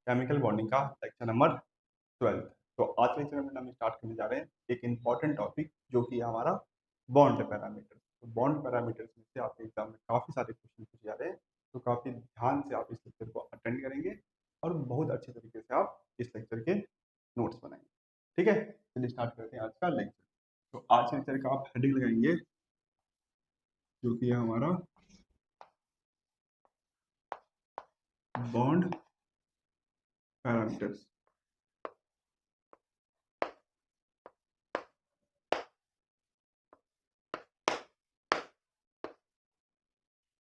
Chemical bonding का lecture number 12। तो आज के लेक्चर में हम स्टार्ट करने जा रहे हैं एक इम्पॉर्टेंट टॉपिक जो कि है हमारा बॉन्ड पैरामीटर्स। तो बॉन्ड पैरामीटर्स में से आपके एग्जाम में काफ़ी सारे क्वेश्चन पूछे जा रहे हैं, तो काफ़ी ध्यान से आप इस लेक्चर को अटेंड करेंगे और बहुत अच्छे तरीके से आप इस लेक्चर के नोट्स बनाएंगे। ठीक है, चलिए स्टार्ट करते हैं आज का लेक्चर। तो आज के लेक्चर का आप हेडिंग लगाएंगे जो कि है हमारा बॉन्ड पैरामीटर्स।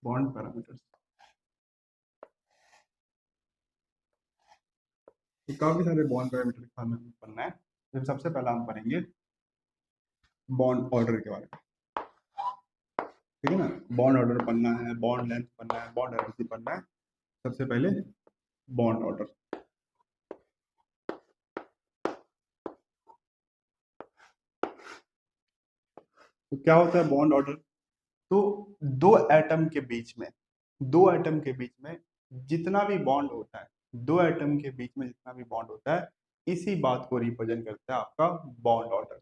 बॉन्ड पैरामीटर्स तो काफी सारे बॉन्ड पैरामीटर का हमें पढ़ना है। तो सबसे पहला हम पढ़ेंगे बॉन्ड ऑर्डर के बारे में। ठीक है ना, बॉन्ड ऑर्डर पढ़ना है, बॉन्ड लेंथ पढ़ना है, बॉन्ड एनर्जी पढ़ना है। सबसे पहले बॉन्ड ऑर्डर। तो क्या होता है बॉन्ड ऑर्डर? तो दो एटम के बीच में, दो एटम के बीच में जितना भी बॉन्ड होता है, दो एटम के बीच में जितना भी बॉन्ड होता है, इसी बात को रिप्रेजेंट करता है आपका बॉन्ड ऑर्डर।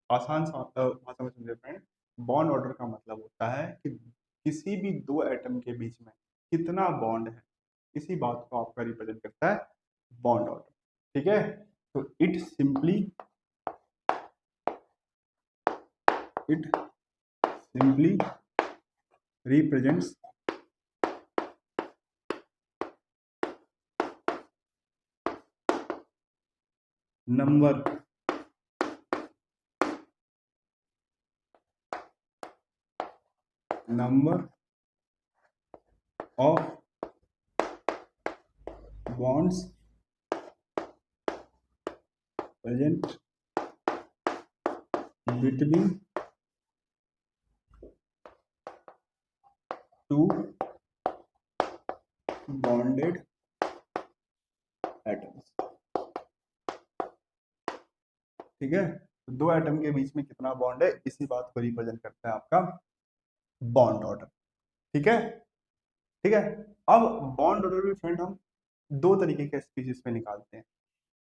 आसान भाषा में समझे फ्रेंड, बॉन्ड ऑर्डर का मतलब होता है कि किसी भी दो एटम के बीच में कितना बॉन्ड है, इसी बात को आपका रिप्रेजेंट करता है बॉन्ड ऑर्डर। ठीक है, तो it simply represents number of bonds present between two bonded atoms। ठीक है, तो दो एटम के बीच में कितना बॉन्ड है, इसी बात को रिप्रेजेंट करता है आपका बॉन्ड ऑर्डर। ठीक है, ठीक है। अब बॉन्ड ऑर्डर भी फ्रेंड हम दो तरीके के स्पीशीज में निकालते हैं।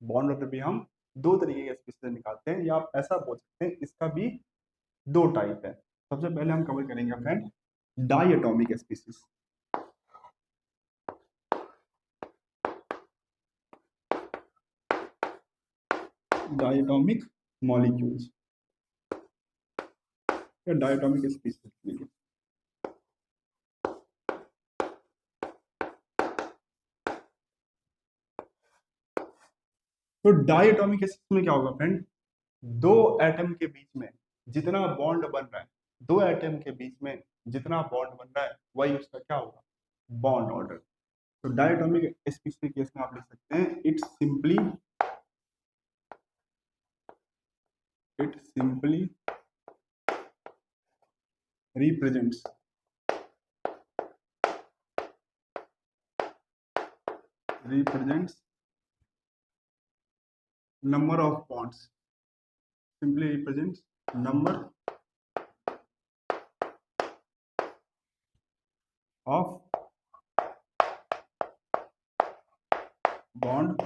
बॉन्ड ऑर्डर भी हम दो तरीके के स्पीशीज में निकालते हैं, या आप ऐसा बोल सकते हैं इसका भी दो टाइप है। सबसे पहले हम कवर करेंगे friend diatomic species. Diatomic molecules या डायटोमिक स्पीशीज। तो डायटोमिक स्पीशीज में क्या होगा फ्रेंड, दो एटम के बीच में जितना बॉन्ड बन रहा है, दो एटम के बीच में जितना बॉन्ड बन रहा है, वही उसका क्या होगा, बॉन्ड ऑर्डर। तो डायटोमिक स्पीशीज के केस में आप लिख सकते हैं it simply represents number of bonds, simply represents number of bond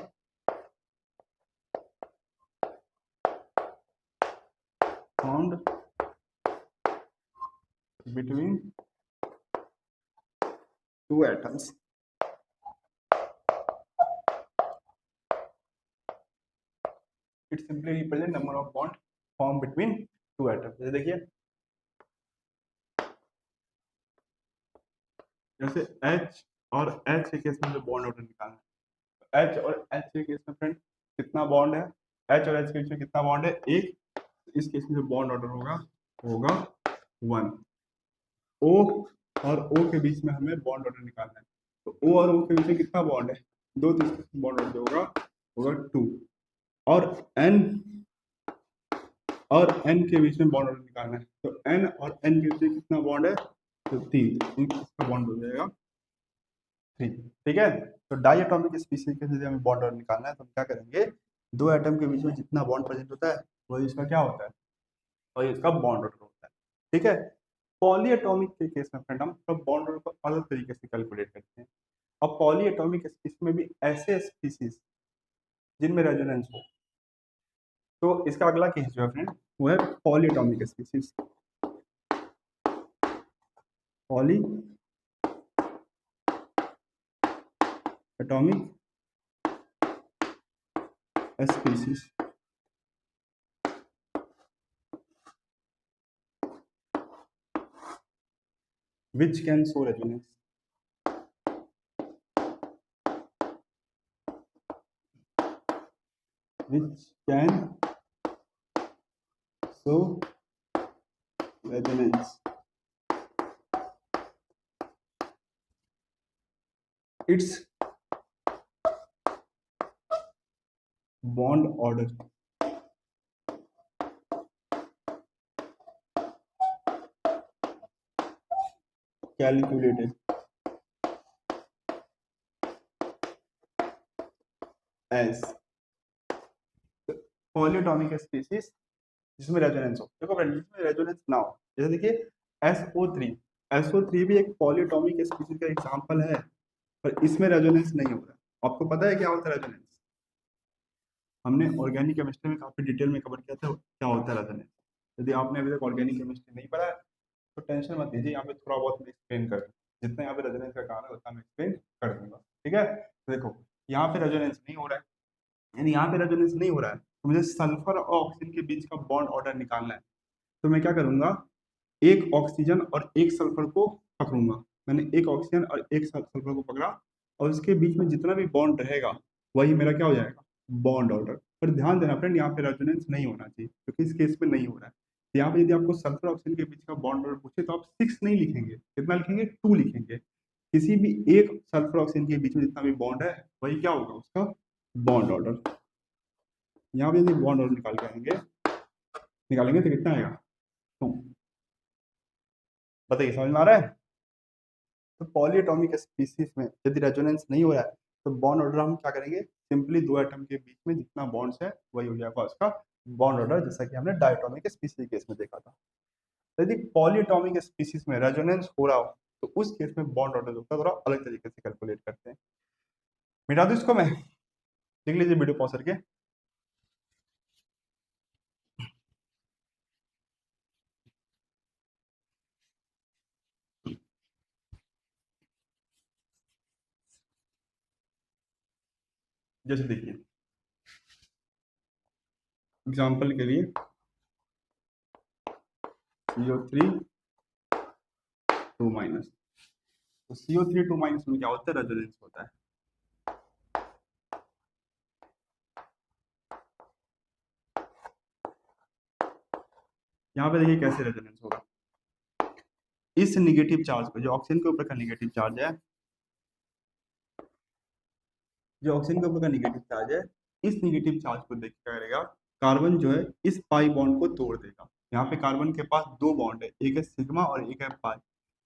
found between two atoms। It simply represents number of bond formed between two atoms। जैसे देखिए, जैसे H और H के केस में जो बॉन्ड ऑर्डर निकालना है, H और H के केस में फ्रेंड कितना बॉन्ड है, H और H के बीच में कितना बॉन्ड है, एक। इस केस में जो बॉन्ड ऑर्डर होगा 1। O और O के बीच में हमें बॉन्ड ऑर्डर निकालना है, तो O और O के बीच में कितना बॉन्ड है, दो, तो बॉन्ड ऑर्डर होगा 2। और N और N के बीच में बॉन्ड ऑर्डर निकालना है, तो N और N के बीच में कितना बॉन्ड है, तो 3, तो इसका बॉन्ड हो जाएगा 3। ठीक है, तो डायटोमिक स्पीशीज के लिए हमें बॉन्ड ऑर्डर निकालना है, तो हम क्या करेंगे, दो एटम के बीच में जितना बॉन्ड प्रेजेंट होता है वही इसका क्या होता है, वही इसका बॉन्ड ऑर्डर होता है। ठीक है, पॉलीएटॉमिक के केस में फ्रेंड हम बॉन्ड ऑर्डर को अलग तरीके से कैलकुलेट करते हैं। अब पॉलीएटॉमिक स्पीसीज में भी ऐसे स्पीसीज जिनमें रेजोनेंस हो, तो इसका अगला केस जो है फ्रेंड वो है polyatomic species. Polyatomic species which can show resonance, which can show resonance. Its bond order calculated as polyatomic species जिसमें रेजोनेंस हो। देखो फ्रेंड, जिसमें रेजोनेंस ना हो, जैसे देखिए SO3, SO3 भी एक पॉलीएटॉमिक स्पीसीज का एग्जांपल है, पर इसमें रेजोनेंस नहीं हो रहा है। आपको पता है क्या होता है रेजोनेंस? हमने ऑर्गेनिक केमिस्ट्री में काफी डिटेल में कवर किया था क्या होता है रेजोनेंस। यदि आपने अभी तक ऑर्गेनिक केमिस्ट्री नहीं पढ़ा है तो टेंशन मत लीजिए, यहाँ पे थोड़ा बहुत मैं एक्सप्लेन कर दूंगा, जितना यहाँ पे रेजोनेंस का काम है उतना मैं एक्सप्लेन कर दूंगा। ठीक है, तो देखो यहाँ पे रेजोनेंस नहीं हो रहा है, यानी यहाँ पे रेजोनेंस नहीं हो रहा है, तो मुझे सल्फर और ऑक्सीजन के बीच का बॉन्ड ऑर्डर निकालना है। तो मैं क्या करूंगा, एक ऑक्सीजन और एक सल्फर को पकड़ूंगा। मैंने एक ऑक्सीजन और एक सल्फर को पकड़ा, और उसके बीच में जितना भी बॉन्ड रहेगा वही मेरा क्या हो जाएगा, बॉन्ड ऑर्डर। पर ध्यान देना फ्रेंड, यहाँ पे रेजोनेंस नहीं होना चाहिए, क्योंकि इस केस में नहीं हो रहा है। तो यहाँ पे यदि आपको सल्फर ऑक्सीजन के बीच का बॉन्ड ऑर्डर पूछे तो आप 6 नहीं लिखेंगे, कितना लिखेंगे, 2 लिखेंगे। किसी भी एक सल्फर ऑक्सीजन के बीच में जितना भी बॉन्ड है वही क्या होगा, उसका बॉन्ड ऑर्डर। यहाँ पे यदि बॉन्ड ऑर्डर निकालेंगे तो कितना आएगा, 2। बताइए समझ में आ रहा है? तो पॉलीएटॉमिक स्पीसीज में यदि रेजोनेंस नहीं हो रहा है तो बॉन्ड ऑर्डर हम क्या करेंगे, सिंपली दो एटम के बीच में जितना बॉन्ड्स है वही हो जाएगा उसका बॉन्ड ऑर्डर, जैसा कि हमने डायटोमिक स्पीसीज केस में देखा था। यदि पॉलीएटॉमिक स्पीसीज में रेजोनेंस हो रहा हो तो उस केस में बॉन्ड ऑर्डर होता है, थोड़ा अलग तरीके से कैलकुलेट करते हैं। मिटा दो इसको, मैं देख लीजिए वीडियो पॉज करके। जैसे देखिए एग्जाम्पल के लिए CO3 2 माइनस, तो CO3 2 माइनस में क्या होता है, रेजोनेंस होता है। यहाँ पे देखिए कैसे रेजोनेंस होगा, इस निगेटिव चार्ज पे, जो ऑक्सीजन के ऊपर का निगेटिव चार्ज है, जो ऑक्सीजन के ऊपर का निगेटिव चार्ज है, इस निगेटिव चार्ज को देख क्या करेगा, कार्बन जो है इस पाई बॉन्ड को तोड़ देगा। यहाँ पे कार्बन के पास दो बॉन्ड है, एक है सिग्मा और एक है पाई।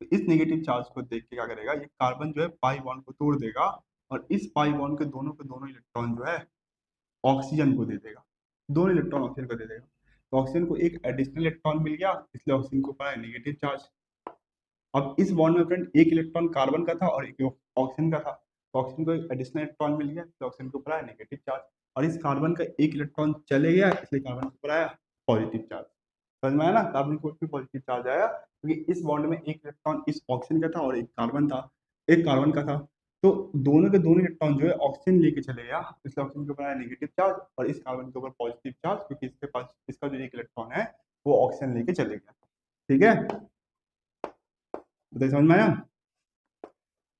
तो इस निगेटिव चार्ज को देख के क्या करेगा, ये कार्बन जो है पाई बॉन्ड को तोड़ देगा, और इस पाई बॉन्ड के दोनों इलेक्ट्रॉन जो है ऑक्सीजन को दे देगा, दोनों इलेक्ट्रॉन ऑक्सीजन को दे देगा। तो ऑक्सीजन को एक एडिशनल इलेक्ट्रॉन मिल गया, इसलिए ऑक्सीजन को पाया नेगेटिव चार्ज। अब इस बॉन्ड में फ्रेंड एक इलेक्ट्रॉन कार्बन का था और एक ऑक्सीजन का था, तो ऑक्सीजन को एक एडिशनल इलेक्ट्रॉन मिल गया, तो ऑक्सीजन के ऊपर आया नेगेटिव चार्ज। और इस कार्बन का एक इलेक्ट्रॉन चले गया, इसलिए कार्बन के ऊपर आया पॉजिटिव चार्ज। समझ में आया ना, कार्बन के ऊपर पॉजिटिव चार्ज आया क्योंकि इस बॉन्ड में एक इलेक्ट्रॉन इस ऑक्सीजन का था और एक कार्बन था, एक कार्बन का था। तो दोनों के दोनों इलेक्ट्रॉन जो है ऑक्सीजन लेके चले गया, इसलिए ऑक्सीजन के ऊपर आया नेगेटिव चार्ज, और इस कार्बन के ऊपर पॉजिटिव चार्ज, क्योंकि इसके पास इसका जो एक इलेक्ट्रॉन है वो ऑक्सीजन लेके चले गया। ठीक है, बताइए समझ में आया?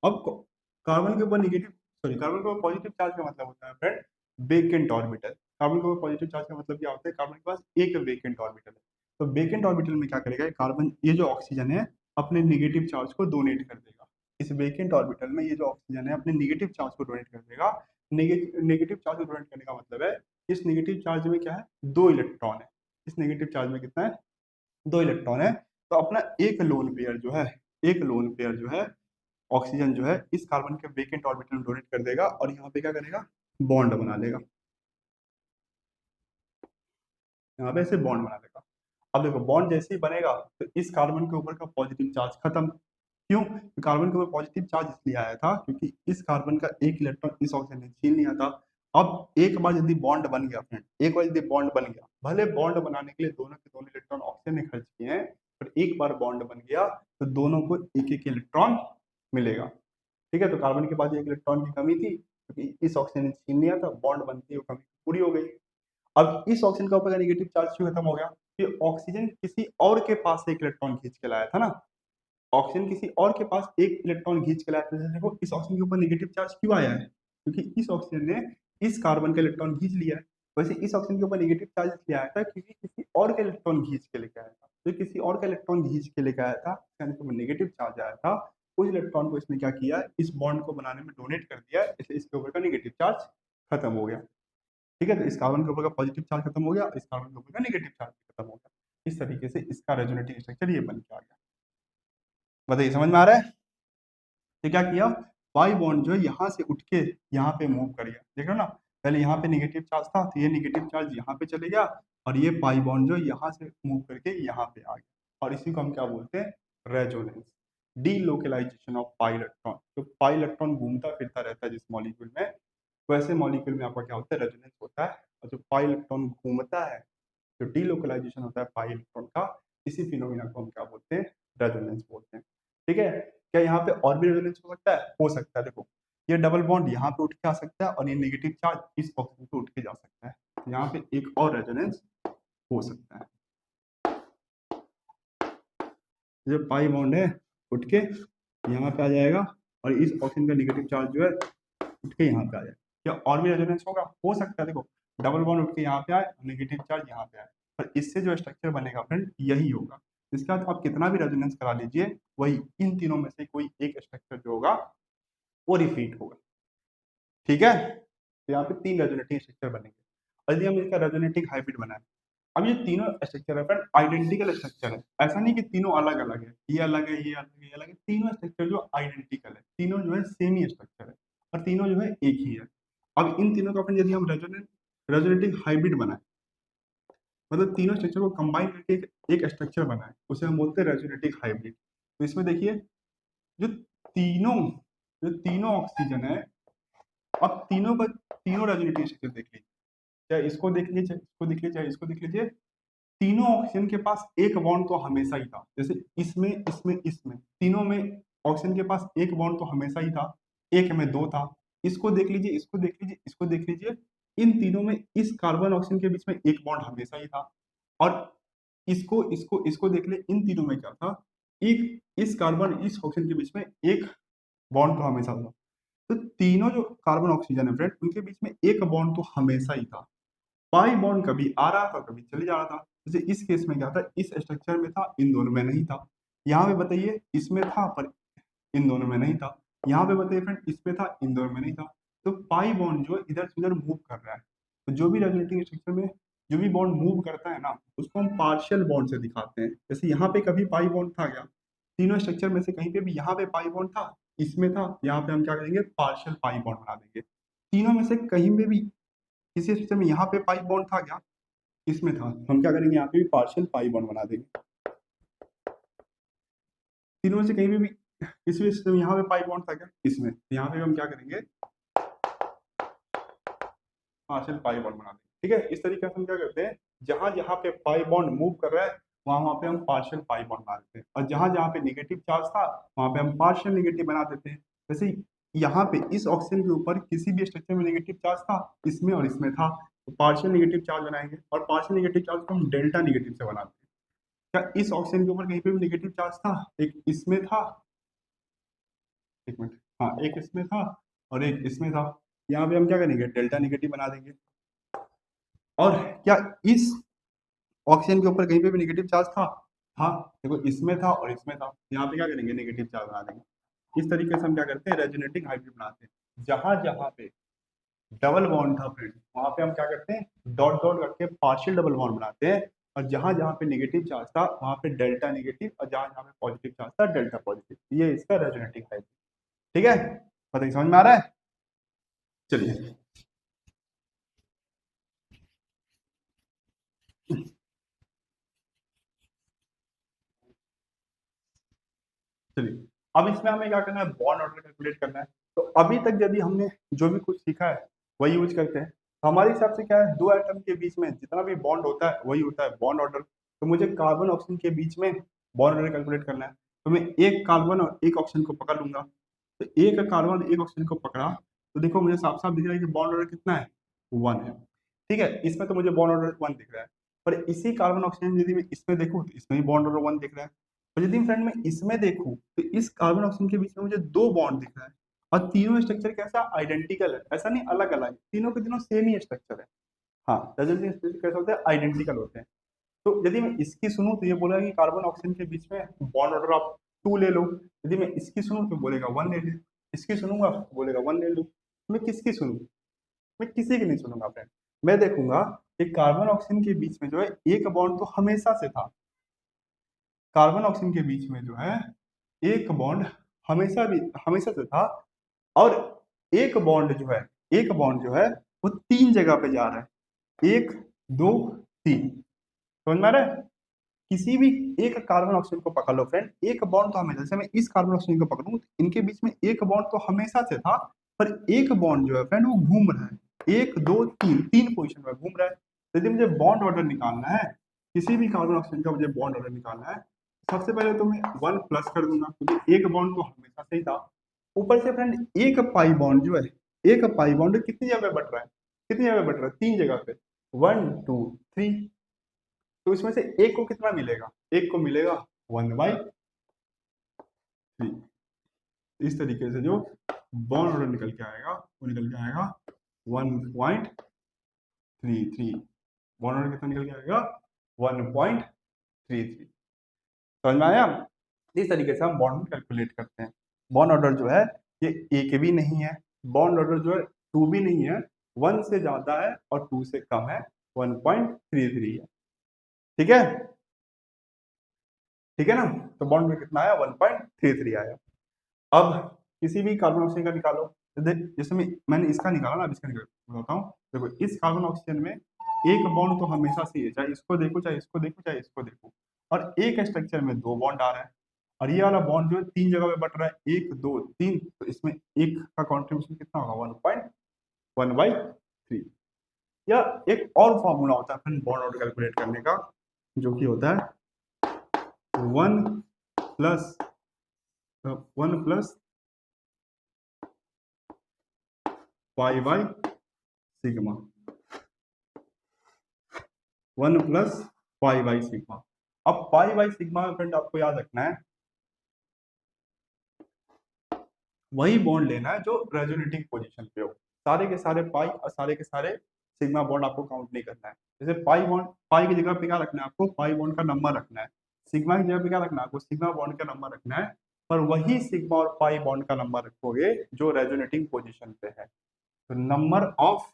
अब कार्बन के ऊपर निगेटिव, सॉरी, कार्बन के ऊपर पॉजिटिव चार्ज का मतलब होता है फ्रेंड वेकेंट ऑर्बिटल। कार्बन के ऊपर पॉजिटिव चार्ज का मतलब क्या होता है, कार्बन के पास एक वेकेंट ऑर्बिटल है। तो वेकेंट ऑर्बिटल में क्या करेगा कार्बन, ये जो ऑक्सीजन है अपने निगेटिव चार्ज को डोनेट कर देगा। इस वेकेंट ऑर्बिटल में ये जो ऑक्सीजन है अपने निगेटिव चार्ज को डोनेट कर देगा। नेगेटिव चार्ज को डोनेट करने का मतलब है इस निगेटिव चार्ज में क्या है, दो इलेक्ट्रॉन है। इस नेगेटिव चार्ज में कितना है, दो इलेक्ट्रॉन है। तो अपना एक लोन पेयर जो है, एक लोन पेयर जो है ऑक्सीजन जो है इस कार्बन के वेकेंट ऑर्बिटल में डोनेट कर देगा, और यहाँ पे क्या करेगा, बॉन्ड बना लेगा, यहाँ पे ऐसे बॉन्ड बना लेगा। अब देखो बॉन्ड जैसे ही बनेगा तो इस कार्बन के ऊपर का पॉजिटिव चार्ज खत्म, क्यों? कार्बन के ऊपर पॉजिटिव चार्ज इसलिए आया था क्योंकि इस कार्बन का एक इलेक्ट्रॉन इस ऑक्सीजन ने छीन लिया था। अब एक बार यदि बॉन्ड बन गया फ्रेंड, एक बार यदि बॉन्ड बन गया, भले बॉन्ड बनाने के लिए दोनों के दोनों इलेक्ट्रॉन ऑक्सीजन ने खर्च किए हैं, पर एक बार बॉन्ड बन गया तो दोनों को एक एक इलेक्ट्रॉन मिलेगा। ठीक है, तो कार्बन के पास एक इलेक्ट्रॉन की कमी थी क्योंकि इस ऑक्सीजन ने छीन लिया था, बॉन्ड बनती है, वो कमी पूरी हो गई। अब इस ऑक्सीजन का ऊपर का नेगेटिव चार्ज क्यों खत्म हो गया? कि ऑक्सीजन किसी और के पास से एक इलेक्ट्रॉन खींच के लाया था ना, ऑक्सीजन किसी और के पास एक इलेक्ट्रॉन खींच के लाया था। जैसे देखो इस ऑक्सीजन के ऊपर नेगेटिव चार्ज क्यों आया है? क्योंकि इस ऑक्सीजन ने इस कार्बन का इलेक्ट्रॉन खींच लिया है। वैसे इस ऑक्सीजन के ऊपर नेगेटिव चार्ज इसलिए आया था क्योंकि किसी और का इलेक्ट्रॉन खींच के लेके आया था। तो किसी और का इलेक्ट्रॉन खींच के लेके आया था, इसके ऊपर नेगेटिव चार्ज आया था, उस इलेक्ट्रॉन को इसने क्या किया, इस बॉन्ड को बनाने में डोनेट कर दिया, इसलिए इसके ऊपर का नेगेटिव चार्ज खत्म हो गया। ठीक है, तो इस कार्बन के ऊपर का पॉजिटिव चार्ज खत्म हो गया, इस कार्बन के ऊपर का नेगेटिव चार्ज खत्म हो गया। इस तरीके से इसका रेजोनेटिंग स्ट्रक्चर ये बन के आ गया। बताइए समझ में आ रहा है? तो क्या किया, पाई बॉन्ड जो है यहाँ से उठ के यहाँ पे मूव कर गया। देख रहे हो ना, पहले यहाँ पे नेगेटिव चार्ज था तो ये नेगेटिव चार्ज यहाँ पे चले गया, और ये पाई बॉन्ड जो यहाँ से मूव करके यहाँ पे आ गया, और इसी को हम क्या बोलते हैं, resonance, delocalisation of pi electron. तो पाई इलेक्ट्रॉन घूमता फिरता रहता है जिस मॉलिक्यूल में, वैसे मॉलिक्यूल में आपका क्या होता है, रेजोनेंस होता है। और जो पाई इलेक्ट्रॉन घूमता है, जो डीलोकलाइजेशन होता है पाई इलेक्ट्रॉन का, इसी फिनोमिना को हम क्या बोलते हैं, रेजोनेंस बोलते हैं। ठीक है, क्या यहाँ पे और भी रेजोनेंस हो सकता है? हो सकता है। देखो ये डबल बॉन्ड यहाँ पे उठ के आ सकता है, और ये नेगेटिव चार्ज इस ऑक्सीजन पे उठ के जा सकता है। यहाँ पे एक और रेजोनेंस हो सकता है। जो पाई बॉन्ड है उठ के यहाँ पे आ जाएगा, और इस ऑक्सीजन का नेगेटिव चार्ज जो है उठ के यहाँ पे आ जाएगा। क्या और भी रेजोनेंस होगा? हो सकता है। देखो डबल बॉन्ड उठ के यहाँ पे आए, नेगेटिव चार्ज यहाँ पे आए, पर इससे जो स्ट्रक्चर बनेगा फ्रेंड यही होगा। इसके बाद आप कितना भी रेजोनेंस करा लीजिए, वही इन तीनों में से कोई एक स्ट्रक्चर जो होगा वो रिपीट होगा। ठीक है, तो यहाँ पे तीन रेजोनेटिंग स्ट्रक्चर बनेंगे, और यदि हम इसका रेजोनेटिंग हाइब्रिड बनाए, अब ये तीनों स्ट्रक्चर है फ्रेंड आइडेंटिकल स्ट्रक्चर है, ऐसा नहीं कि तीनों अलग अलग है, ये अलग है, ये अलग है, ये अलग है, तीनों स्ट्रक्चर जो आइडेंटिकल है, तीनों जो है सेम ही स्ट्रक्चर है, और तीनों जो है एक ही है। अब इन तीनों का फ्रेंड यदि हम रेजोनेटिंग हाइब्रिड बनाए, मतलब तीनों स्ट्रक्चर को कंबाइन करके एक स्ट्रक्चर बनाए, उसे हम बोलते हैं रेजोनेटिंग हाइब्रिड। तो इसमें देखिए जो तीनों जो तीनों ऑक्सीजन है, अब तीनों का तीनों रेजोनेटिंग स्ट्रक्चर देख लीजिए, चाहे इसको देख लीजिए, चाहे इसको देख लीजिए, चाहे इसको देख लीजिए, तीनों ऑक्सीजन के पास एक बॉन्ड तो हमेशा ही था। जैसे इसमें इसमें इसमें तीनों में ऑक्सीजन के पास एक बॉन्ड तो हमेशा ही था, एक में दो था। इसको देख लीजिए, इसको देख लीजिए, इसको देख लीजिए, इन तीनों में इस कार्बन ऑक्सीजन के बीच में एक बॉन्ड हमेशा ही था। और इसको इसको इसको देख ले, इन तीनों में क्या था, एक इस कार्बन इस ऑक्सीजन के बीच में एक बॉन्ड तो हमेशा था। तो तीनों जो कार्बन ऑक्सीजन है फ्रेंड, उनके बीच में एक बॉन्ड तो हमेशा ही था। पाई बॉन्ड कभी आ रहा था, कभी चले जा रहा था। जैसे इस केस में क्या था, इस स्ट्रक्चर में था, इन दोनों में नहीं था। यहाँ पे बताइए इसमें था पर इन दोनों में नहीं था। यहाँ पे बताइए फ्रेंड इसमें था, इन दोनों में नहीं था। तो पाई बॉन्ड जो इधर से उधर मूव कर रहा है, तो जो भी रेजोनेटिंग स्ट्रक्चर में जो भी बॉन्ड मूव करता है ना, उसको हम पार्शियल बॉन्ड से दिखाते हैं। जैसे यहाँ पे कभी पाई बॉन्ड था क्या, तीनों स्ट्रक्चर में से कहीं पे भी यहाँ पे पाई बॉन्ड था, इसमें था, यहाँ पे हम क्या करेंगे, पार्शियल पाई बॉन्ड बना देंगे। तीनों में से कहीं पे भी किसी स्ट्रक्चर में यहाँ पे पाई बॉन्ड था क्या, इसमें था, हम क्या करेंगे, यहाँ पे भी पार्शियल पाई बॉन्ड बना देंगे। तीनों में से कहीं पे भी किसी भी स्ट्रक्चर में यहाँ पे पाई बॉन्ड था क्या, इसमें, तो यहाँ पे हम क्या करेंगे, पार्शियल पाई बॉन्ड बना देंगे। ठीक है, इस तरीके से हम क्या करते हैं, जहां जहां पे पाई बॉन्ड मूव कर रहा है वहां वहां पे हम पार्शियल पाई बॉन्ड बना देते हैं, और जहां जहां पे नेगेटिव चार्ज था वहां पे हम पार्शियल नेगेटिव बना देते हैं। जैसे यहाँ पे इस ऑक्सीजन के ऊपर किसी भी स्ट्रक्चर में नेगेटिव चार्ज था, इसमें और इसमें था, तो पार्शियल नेगेटिव चार्ज बनाएंगे, और पार्शियल नेगेटिव चार्ज को हम डेल्टा नेगेटिव से बनाते हैं। क्या इस ऑक्सीजन के ऊपर कहीं पे भी नेगेटिव चार्ज था, एक इसमें था, एक मिनट, हाँ एक इसमें था और एक इसमें था, यहाँ पे हम क्या करेंगे, डेल्टा नेगेटिव बना देंगे। और क्या इस ऑक्सीजन के ऊपर कहीं पे भी नेगेटिव चार्ज था, हाँ देखो इसमें था और इसमें था, यहाँ पे क्या करेंगे, नेगेटिव चार्ज बना देंगे। इस तरीके से हम क्या करते हैं, रेजोनेटिंग हाइब्रिड बनाते हैं। जहां जहां पे डबल बॉन्ड था फ्रेंड, वहां पे हम क्या करते हैं, डॉट डॉट करके पार्शियल डबल बॉन्ड बनाते हैं, और जहां जहां पे नेगेटिव चार्ज था वहां पे डेल्टा नेगेटिव, और जहां जहां पे पॉजिटिव चार्ज था डेल्टा पॉजिटिव। ये इसका रेजोनेटिंग हाइब्रिड। ठीक है, बताइए समझ में आ रहा है? चलिए चलिए अब इसमें हमें क्या करना है, बॉन्ड ऑर्डर कैलकुलेट करना है। तो अभी तक यदि हमने जो भी कुछ सीखा है वही यूज करते हैं। तो हमारे हिसाब से क्या है, दो एटम के बीच में जितना भी बॉन्ड होता है वही होता है बॉन्ड ऑर्डर। तो मुझे कार्बन ऑक्सीजन के बीच में बॉन्ड ऑर्डर कैलकुलेट करना है। तो मैं एक कार्बन और एक ऑक्सीजन को पकड़ लूंगा। तो एक कार्बन एक ऑक्सीजन को पकड़ा तो देखो मुझे साफ साफ दिख रहा है कि बॉन्ड ऑर्डर कितना है, 1 है। ठीक है, इसमें तो मुझे बॉन्ड ऑर्डर 1 दिख रहा है। पर इसी कार्बन ऑक्सीजन यदि मैं इसमें देखूं तो इसमें भी बॉन्ड ऑर्डर 1 दिख रहा है। और यदि फ्रेंड मैं इसमें देखूं तो इस कार्बन ऑक्सीजन के बीच में मुझे दो बॉन्ड दिख रहा है। और तीनों स्ट्रक्चर कैसा, आइडेंटिकल है, ऐसा नहीं अलग अलग, तीनों के तीनों सेम ही स्ट्रक्चर है। हाँ, रेजोनेंस स्ट्रक्चर कैसे होते हैं, आइडेंटिकल होते हैं। तो यदि मैं इसकी सुनूं तो ये बोलेगा कि कार्बन ऑक्सीजन के बीच में बॉन्ड ऑर्डर आप 2 ले लो। यदि मैं इसकी सुनूं तो बोलेगा 1 ले लो। इसकी सुनूंगा तो बोलेगा 1 ले लो। मैं किसकी सुनूं, मैं किसी की नहीं सुनूंगा फ्रेंड। मैं देखूंगा कि कार्बन ऑक्सीजन के बीच में जो है एक बॉन्ड तो हमेशा से था। कार्बन ऑक्सीजन के बीच में जो है एक बॉन्ड हमेशा से था। और एक बॉन्ड जो है, एक बॉन्ड जो है वो 3 जगह पे जा रहा है, 1 2 3। समझ में आ रहा है? किसी भी एक कार्बन ऑक्सीजन को पकड़ लो फ्रेंड, एक बॉन्ड तो हमेशा, जैसे मैं इस कार्बन ऑक्सीजन को पकड़ूं तो इनके बीच में एक बॉन्ड तो हमेशा से था। पर एक बॉन्ड जो है फ्रेंड वो घूम रहा है, 1 2 3 तीन पोजीशन में घूम रहा है। तो यदि मुझे बॉन्ड ऑर्डर निकालना है, किसी भी कार्बन ऑक्सीजन का मुझे बॉन्ड ऑर्डर निकालना है, सबसे पहले तो मैं 1 प्लस कर दूंगा क्योंकि एक बॉन्ड तो हमेशा से ही था। ऊपर से फ्रेंड एक पाई बॉन्ड जो है, एक पाई बॉन्ड कितनी जगह पे बट रहा है, कितनी जगह पे बट रहा है, 3 जगह पे, 1 2 3। तो इसमें से एक को कितना मिलेगा, एक को मिलेगा 1/3। इस तरीके से जो बॉन्ड ऑर्डर निकल के आएगा वो निकल के आएगा 1.33। बॉन्ड ऑर्डर कितना निकल के आएगा, 1.33। समझ में आया? इस तरीके से हम बॉन्ड कैलकुलेट करते हैं। बॉन्ड ऑर्डर जो है ये एक भी नहीं है, बॉन्ड ऑर्डर जो है 2 भी नहीं है, 1 से ज्यादा है और 2 से कम है, 1.33 है। ठीक है, ठीक है ना? तो बॉन्ड में कितना आया, 1.33 आया। अब किसी भी कार्बन ऑक्सीजन का निकालो। जैसे मैंने इसका निकाला ना, अब इसका बताता हूँ। देखो इस कार्बन ऑक्सीजन में एक बॉन्ड तो हमेशा से है, चाहे इसको देखो चाहे इसको देखो चाहे इसको देखो। और एक स्ट्रक्चर में दो बॉन्ड आ रहा है। और ये वाला बॉन्ड जो है 3 जगह पे बट रहा है, 1 2 3। तो इसमें एक का कॉन्ट्रीब्यूशन कितना होगा, 1.1/3। या एक और फॉर्मूला होता है फिर बॉन्ड ऑर्डर कैलकुलेट करने का, जो कि होता है 1 प्लस पाई/सिग्मा। 1 प्लस पाई/सिग्मा। अब पाई/सिग्मा में फ्रेंड आपको याद रखना है, वही बॉन्ड लेना है जो रेजोनेटिंग पोजीशन पे हो। सारे के सारे पाई और सारे के सारे सिग्मा बॉन्ड आपको काउंट नहीं करना है। जैसे पाई बॉन्ड, पाई की जगह पे क्या रखना है आपको, पाई बॉन्ड का नंबर रखना है। सिग्मा की जगह पे क्या रखना है आपको, सिग्मा बॉन्ड का नंबर रखना है। पर वही सिग्मा और पाई बॉन्ड का नंबर रखोगे जो रेजोनेटिंग पोजीशन पे है। तो number of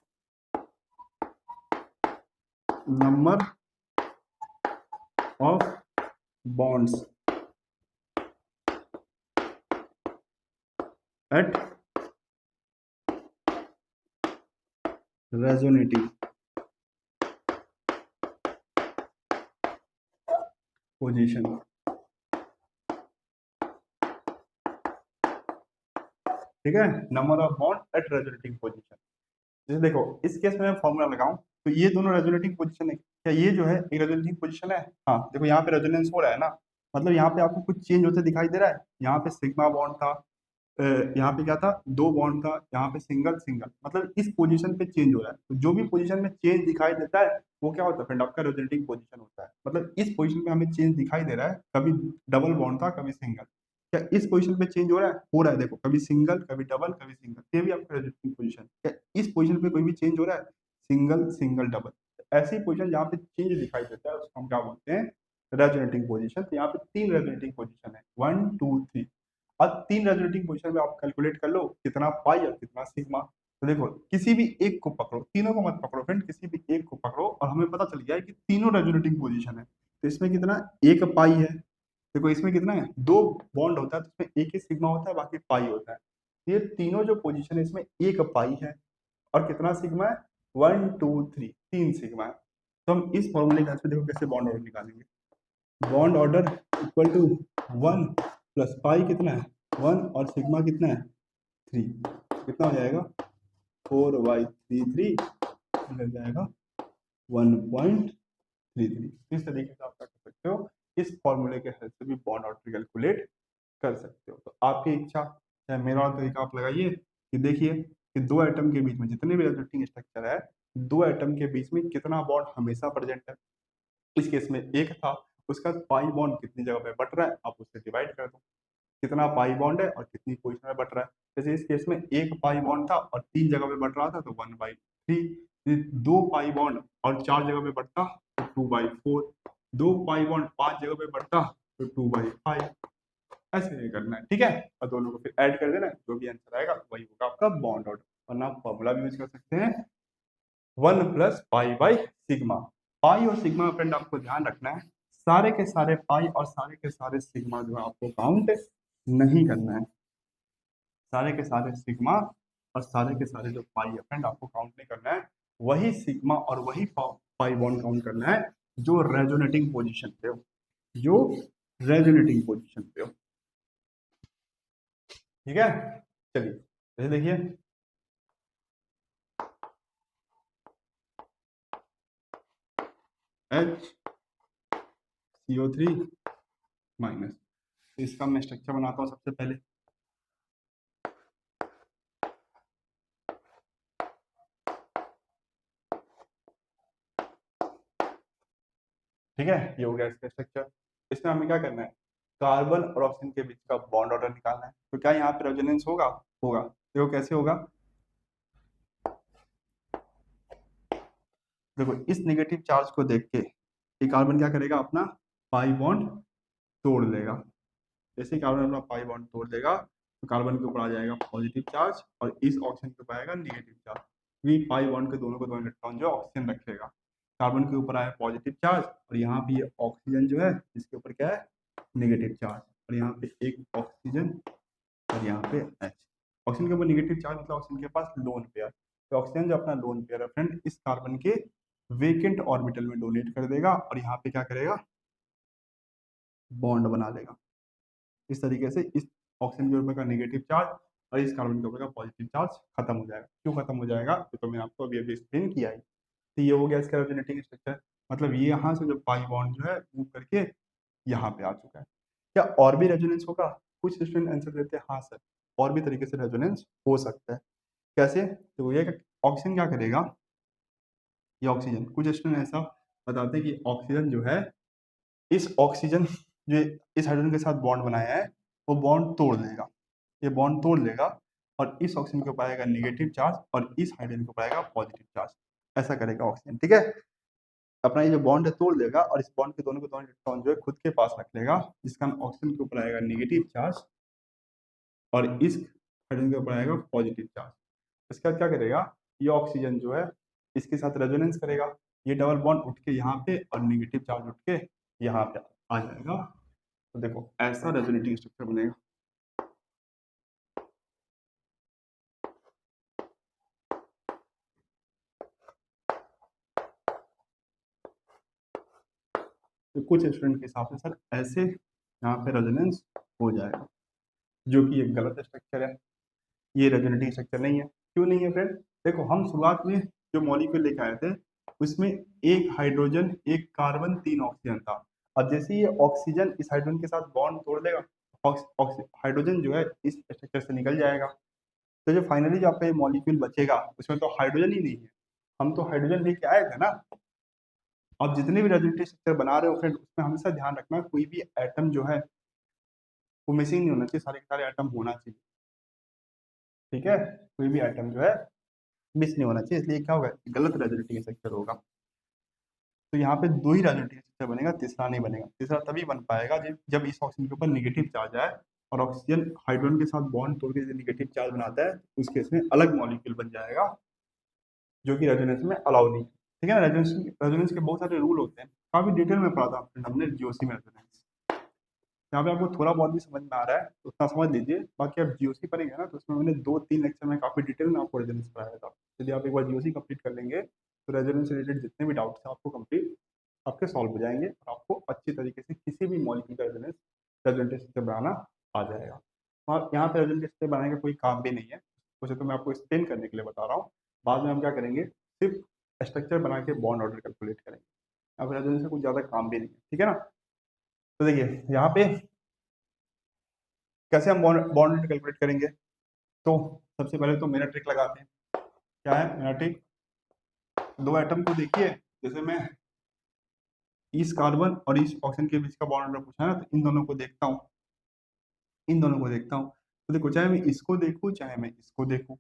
bonds at resonating position। ठीक है, number of bond at resonating position. जैसे देखो इस केस में मैं फॉर्मूला लगाऊं तो ये दोनों रेजोनेटिंग पोजीशन है, क्या ये जो है एक रेजोनेटिंग पोजीशन है? हाँ, देखो यहाँ पे रेजोनेंस हो रहा है ना, मतलब यहाँ पे आपको कुछ चेंज होते दिखाई दे रहा है। यहाँ पे सिग्मा बॉन्ड था, यहाँ पे क्या था, दो बॉन्ड था, यहाँ पे सिंगल सिंगल, मतलब इस पोजीशन पे चेंज हो रहा है। तो जो भी पोजीशन में चेंज दिखाई देता है वो क्या होता है फ्रेंड, आपका रेजोनेटिंग पोजीशन होता है। मतलब इस पोजीशन पे हमें चेंज दिखाई दे रहा है, कभी डबल बॉन्ड था कभी सिंगल, क्या इस पोजीशन पे चेंज हो रहा है? हो रहा है, देखो कभी सिंगल कभी डबल कभी सिंगल, ये भी आपका रेजोनेटिंग पोजीशन। क्या इस पोजीशन पे कोई भी चेंज हो रहा है, सिंगल सिंगल डबल? ऐसी पोजीशन जहाँ पे चेंज दिखाई देता है उसको हम क्या बोलते हैं, रेजोनेटिंग पोजीशन। तो यहाँ पे 3 रेजोनेटिंग पोजीशन है, 1 2 3। अब 3 रेजोनेटिंग पोजीशन में आप कैलकुलेट कर लो कितना पाई और कितना सिग्मा। तो देखो किसी भी एक को पकड़ो, तीनों को मत पकड़ो फ्रेंड, किसी भी एक को पकड़ो और हमें पता चल गया है कि तीनों रेजोनेटिंग पोजीशन है। तो इसमें कितना, एक पाई है। देखो इसमें कितना है, दो बॉन्ड होता है तो इसमें एक ही सिग्मा होता है बाकी पाई होता है। ये तीनों जो पोजीशन है इसमें एक पाई है और कितना सिग्मा है, 1 2 3, 3 सिग्मा है। तो हम इस फॉर्मूले के से देखो कैसे बॉन्ड ऑर्डर निकालेंगे। Bond order equal to 1 plus pi कितना है, 1 और सिग्मा कितना है 3, कितना हो जाएगा 4/33 निकल जाएगा 1.33। इस तरीके से आप क्या कर सकते हो, इस फॉर्मूले के हेल्प से भी बॉन्ड ऑर्डर कैलकुलेट कर सकते हो। तो आपकी इच्छा, चाहे मेरा वाला तरीका आप लगाइए कि देखिए कि दो एटम के बीच में जितने भी रिजल्टिंग स्ट्रक्चर है, दो एटम के बीच में कितना बॉन्ड हमेशा प्रेजेंट है। इस केस में एक था, उसका पाई बॉन्ड कितनी जगह पे बट रहा है, आप उससे डिवाइड कर दो कितना पाई बॉन्ड है और कितनी पोजिशन में बट रहा है। जैसे इस केस में एक पाई बॉन्ड था और 3 जगह पे बट रहा था तो 1/3, दो पाई बॉन्ड और 4 जगह पे बढ़ता तो 2/4, दो पाई बॉन्ड 5 जगह पे बढ़ता तो 2/5। ऐसे नहीं करना है, ठीक है। और दोनों को फिर ऐड कर देना, जो भी आंसर आएगा वही होगा आपका बॉन्ड ऑर्डर। वरना आप फॉर्मूला भी यूज कर सकते हैं 1+पाई/सिग्मा। पाई और सिग्मा फ्रेंड आपको ध्यान रखना है, सारे के सारे पाई और सारे के सारे सिग्मा जो है आपको काउंट नहीं करना है। सारे के सारे सिग्मा और सारे के सारे जो पाई है फ्रेंड आपको काउंट नहीं करना है। वही सिग्मा और वही पाई बॉन्ड काउंट करना है जो रेजोनेटिंग पोजीशन पे हो, जो रेजोनेटिंग पोजीशन पे हो, ठीक है। चलिए जैसे देखिए HCO3-, इसका मैं स्ट्रक्चर बनाता हूँ सबसे पहले। ठीक है, ये हो गया इसका स्ट्रक्चर। इसमें हमें क्या करना है, कार्बन और ऑक्सीजन के बीच का बॉन्ड ऑर्डर निकालना है। तो क्या यहाँ पे रेजोनेंस होगा? होगा। देखो कैसे होगा, देखो इस नेगेटिव चार्ज को देख के ये कार्बन क्या करेगा, अपना पाई बॉन्ड तोड़ लेगा। जैसे ही कार्बन अपना पाई बॉन्ड तोड़ देगा तो कार्बन के ऊपर आ जाएगा पॉजिटिव चार्ज और इस ऑक्सीजन के ऊपर आएगा नेगेटिव चार्ज। वी पाई बॉन्ड के दोनों को दोनों इलेक्ट्रॉन जो ऑक्सीजन रखेगा, कार्बन के ऊपर आया पॉजिटिव चार्ज और यहाँ पे ये ऑक्सीजन जो है इसके ऊपर क्या है नेगेटिव चार्ज, और यहाँ पे एक ऑक्सीजन और यहाँ पे H। ऑक्सीजन के ऊपर नेगेटिव चार्ज मतलब ऑक्सीजन के पास लोन पेयर, तो ऑक्सीजन जो अपना लोन पेयर है फ्रेंड इस कार्बन के वेकेंट ऑर्बिटल में डोनेट कर देगा और यहाँ पे क्या करेगा बॉन्ड बना लेगा। इस तरीके से इस ऑक्सीजन के ऊपर का नेगेटिव चार्ज और इस कार्बन के ऊपर का पॉजिटिव चार्ज खत्म हो जाएगा। क्यों खत्म हो जाएगा ये तो मैंने आपको अभी अभी एक्सप्लेन किया है। तो ये हो गया इसका रेजोनेटिंग स्ट्रक्चर, मतलब ये यहाँ से जो पाई बॉन्ड जो है मूव करके यहाँ पे आ चुका है। क्या और भी रेजोनेंस होगा? कुछ स्टूडेंट आंसर देते हैं हाँ सर और भी तरीके से रेजोनेंस हो सकता है। कैसे? तो ये ऑक्सीजन क्या करेगा, ये ऑक्सीजन कुछ स्टूडेंट ऐसा बताते हैं कि ऑक्सीजन जो है इस ऑक्सीजन जो इस हाइड्रोजन के साथ बॉन्ड बनाया है वो बॉन्ड तोड़ देगा, ये बॉन्ड तोड़ लेगा और इस ऑक्सीजन के ऊपर आएगा नेगेटिव चार्ज और इस हाइड्रोजन के ऊपर आएगा पॉजिटिव चार्ज। ऐसा करेगा ऑक्सीजन, ठीक है। अपना ये जो बॉन्ड है तोड़ लेगा और इस बॉन्ड के दोनों के दोनों इलेक्ट्रॉन जो है खुद के पास रख लेगा, जिसका ऑक्सीजन के ऊपर आएगा नेगेटिव चार्ज और इस हाइड्रोजन के ऊपर आएगा पॉजिटिव चार्ज। इसके बाद क्या करेगा, ये ऑक्सीजन जो है इसके साथ रेजोनेंस करेगा, ये डबल बॉन्ड उठ के यहाँ पे और नेगेटिव चार्ज उठ के यहाँ पे आ जाएगा। तो देखो ऐसा रेजोनेटिंग स्ट्रक्चर बनेगा। तो कुछ स्टूडेंट के हिसाब से सर ऐसे यहाँ पे रेजोनेंस हो जाएगा, जो कि एक गलत स्ट्रक्चर है, ये रेजोनेटिंग स्ट्रक्चर नहीं है। क्यों नहीं है फ्रेंड? देखो हम शुरुआत में जो मॉलिक्यूल लेके आए थे उसमें एक हाइड्रोजन एक कार्बन तीन ऑक्सीजन था। अब जैसे ही ये ऑक्सीजन इस हाइड्रोजन के साथ बॉन्ड तोड़ देगा हाइड्रोजन जो है इस स्ट्रक्चर से निकल जाएगा। तो जो फाइनली जो आपका ये मॉलिक्यूल बचेगा उसमें तो हाइड्रोजन ही नहीं है, हम तो हाइड्रोजन लेके आए थे ना। अब जितने भी रेजोनेटिव स्ट्रक्चर बना रहे हो फ्रेंड उसमें हमेशा ध्यान रखना कोई भी एटम जो है वो मिसिंग नहीं होना चाहिए, सारे के सारे एटम होना चाहिए, ठीक है। कोई भी एटम जो है मिस नहीं होना चाहिए, इसलिए क्या होगा गलत रेजोनेटिव स्ट्रक्चर होगा। तो यहाँ पे दो ही रेजोनेटिव स्ट्रक्चर बनेगा, तीसरा नहीं बनेगा। तीसरा तभी बन पाएगा जब जब इस ऑक्सीजन के ऊपर नेगेटिव चार्ज आए और ऑक्सीजन हाइड्रोजन के साथ बॉन्ड तोड़ के नेगेटिव चार्ज बनाता है उस केस में अलग मॉलिक्यूल बन जाएगा जो कि रेजोनेंस में अलाउ नहीं है, ठीक है ना। रेजोनेंस रेजोनेंस के बहुत सारे रूल होते हैं, काफी डिटेल में पढ़ा था हमने जीओसी में रेजोनेंस। यहाँ पे आपको थोड़ा बहुत भी समझ में आ रहा है तो उतना समझ लीजिए, बाकी आप जीओसी पढ़ेंगे ना तो उसमें मैंने 2-3 लेक्चर में काफी डिटेल में आपको रेजोनेंस पढ़ाया था। यदि आप एक बार जीओसी कंप्लीट कर लेंगे तो रेजोनेंस से रिलेटेड जितने भी डाउट्स हैं आपको कंप्लीट आपके सॉल्व हो जाएंगे और आपको अच्छी तरीके से किसी भी मॉलिक्यूल का रेजोनेंस रेजोनेंस बनाना आ जाएगा। और यहाँ पे रेजोनेंट स्टेट बनाने का कोई काम भी नहीं है, उसे तो मैं आपको एक्सप्लेन करने के लिए बता रहा हूँ। बाद में हम क्या करेंगे, सिर्फ स्ट्रक्चर बना के बॉन्ड ऑर्डर कैलकुलेट करेंगे। अब रेजोनेंस से कुछ ज्यादा काम भी नहीं है, ठीक है ना। तो देखिए यहाँ पे कैसे हम बॉन्ड ऑर्डर कैलकुलेट करेंगे। तो सबसे पहले तो मेरा ट्रिक लगाते हैं। क्या है मेरा ट्रिक, दो एटम को देखिए, जैसे मैं इस कार्बन और इस ऑक्सीजन के बीच का बॉन्ड ऑर्डर पूछा है ना, तो इन दोनों को देखता हूँ, इन दोनों को देखता हूँ। तो देखो चाहे मैं इसको देखूँ चाहे मैं इसको देखूँ,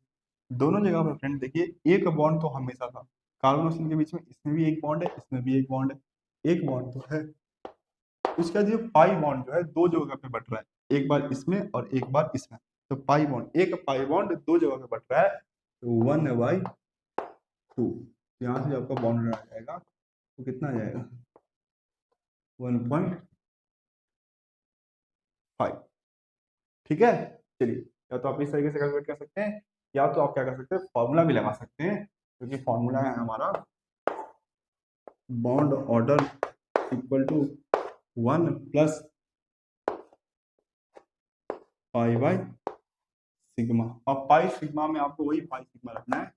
दोनों जगह पर फ्रेंड देखिए एक बॉन्ड तो हमेशा था। कार्बन ऑक्सीजन के बीच में इसमें भी एक बॉन्ड है, इसमें भी एक बॉन्ड है, एक बॉन्ड तो है। उसका जो पाई बॉन्ड जो है दो जगह पे बट रहा है, एक बार इसमें और एक बार इसमें। तो पाई बॉन्ड, एक पाई बॉन्ड दो जगह पे बट रहा है, तो 1/2। यहाँ से आपका बॉन्ड आ जाएगा, तो कितना आ जाएगा 1.5। ठीक है, चलिए, या तो आप इस तरीके से कैलकुलेट कर सकते हैं, या तो आप क्या कर सकते हैं, फॉर्मूला भी लगा सकते हैं, क्योंकि फॉर्मूला है हमारा bond order equal to 1 plus pi by sigma. और पाई सिग्मा में आपको वही पाई सिग्मा रखना है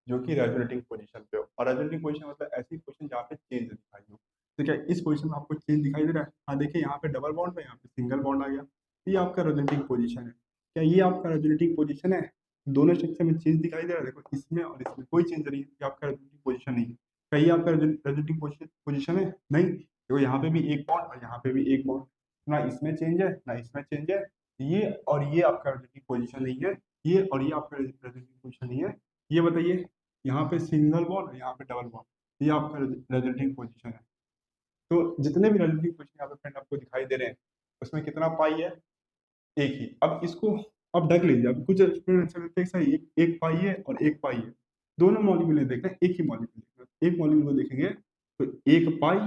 जो कि रेजोनेटिंग पोजीशन पे हो। और रेजोनेटिंग पोजीशन मतलब ऐसी पोजीशन जहाँ पे चेंज दिखाई हो। तो क्या इस पोजीशन में आपको चेंज दिखाई दे रहा है? हाँ देखिए, यहाँ पे डबल बॉन्ड है, यहाँ पे सिंगल बॉन्ड आ गया। ये आपका रेजोनेटिंग पोजीशन है। क्या ये आपका रेजोनेटिंग पोजीशन है? दोनों स्ट्रक्चर में चेंज दिखाई दे रहा है, देखो इसमें और इसमें कोई चेंज नहीं है, ये आपका रेजोनेटिंग पोजीशन नहीं है। क्या ये आपका रेजोनेटिंग पोजीशन है? नहीं, देखो यहाँ पे भी एक बॉन्ड और यहाँ पे भी एक बॉन्ड, ना इसमें चेंज है ना इसमें चेंज है। ये और ये आपका रेजोनेटिंग पोजीशन नहीं है, ये और ये आपका रेजोनेटिंग पोजीशन नहीं है। ये बताइए, यहाँ पे सिंगल बॉन्ड और यहाँ पे डबल बॉन्ड, ये आपका रेजल्टिंग पोजीशन है। तो जितने भी रेजल्टिंग पोजीशन यहाँ पे फ्रेंड आपको दिखाई दे रहे हैं, उसमें कितना पाई है? एक ही। अब इसको अब ढक लीजिए। अब कुछ एक पाई है और एक पाई है, दोनों मॉलिक्यूल देख रहे हैं, एक ही मॉलिक्यूल, एक मॉलिक्यूल को देखेंगे तो एक पाई,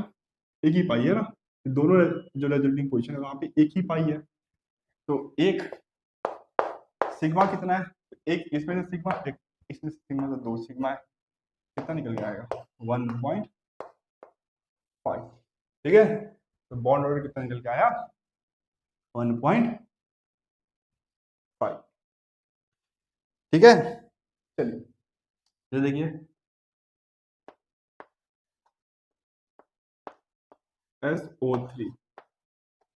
एक ही पाई है ना, दोनों जो रेजल्टिंग पोजीशन है वहां पे एक ही पाई है। तो एक सिग्मा कितना है? एक इसमें से सिग्मा, एक इसमें से सिग्मा, तो दो सिग्मा है। कितना निकल के आएगा 1.5। ठीक है, तो बॉन्ड ऑर्डर कितना निकल के आया 1.5। ठीक है, चलिए ये देखिए SO3,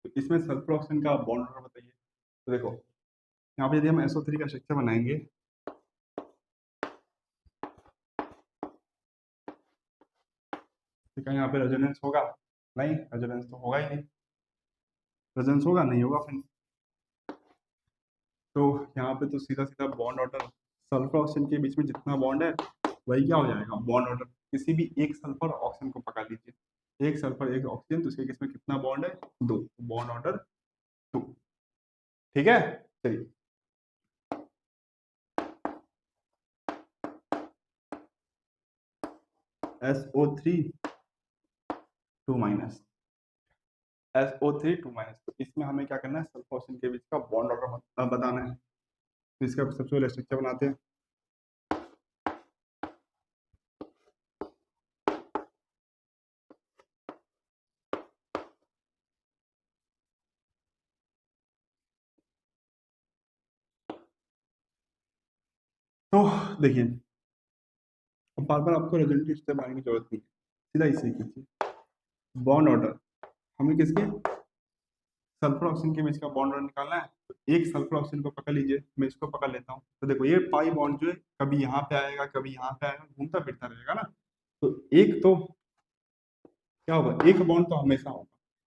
तो इसमें सल्फर ऑक्सीजन का बॉन्ड ऑर्डर बताइए। तो देखो यहाँ पे यदि हम SO3 का स्ट्रक्चर बनाएंगे, तो क्या यहाँ पे रेजोनेंस होगा? नहीं, रेजोनेंस तो होगा ही नहीं। रेजोनेंस होगा नहीं होगा फिर। तो यहाँ पे तो सीधा सीधा बॉन्ड ऑर्डर, सल्फर ऑक्सीजन के बीच में जितना बॉन्ड है वही क्या हो जाएगा बॉन्ड ऑर्डर। किसी भी एक सल्फर ऑक्सीजन को पकड़ लीजिए, एक सल्फर एक ऑक्सीजन, तो उसके केस में कितना बॉन्ड है? दो, बॉन्ड ऑर्डर 2। ठीक है, चलिए SO3 2 माइनस, SO3 2 माइनस, तो इसमें हमें क्या करना है, सल्फर ऑक्सीजन के बीच का बॉन्ड ऑर्डर बताना है। तो इसका सबसे पहले स्ट्रक्चर बनाते हैं। तो देखिए, अब बार बार आपको रेजल्टेंट स्टेप बनाने की जरूरत नहीं है, सीधा इसे कीजिए। बॉन्ड ऑर्डर हमें किसके, सल्फर ऑक्सीजन के बीच का बॉन्ड ऑर्डर निकालना है। तो एक सल्फर ऑक्सीजन को पकड़ लीजिए, मैं इसको पकड़ लेता हूँ। तो देखो ये पाई बॉन्ड जो है कभी यहाँ पे आएगा कभी यहाँ पे आएगा, घूमता फिरता रहेगा ना। तो एक तो क्या होगा, एक बॉन्ड तो हमेशा होगा।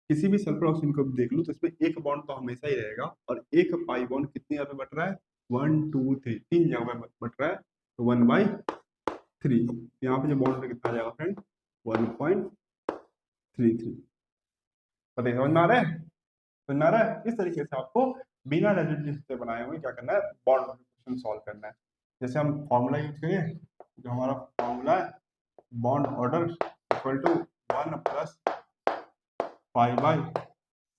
किसी भी सल्फर ऑक्सीजन को देख लूँ तो इसमें एक बॉन्ड तो हमेशा ही रहेगा, और एक पाई बॉन्ड कितनी जगह पे बट रहा है? 1 2 3, तीन जगह पे बट रहा है, तो 1/3। यहाँ पे जो बॉन्ड कितना आ जाएगा फ्रेंड? 1.33। पता है, समझ में आ रहा है? समझ में आ रहा है? इस तरीके से आपको बिना रेजोनेंस से बनाए हुए क्या करना है, बॉन्ड क्वेश्चन सॉल्व करना है। जैसे हम फॉर्मूला यूज करें, जो हमारा फॉर्मूला है bond order equal to 1 plus pi by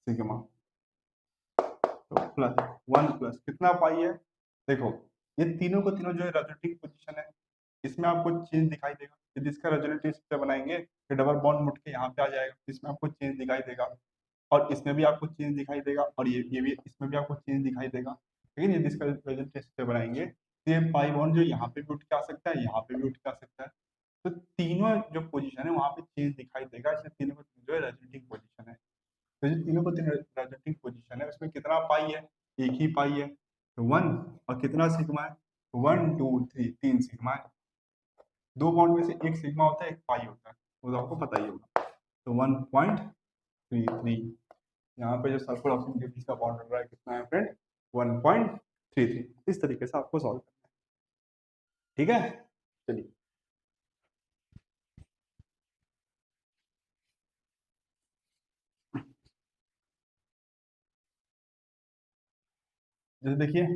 sigma, तो प्लस 1 प्लस कितना पाई है? देखो ये तीनों को तीनों जो है रेजोनेटिंग पोजीशन है, इसमें आपको चेंज दिखाई देगा। यदि इसका रेजोनेटिव स्ट्रक्चर बनाएंगे तो डबल बॉन्ड मुड़ के यहाँ पे आ जाएगा, इसमें आपको चेंज दिखाई देगा, और इसमें भी आपको चेंज दिखाई देगा, और ये भी इसमें भी आपको चेंज दिखाई देगा। ठीक है, यदि इसका प्रेजेंटेशन बनाएंगे तो ये पाई बॉन्ड जो यहाँ पे भी उठ के आ सकता है, यहाँ पे भी उठ के आ सकता है। तो तीनों जो पोजीशन है वहां पे चेंज दिखाई देगा, इसलिए तीनों को जो है रेजोनेटिंग पोजीशन है। तो जो तीनों को तीन रेजोनेटिंग पोजीशन है उसमें कितना पाई है, एक ही पाई है, तो 1। और कितना सिग्मा है, 1 2 3, 3 सिग्मा है। दो बॉन्ड में से एक सिग्मा होता है, एक पाई होता है, वो तो आपको पता ही होगा। तो 1.33, यहाँ पे जो सल्फर ऑक्सीजन के बीच का बॉन्ड बन रहा है कितना है फ्रेंड, 1.33। इस तरीके से आपको सॉल्व करना है, ठीक है। चलिए जैसे देखिए,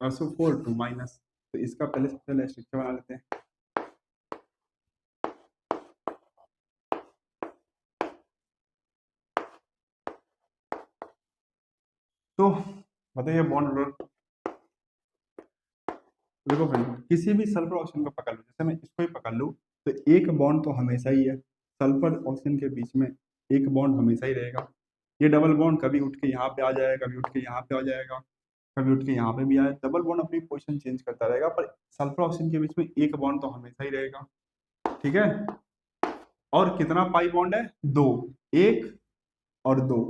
SO4 2 माइनस, तो इसका पहले सबसे पहले स्ट्रक्चर बना लेते हैं। तो बताइए बॉन्ड ऑर्डर, देखो फ्रेंड किसी भी सल्फर ऑक्सीजन को पकड़ लो, जैसे मैं इसको ही पकड़ लूँ, तो एक बॉन्ड तो हमेशा ही है, सल्फर ऑक्सीजन के बीच में एक बॉन्ड हमेशा ही रहेगा। ये डबल बॉन्ड कभी उठ के यहाँ पे आ जाएगा, कभी उठ के यहाँ पे आ जाएगा, कभी उठ के यहाँ पे भी आए, डबल बॉन्ड अपनी पोजीशन चेंज करता रहेगा, पर सल्फर ऑक्सीजन के बीच में एक बॉन्ड तो हमेशा ही रहेगा, ठीक है। और कितना पाई बॉन्ड है, दो, एक और दो।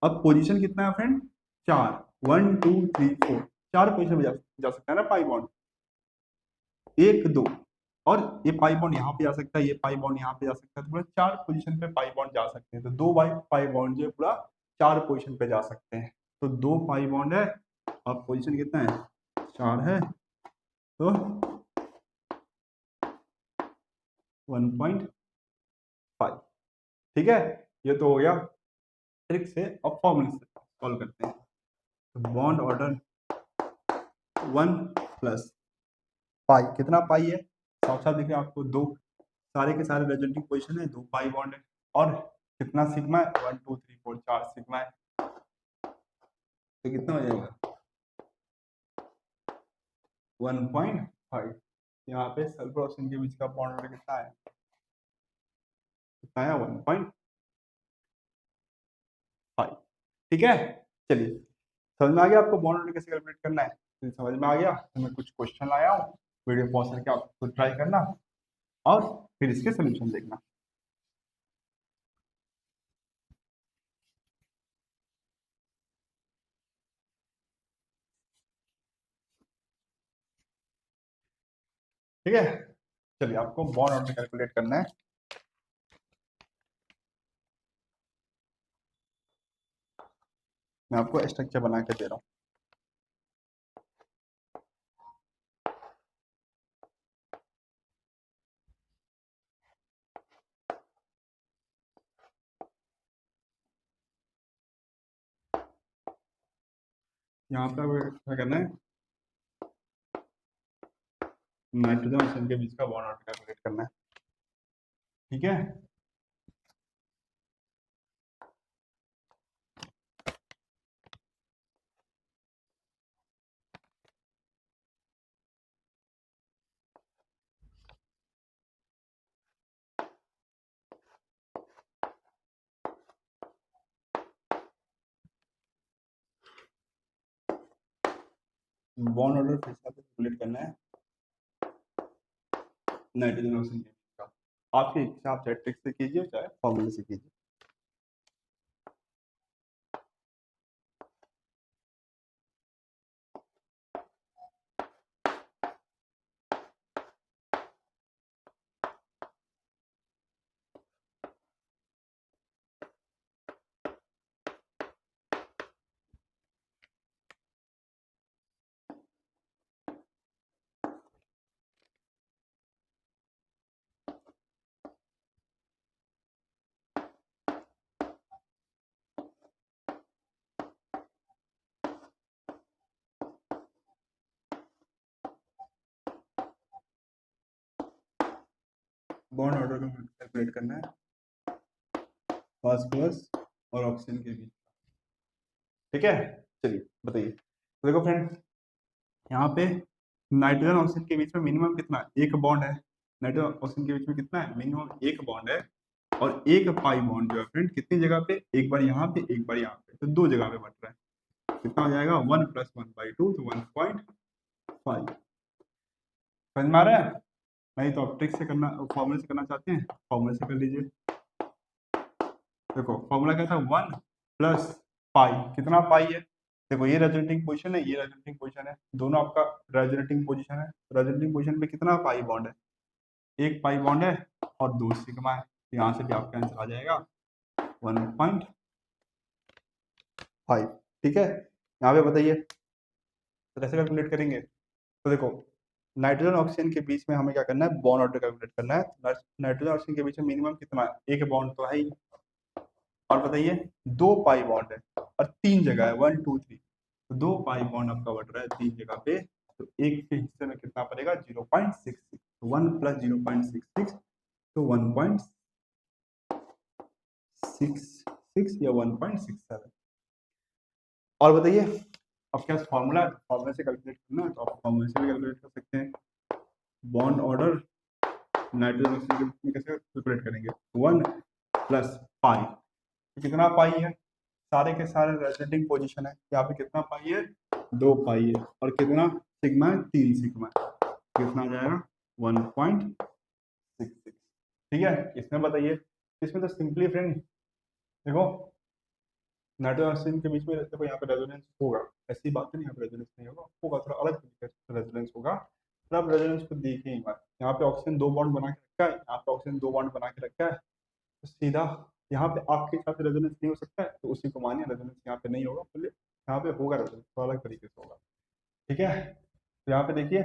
अब पोजीशन कितना है फ्रेंड, चार, 1 2 3 4, चार पोजीशन में जा सकता है ना पाई बॉन्ड, एक दो। और ये पाई बॉन्ड यहाँ पे जा सकता है, ये पाई बॉन्ड यहाँ पे जा सकता है, तो पूरा चार पोजीशन पे पाई बॉन्ड जा सकते हैं। तो दो बाई पाई बॉन्ड जो है पूरा चार पोजीशन पे जा सकते हैं। तो दो पाई बॉन्ड है, अब पोजीशन कितना है, चार है, तो 1.5, ठीक है। ये तो हो गया ट्रिक से, अब फॉर्मूले से सॉल्व करते हैं। तो बॉन्ड ऑर्डर 1 प्लस पाई, कितना पाई है, साफ साफ दिख रहा है आपको, दो, सारे के सारे रेजोनेटिंग पोजीशन है, दो पाई बॉन्ड है। और कितना सिग्मा है, 1 2 3 4, चार सिग्मा है, तो कितना हो जाएगा 1.5। यहाँ पे सल्फर ऑक्सीजन के बीच का बॉन्ड ऑर्डर कितना है, कितना है 1.5, ठीक है। चलिए समझ में आ गया आपको बॉन्ड ऑर्डर कैसे कैलकुलेट करना है, तो समझ में आ गया तो मैं कुछ क्वेश्चन लाया हूँ, वीडियो पॉज करके आप खुद ट्राई करना और फिर इसके सोल्यूशन देखना। ठीक है, चलिए आपको बॉन्ड ऑर्डर कैलकुलेट करना है। मैं आपको स्ट्रक्चर बना के दे रहा हूँ। यहाँ पे आपको क्या करना है, नाइट्रोजन ऑक्सीजन के बीच का बॉन्ड ऑर्डर कैलकुलेट करना है, ठीक है। बॉन्ड ऑर्डर फिर से आपको कैलकुलेट करना है नाइट्रोजन ऑक्सीजन के बीच का, आपकी इच्छा, आप चाहे ट्रिक से कीजिए चाहे फॉर्मूले से कीजिए। बॉन्ड ऑर्डर को कैलकुलेट करना है फास्फोरस और ऑक्सीजन के बीच, ठीक है। चलिए बताइए, तो देखो फ्रेंड यहाँ पे नाइट्रोजन ऑक्सीजन के बीच में मिनिमम कितना, एक बॉन्ड है, नाइट्रोजन ऑक्सीजन के बीच में कितना है, मिनिमम एक बॉन्ड है, और एक पाई बॉन्ड जो है फ्रेंड कितनी जगह पे, एक बार यहाँ पे एक बार यहाँ पे, तो दो जगह पे बट रहा है। कितना हो जाएगा, 1+1/2, तो 1.5। समझ में आ रहा है? नहीं तो आप ट्रिक से करना, फॉर्मूले से करना चाहते हैं, फॉर्मूले से कर लीजिए। देखो फॉर्मूला क्या था, 1+पाई, कितना पाई है, देखो ये रेजोनेटिंग पोजीशन है, ये रेजोनेटिंग पोजीशन है, दोनों आपका रेजोनेटिंग पोजीशन है, रेजोनेटिंग पोजीशन पे कितना पाई बॉन्ड है, एक पाई बॉन्ड है और दो सिग्मा है, यहाँ से भी आपका आंसर आ जाएगा 1.5। ठीक है, यहाँ पे बताइए तो कैसे कैलकुलेट करेंगे, तो देखो नाइट्रोजन ऑक्सीजन के बीच में हमें क्या करना है, बॉन्ड ऑर्डर कैलकुलेट करना है। नाइट्रोजन ऑक्सीजन के बीच में मिनिमम कितना है, एक बॉन्ड तो है ही, और बताइए दो पाई बॉन्ड है और तीन जगह है, 1 2 3, तो दो पाई बॉन्ड आपका बढ़ रहा है तीन जगह पे, तो एक के हिस्से में कितना पड़ेगा, 0.66, 1+0.66, तो 1.66 या 1.67। और बताइए अब क्या फॉर्मूला, फॉर्मूले से कैलकुलेट करना है तो आप फॉर्मूले से भी कैलकुलेट कर सकते हैं। बॉन्ड ऑर्डर नाइट्रोजन ऑक्सीजन के बीच में कैसे कैलकुलेट करेंगे, 1+पाई, तो कितना पाई है, सारे के सारे रेजोनेटिंग पोजीशन है, यहाँ पे कितना पाई है, 2 पाई है, और कितना सिग्मा है, 3 सिग्मा है, कितना आ जाएगा 1.66। ठीक है, इसमें बताइए, इसमें तो सिंपली फ्रेंड देखो नाइट्रोजन ऑक्सीजन के बीच में देखो यहाँ पे रेजोनेंस होगा, ऐसी बात नहीं यहाँ पे रेजोनेंस नहीं होगा, होगा थोड़ा अलग तरीके से रेजोनेंस होगा, तो आप रेजोनेंस को देखिए एक बार, यहाँ पे ऑक्सीजन दो बॉन्ड बना के रखा है, यहाँ पे ऑक्सीजन दो बॉन्ड बना के रखा है, तो सीधा यहाँ पे आपके हिसाब से रेजोनेंस नहीं हो सकता है, तो उसी को मानिए रेजोनेंस यहाँ पे नहीं होगा, बोलिए यहाँ पे होगा रेजोनेंस, तो अलग तरीके से होगा। ठीक है, तो यहाँ पे देखिए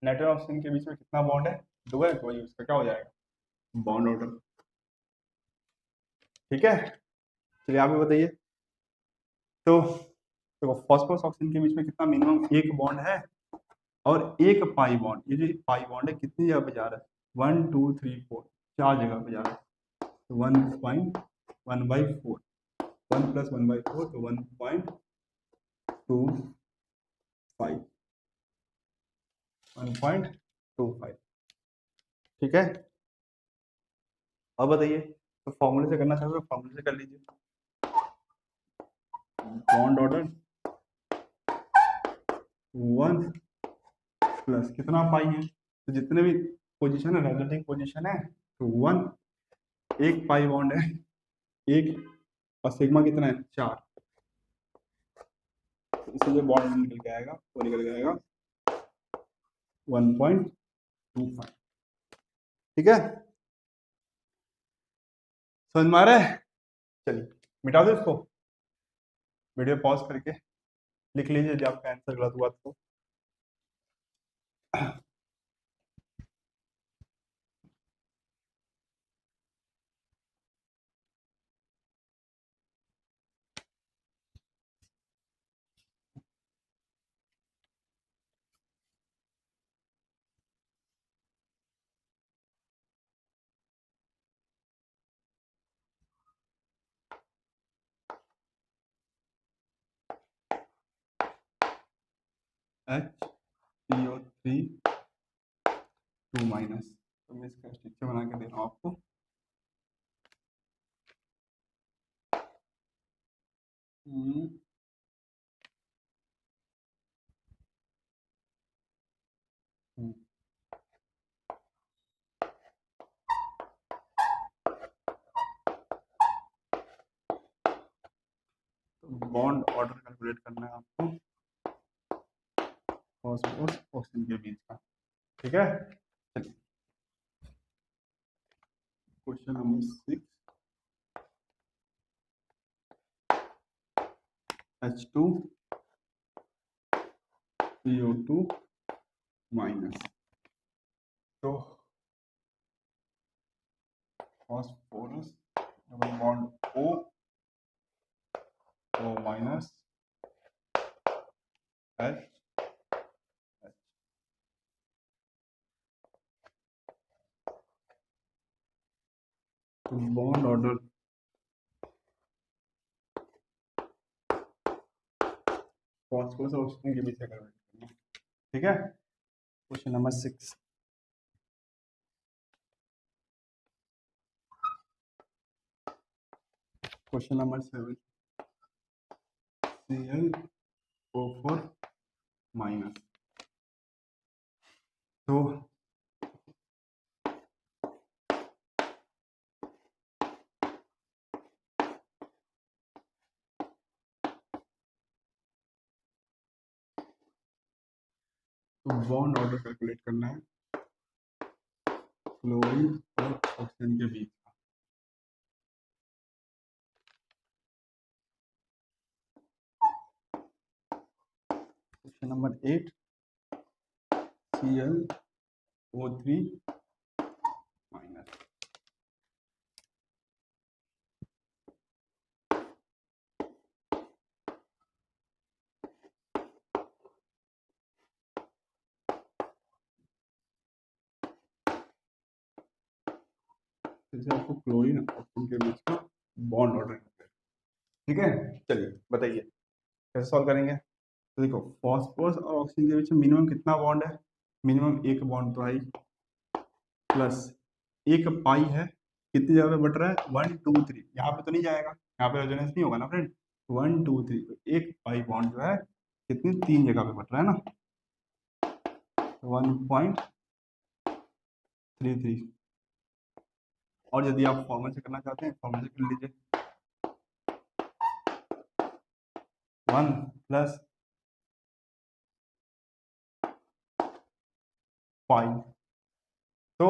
नाइट्रोजन ऑक्सीजन के बीच में कितना बॉन्ड है, दो है, तो वही उसका क्या हो जाएगा, बॉन्ड ऑर्डर। ठीक है, चलिए यहाँ पे बताइए, तो देखो फॉस्फोरस ऑक्सीजन के बीच में कितना, मिनिमम एक बॉन्ड है और एक पाई बॉन्ड, ये जो पाई बॉन्ड है कितनी जगह पे जा रहा है, 1 2 3 4, चार जगह पे जा रहा है, तो 1.1/4, 1+1/4, तो 1.25, 1.25। ठीक है, अब बताइए, तो फॉर्मूले से करना चाहते हो फॉर्मूले से कर लीजिए। बॉन्ड ऑर्डर 1 प्लस कितना पाई है, तो जितने भी पोजीशन है रेजोनेटिंग पोजीशन है, तो 1, एक पाई बॉन्ड है एक, और सिग्मा कितना है 4, तो इसलिए बॉन्ड निकल के आएगा, वो निकल के आएगा 1.25। ठीक है, समझ में आ रहा है? चलिए मिटा दो इसको, वीडियो पॉज करके लिख लीजिए यदि आपका आंसर गलत हुआ तो। HCO3 2-, तो मैं इसका स्ट्रक्चर बना के दे रहा हूँ आपको। तो बॉन्ड ऑर्डर कैलकुलेट करना है आपको फॉस्फोरस ऑक्सीजन के बीच का। ठीक है, चलिए क्वेश्चन नंबर 6, H2CO2-, तो phosphorus double bond O minus H, तो बॉन्ड ऑर्डर फॉस्फोरस और ऑक्सीजन के बीच का कैलकुलेट करना। ठीक है, question number 6, question number 7 ClO4 minus. तो बॉन्ड ऑर्डर कैलकुलेट करना है क्लोरीन और ऑक्सीजन के बीच का। Question number 8 ClO3 minus. जैसे आपको क्लोरीन ऑक्सीजन के बीच का बॉन्ड ऑर्डर, ठीक है। चलिए बताइए कैसे सॉल्व करेंगे। तो देखो फॉस्फोरस और ऑक्सीजन के बीच में मिनिमम कितना बॉन्ड है, मिनिमम एक बॉन्ड तो है, प्लस एक पाई है, कितनी जगह पे बट रहा है 1 2 3, यहाँ पे तो नहीं जाएगा, यहाँ पे रेजोनेंस नहीं होगा ना फ्रेंड। 1 2 3 तो एक पाई बॉन्ड जो है कितनी तीन जगह पे बट रहा है ना, 1.33। और यदि आप फॉर्मूले से करना चाहते हैं फॉर्मूले से कर लीजिए, 1 प्लस पाई। तो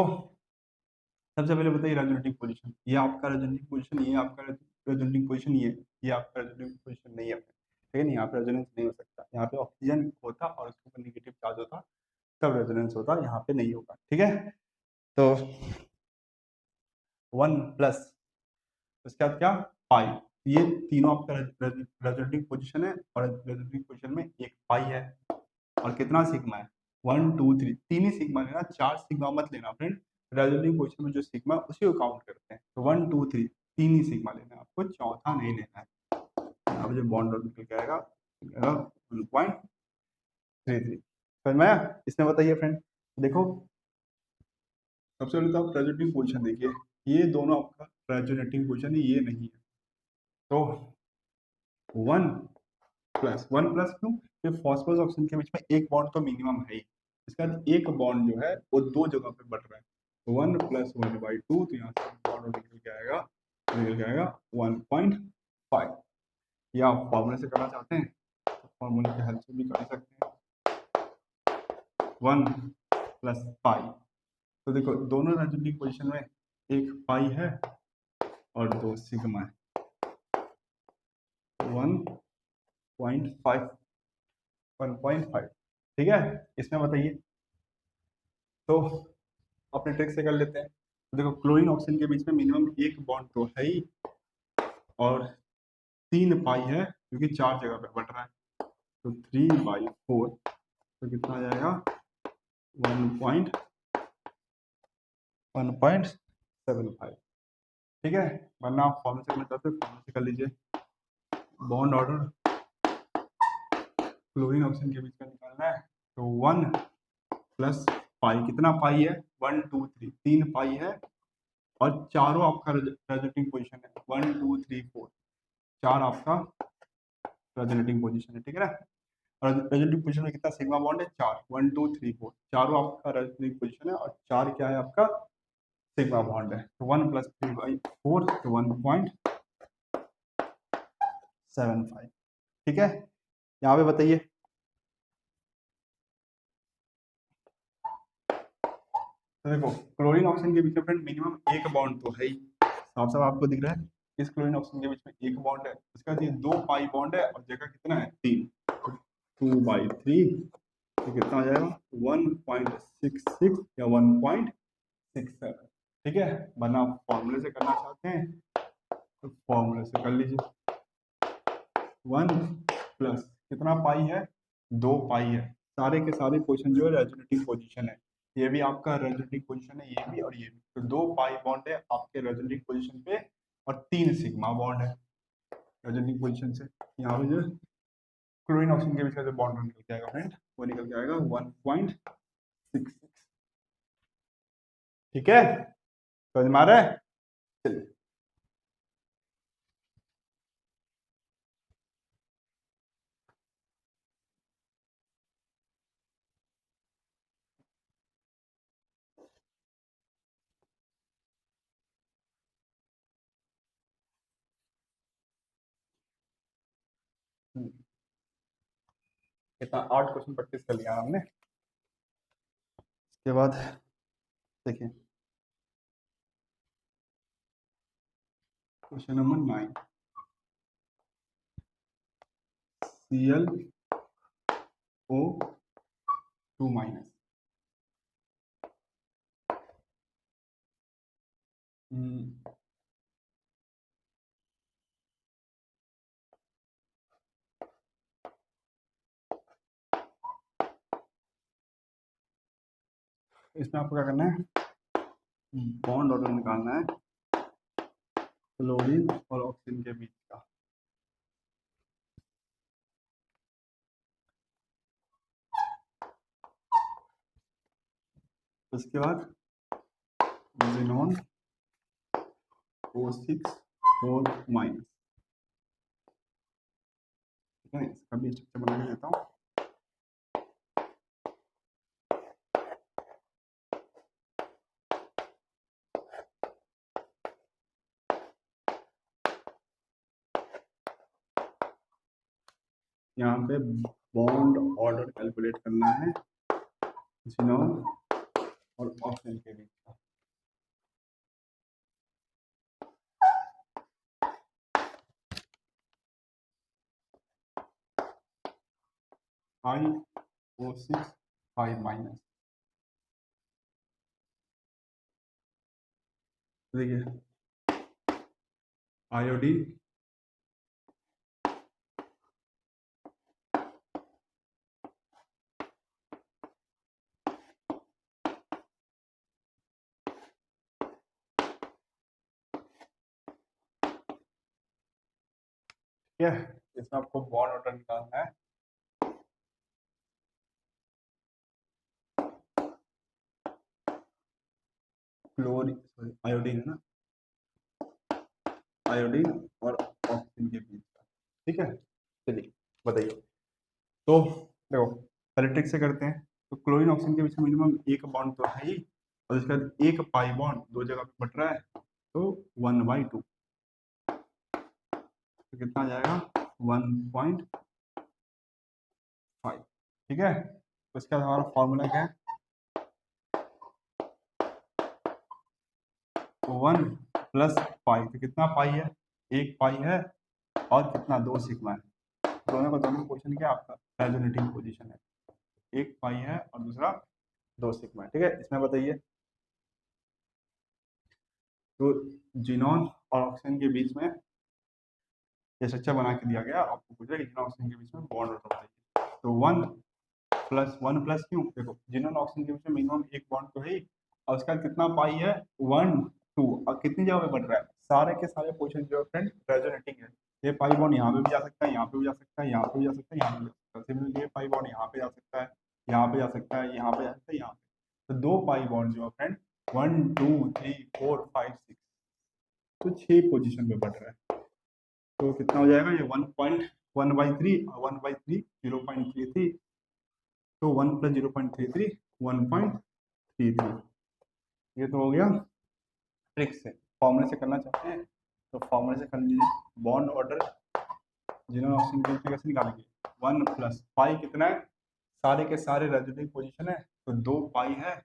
सबसे पहले बताइए रेजोनेटिंग पोजीशन, ये आपका रेजोनेटिंग पोजीशन, ये आपका रेजोनेटिंग पोजीशन, ये आपका रेजोनेटिंग पोजीशन नहीं है, ठीक है। यहाँ पे रेजोनेंस नहीं हो सकता, यहाँ पे ऑक्सीजन होता और उसके ऊपर नेगेटिव चार्ज होता तब रेजोनेंस होता, यहाँ पे नहीं होगा, ठीक है। तो 1 प्लस उसके बाद क्या पाई, ये तीनों आपका रेजोनेटिंग पोजीशन है और रेजोनेटिंग पोजीशन में एक पाई है और कितना सिग्मा है 1 2 3, तीन ही सिग्मा लेना, चार सिग्मा मत लेना फ्रेंड। रेजोनेटिंग पोजीशन में जो सिग्मा उसी को काउंट करते हैं, तो 1 2 3 तीन ही सिग्मा लेना है आपको, चौथा नहीं लेना है। अब जो बॉन्ड निकल के आएगा 1.33। समझ में आया। इसमें बताइए फ्रेंड, देखो सबसे पहले तो आप रेजोनेटिंग पोजीशन देखिए, ये दोनों आपका रेजोनेटिंग पोजीशन है, ये नहीं है। तो 1 प्लस क्यों, ये फॉस्फोरस ऑक्सीजन के बीच में एक बॉन्ड तो मिनिमम है ही, इसका एक बॉन्ड जो है वो दो जगह पे बढ़ रहा है, 1 प्लस 1/2, तो यहाँ से बॉन्ड निकल के आएगा 1.5। या आप फॉर्मूले से करना चाहते हैं तो फॉर्मूले की हेल्प से भी कर सकते हैं, 1 प्लस पाई। तो देखो दोनों रेजोनेटिंग पोजीशन में एक पाई है और दो सिग्मा है, 1.5, ठीक है। इसमें बताइए, तो अपने ट्रिक से कर लेते हैं। तो देखो क्लोरीन ऑक्सीजन के बीच में मिनिमम एक बॉन्ड तो है ही और 3 पाई है क्योंकि चार जगह पे बट रहा है, तो 3/4, तो कितना आ जाएगा 1.75, ठीक है। वरना आप फॉर्मूले से करना चाहते हो फॉर्मूले से कर लीजिए। बॉन्ड ऑर्डर क्लोरीन ऑक्सीजन के बीच में निकालना है, तो 1 प्लस पाई, कितना पाई है 1 2 3, 3 पाई है और चारों आपका रेजोनेटिंग पोजीशन है 1 2 3 4, चार आपका रेजोनेटिंग पोजीशन है, ठीक है ना। और रेजोनेटिंग पोजीशन में कितना सिग्मा बॉन्ड है 4, 1 2 3 4, चारों आपका रेजोनेटिंग पोजीशन है और चार क्या है आपका सिग्मा बॉन्ड है, तो 1 प्लस 3/4 तो 1.75, ठीक है। यहाँ पे बताइए, तो देखो क्लोरीन ऑक्सीजन के बीच में फ्रेंड मिनिमम एक बॉन्ड तो है ही, साफ साफ आपको दिख रहा है, इस क्लोरीन ऑक्सीजन के बीच में एक बॉन्ड है, उसके बाद ये 2 पाई बॉन्ड है और जगह कितना है 3, 2/3, तो कितना आ जाएगा 1.66 या 1.67, ठीक है। वरना आप फॉर्मूले से करना चाहते हैं तो फॉर्मूले से कर लीजिए, 1 प्लस कितना पाई है 2 पाई है, सारे के सारे पोजीशन जो है रेजोनेटिंग पोजीशन है, ये भी आपका रेजोनेटिंग पोजीशन है, ये भी और ये भी, तो 2 पाई बॉन्ड है आपके रेजोनेटिंग पोजीशन पे और 3 सिग्मा बॉन्ड है रेजोनेटिंग पोजीशन से। यहाँ पे जो क्लोरीन ऑक्सीजन के बीच का जो बॉन्ड निकल के आएगा फ्रेंड, वो निकल के आएगा 1.66, ठीक है। समझ में आ रहा है। चलिए कितना 8 क्वेश्चन प्रैक्टिस कर लिया हमने। इसके बाद देखिए क्वेश्चन नंबर 9, ClO2 माइनस। इसमें आपको क्या करना है, बॉन्ड ऑर्डर निकालना है क्लोरीन और ऑक्सीजन के बीच का। उसके बाद जिनोन O6 4 माइनस। ठीक है, इसका भी स्ट्रक्चर बना के देता हूँ। यहाँ पे बॉन्ड ऑर्डर कैलकुलेट करना है जिनोन और ऑक्सीजन के बीच का। I O6 5 minus. देखिए आयोडीन क्या है, इसमें आपको बॉन्ड ऑर्डर निकालना है क्लोरीन, सॉरी आयोडीन है ना, आयोडीन और ऑक्सीजन के बीच का। ठीक है, चलिए बताइए। तो देखो पहले ट्रिक से करते हैं। तो क्लोरीन ऑक्सीजन के बीच में मिनिमम एक बॉन्ड तो है ही, और इसके बाद एक पाई बॉन्ड दो जगह पे बट रहा है, तो 1/2। तो कितना आ जाएगा 1.5। ठीक है, तो इसका हमारा फॉर्मूला क्या है, 1 + पाई। तो कितना पाई है, एक पाई है, और कितना 2 सिग्मा है। दोनों का दोनों क्वेश्चन क्या आपका रेजोनेटिंग पोजीशन है, एक पाई है और दूसरा 2 सिग्मा है। ठीक है, इसमें बताइए तो जिनोन और ऑक्सीजन के बीच में ये स्ट्रक्चर बना के दिया गया, आपको पूछा कि जिनोन ऑक्सीजन के बीच में बॉन्ड ऑर्डर बताइए। तो 1 + 1 + क्यों, देखो जिनोन ऑक्सीजन के बीच में मिनिमम एक बॉन्ड तो है ही, और उसका कितना पाई है 1 2, और कितनी जगह पे बढ़ रहा है, सारे के सारे पोजीशन जो फ्रेंड रेजोनेटिंग है। ये पाई बॉन्ड यहाँ पे भी जा सकता है, यहाँ पे भी जा सकता है, यहाँ पे भी जा सकता है, यहाँ पे भी जा सकता है। सिमिलरली ये पाई बॉन्ड यहाँ पे जा सकता है, यहाँ पे जा सकता है, यहाँ पे जा सकता है, यहाँ पे। तो दो पाई बॉन्ड जो है फ्रेंड 1 2 3 4 5 6, तो 6 पोजीशन पे बढ़ रहा है। तो कितना हो जाएगा ये 1.1/3 और 1/3 0.33। तो 1 + 0.33 1.33। ये तो हो गया ट्रिक से। फॉर्मूले से करना चाहते हैं तो फॉर्मूले से कर लीजिए। बॉन्ड ऑर्डर जिन्होंने ऑक्सीजन के कैसे निकालेंगे, 1 + पाई कितना है, सारे के सारे रेजोनेटिव पोजीशन है, तो 2 पाई है,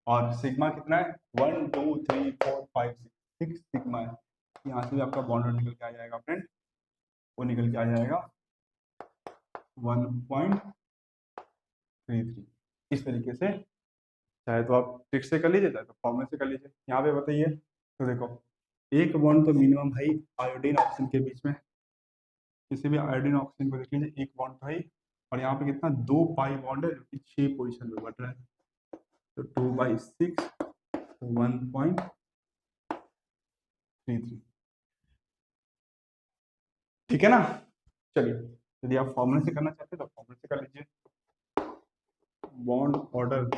और सिग्मा कितना है 1 2 3 4 5 6 सिग्मा है। यहाँ से भी आपका बॉन्ड ऑर्डर निकल के आ जाएगा फ्रेंड, वो निकल के आ जाएगा 1.33। इस तरीके से चाहे तो आप ट्रिक से कर लीजिए, चाहे तो फॉर्मूले से कर लीजिए। यहाँ पे बताइए तो देखो एक बॉन्ड तो मिनिमम है आयोडीन ऑक्सीजन के बीच में, किसी भी आयोडीन ऑक्सीजन को देख लीजिए एक बॉन्ड तो है, और यहाँ पे कितना 2 पाई बॉन्ड है जो कि 6 पोजीशन में बट रहा है। तो 2/6 तो 1.33। ठीक है ना, चलिए यदि आप फॉर्मूले से करना चाहते हैं तो फॉर्मूले से कर लीजिए। बॉन्ड ऑर्डर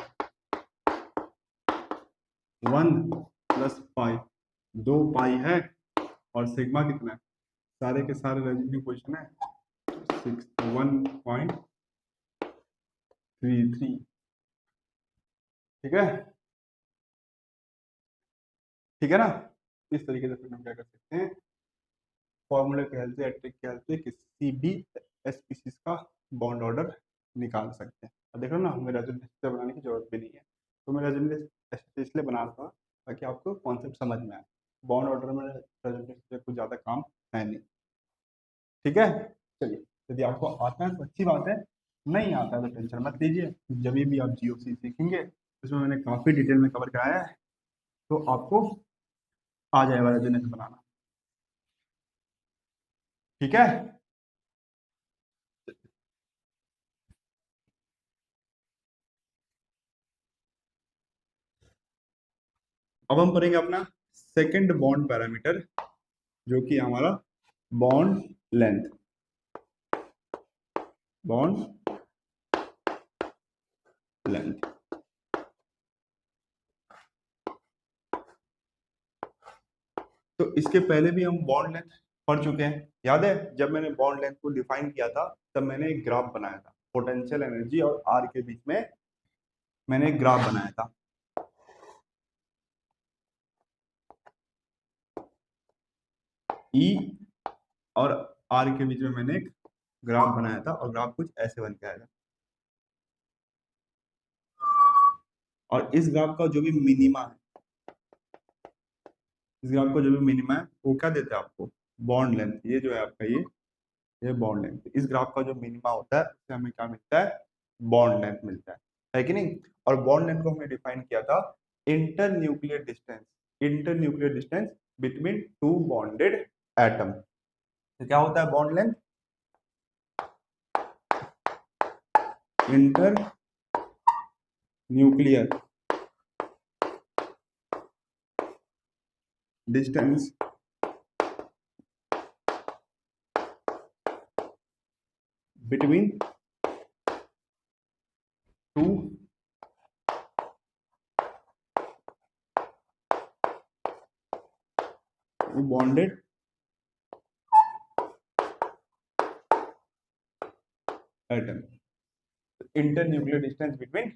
1 + पाई, 2 पाई है, और सिग्मा कितना है, सारे के सारे रेजिड्यू पोजीशन है 1.33। ठीक है, ठीक है ना। इस तरीके से फिर हम क्या कर सकते हैं, फॉर्मूले के हेल्प से या ट्रिक के हेल्प से किसी भी स्पीशीज का बॉन्ड ऑर्डर निकाल सकते हैं। और देखो ना, हमें रेजोनेंस स्ट्रक्चर बनाने की जरूरत भी नहीं है। तो मैं रेजोनेंस स्ट्रक्चर इसलिए बना रहा था ताकि आपको कॉन्सेप्ट समझ में आए। बॉन्ड ऑर्डर में रेजोनेंस स्ट्रक्चर कुछ ज़्यादा काम है नहीं। ठीक है, चलिए, यदि आपको आता है तो अच्छी बात है, नहीं आता है तो टेंशन मत लीजिए। जब भी आप जीओसी सीखेंगे, उसमें मैंने काफ़ी डिटेल में कवर कराया है, तो आपको आ जाएगा रेजोनेंस बनाना। ठीक है, अब हम पढ़ेंगे अपना सेकंड बॉन्ड पैरामीटर, जो कि हमारा बॉन्ड लेंथ। बॉन्ड लेंथ, तो इसके पहले भी हम बॉन्ड लेंथ पढ़ चुके हैं। याद है, जब मैंने बॉन्ड लेंथ को डिफाइन किया था तब मैंने एक ग्राफ बनाया था, पोटेंशियल एनर्जी और आर के बीच में मैंने एक ग्राफ बनाया था। ई और आर के बीच में मैंने एक ग्राफ बनाया था, और ग्राफ कुछ ऐसे बन के आएगा। और इस ग्राफ का जो भी मिनिमा है, इस ग्राफ का जो भी मिनिमा है वो क्या देता है आपको? Bond length. ये जो है आपका, ये बॉन्ड लेंथ। इस ग्राफ का जो मिनिमा होता है उससे हमें क्या मिलता है? बॉन्ड लेंथ मिलता है कि नहीं? और बॉन्ड लेंथ को हमने डिफाइन किया था inter nuclear distance, inter nuclear distance between two bonded atom. तो क्या होता है bond length? Inter nuclear distance between two bonded atom. Inter nuclear distance between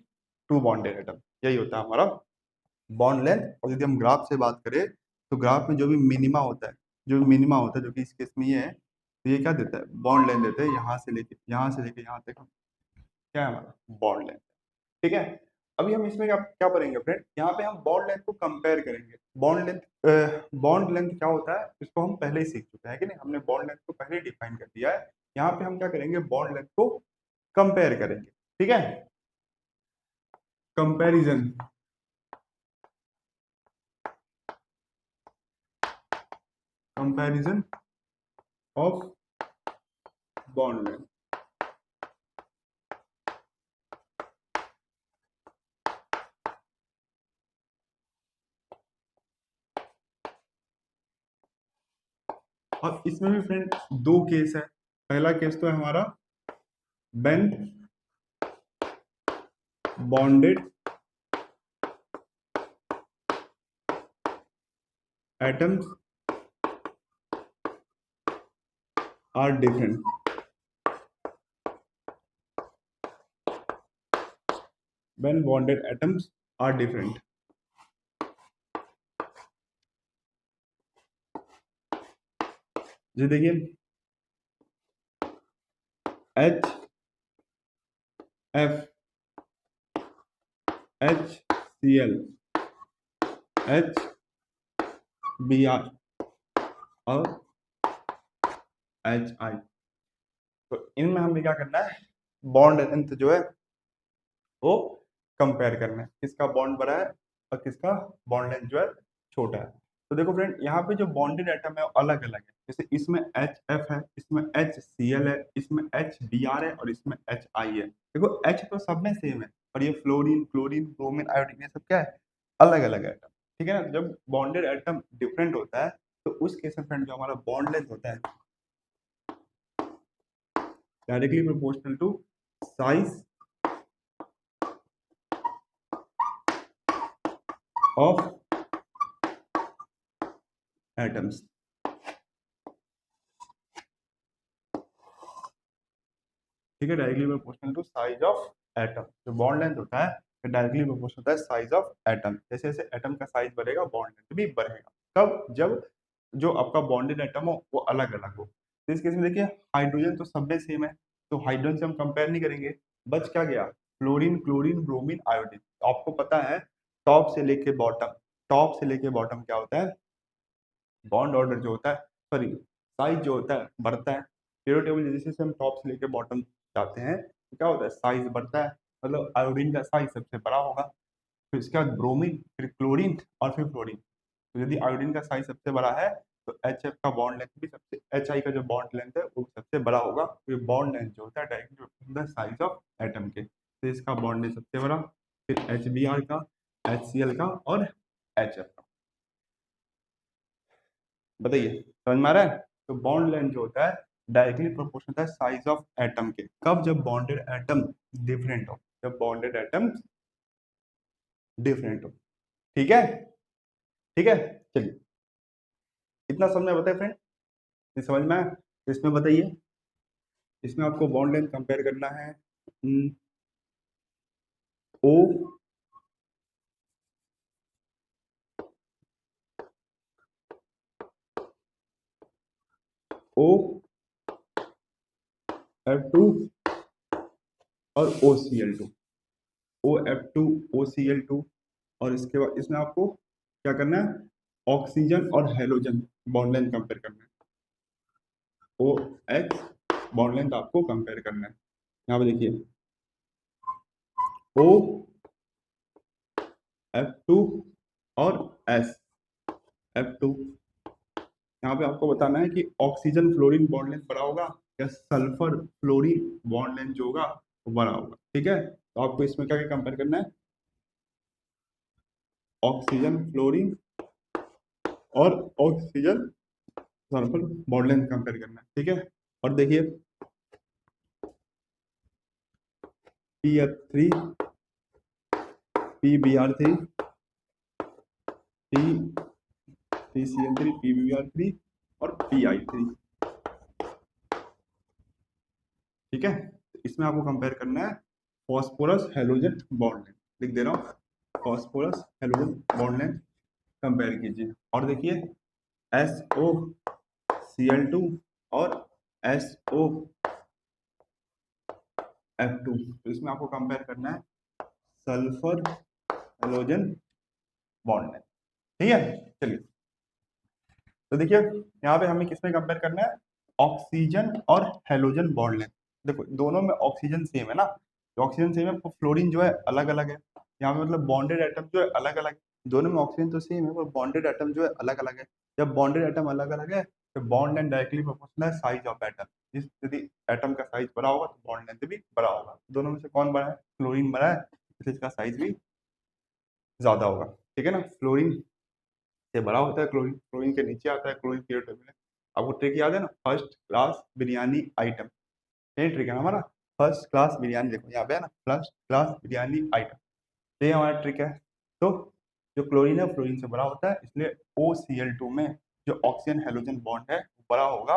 two bonded atom, यही होता है हमारा बॉन्ड लेंथ। और यदि हम ग्राफ से बात करें तो ग्राफ में जो भी मिनिमा होता है, जो मिनिमा होता है, जो कि इस केस में ये है, तो ये क्या देता है? बॉन्ड लेंथ देता है। यहाँ से लेके यहाँ तक क्या है हमारा? Bond length. ठीक है, अभी हम इसमें क्या क्या करेंगे फ्रेंड? यहाँ पे हम बॉन्ड लेंथ को कंपेयर करेंगे। बॉन्ड लेंथ क्या होता है इसको हम पहले ही सीख चुके हैं कि नहीं? हमने बॉन्ड लेंथ को पहले डिफाइन कर दिया है। यहाँ पे हम क्या करेंगे? बॉन्ड लेंथ को कंपेयर करेंगे। ठीक है, comparison, comparison of bond length. और इसमें भी फ्रेंड दो केस है। पहला केस तो है हमारा बेंथ bonded atoms are different. When bonded atoms are different. जी देखिए, H F, H C L, H B R और एच आई। तो इनमें हमें क्या करना है? बॉन्ड लेंथ जो है वो कंपेयर करना है, किसका बॉन्ड बड़ा है और किसका बॉन्ड लेंथ जो है छोटा है। तो देखो फ्रेंड, यहाँ पे जो बॉन्डेड एटम है वो अलग अलग है। जैसे इसमें एच एफ है, इसमें एच सी एल है, इसमें एच बी आर है और इसमें एच आई है। देखो एच तो सब में सेम है, और ये फ्लोरीन, क्लोरीन, ब्रोमीन, आयोडीन, ये सब क्या है? अलग अलग एटम। ठीक है ना? जब बॉन्डेड एटम डिफरेंट होता है तो उस केस में फ्रेंड जो हमारा बॉन्ड लेंथ होता है directly proportional to size of atoms. ठीक है, directly proportional to size of atom. जो बॉन्ड लेंथ होता है डायरेक्टली प्रोपोर्शनल होता है साइज ऑफ एटम। जैसे जैसे एटम का साइज बढ़ेगा बॉन्ड लेंथ भी बढ़ेगा। कब? जब जो आपका बॉन्डेड एटम हो वो अलग अलग हो। तो इस केस में देखिए हाइड्रोजन तो सब में सेम है, तो हाइड्रोजन से हम कंपेयर नहीं करेंगे। बच क्या गया, फ्लोरीन, क्लोरीन, ब्रोमीन, आयोडीन। तो आपको पता है टॉप से लेके बॉटम क्या होता है, बॉन्ड ऑर्डर जो होता है, सॉरी साइज जो होता है बढ़ता है। पीरियोडिक टेबल जैसे जैसे हम टॉप से लेके बॉटम जाते हैं तो क्या होता है, साइज बढ़ता है, मतलब आयोडीन का साइज सबसे बड़ा होगा, फिर इसके बाद ब्रोमीन, फिर क्लोरीन और फिर फ्लोरीन। तो यदि आयोडीन का साइज सबसे बड़ा है तो एच एफ का बॉन्ड लेंथ भी सबसे, एच आई का जो बॉन्ड लेंथ है वो सबसे बड़ा होगा। तो ये बॉन्ड लेंथ जो होता है डायरेक्टली साइज ऑफ एटम के, तो इसका बॉन्ड लेंथ सबसे बड़ा, फिर एच बी आर का, एच सी एल का और एच एफ का। बताइए समझ में आ रहा है। तो बॉन्ड लेंथ जो होता है डायरेक्टली प्रोपोर्शनल होता है साइज ऑफ एटम के। कब, जब बॉन्डेड एटम डिफरेंट हो, जब बॉन्डेड एटम डिफरेंट हो। ठीक है, ठीक है। चलिए इतना समझ में बताए फ्रेंड, ये समझ में आया। तो इसमें बताइए, इसमें आपको बॉन्ड लेंथ कंपेयर करना है। ओ ओ एफ टू और O C L two, O F two O C L two. और इसके बाद इसमें आपको क्या करना है, ऑक्सीजन और हेलोजन बॉन्ड लेंथ कंपेयर करना है। ओ एच बॉन्ड लेंथ आपको कंपेयर करना है। यहाँ पे देखिए ओ एफ टू और एस एफ टू। यहाँ पे आपको बताना है कि ऑक्सीजन फ्लोरीन बॉन्ड लेंथ बड़ा होगा या सल्फर फ्लोरीन बॉन्ड लेंथ जो होगा वो बड़ा होगा। ठीक है, तो आपको इसमें क्या क्या कंपेयर करना है, ऑक्सीजन फ्लोरीन और oxygen sulphur bond length compare करना है। ठीक है, और देखिए P F three, P B R three, P P C L three, P B R three और पी आई थ्री। ठीक है, इसमें आपको कंपेयर करना है फॉस्फोरस हेलोजन बॉन्ड लेंथ। लिख दे रहा हूँ, phosphorus halogen bond length compare कीजिए। और देखिए S O C L two और एस ओ एफ टू, तो इसमें आपको कंपेयर करना है सल्फर हेलोजन बॉन्ड लेंथ। ठीक है, चलिए तो देखिए यहाँ पे हमें किसमें कंपेयर करना है, ऑक्सीजन और हेलोजन बॉन्ड लेंथ। देखो दोनों में ऑक्सीजन सेम है ना, तो ऑक्सीजन सेम है, फ्लोरीन जो है अलग अलग है। यहाँ पे मतलब बॉन्डेड एटम जो है अलग अलग, दोनों में ऑक्सीजन तो सेम है पर बॉन्डेड एटम जो है अलग अलग है। जब बॉन्डेड एटम अलग अलग है तो बॉन्ड लेंथ डायरेक्टली प्रोपोर्शनल है साइज ऑफ एटम। जिस यदि एटम का साइज बड़ा होगा तो बॉन्ड लेंथ भी बड़ा होगा। दोनों में से कौन बड़ा है, फ्लोरीन बड़ा है, इसलिए इसका साइज भी ज्यादा होगा। ठीक है ना, फ्लोरीन से बड़ा होता है क्लोरीन, क्लोरीन के नीचे आता है क्लोरीन पीरियड टेबल में। आपको ट्रिक याद है ना, फर्स्ट क्लास बिरयानी आइटम, यही ट्रिक है ना हमारा, फर्स्ट क्लास बिरयानी। देखो यहाँ पे है ना, फर्स्ट क्लास बिरयानी आइटम, तो ये हमारा ट्रिक है। तो जो क्लोरीन है फ्लोरीन से बड़ा होता है, इसलिए ओ सी एल टू में जो ऑक्सीजन हेलोजन बॉन्ड है वो बड़ा होगा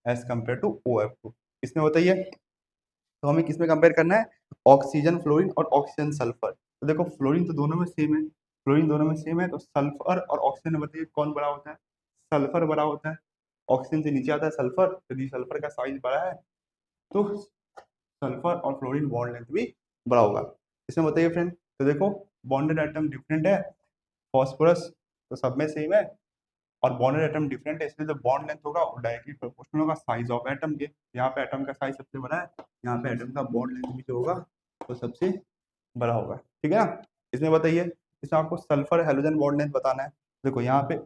as compare to O F two. इसमें बताइए, तो हमें किसमें कंपेयर करना है, ऑक्सीजन फ्लोरीन और ऑक्सीजन सल्फर। तो देखो फ्लोरीन तो दोनों में सेम है, फ्लोरीन दोनों में सेम है, तो सल्फर और ऑक्सीजन में बताइए कौन बड़ा होता है, सल्फर बड़ा होता है। ऑक्सीजन से नीचे आता है सल्फर, यदि सल्फर का साइज बड़ा है तो सल्फर और फ्लोरीन बॉन्ड लेंथ भी बड़ा होगा। इसमें बताइए फ्रेंड, तो देखो बॉन्डेड आइटम डिफरेंट है, फॉस्फोरस तो सब में सेम है, और बॉन्डेड एटम डिफरेंट है, इसलिए जो बॉन्ड लेंथ होगा वो डायरेक्टली प्रोपोर्शनल होगा साइज ऑफ एटम के। यहाँ पे एटम का साइज सबसे बड़ा है, यहाँ पे एटम का बॉन्ड लेंथ भी जो होगा तो सबसे बड़ा होगा। ठीक है ना, इसमें बताइए, इसमें आपको सल्फर हेलोजन बॉन्ड लेंथ बताना है। देखो यहाँ पे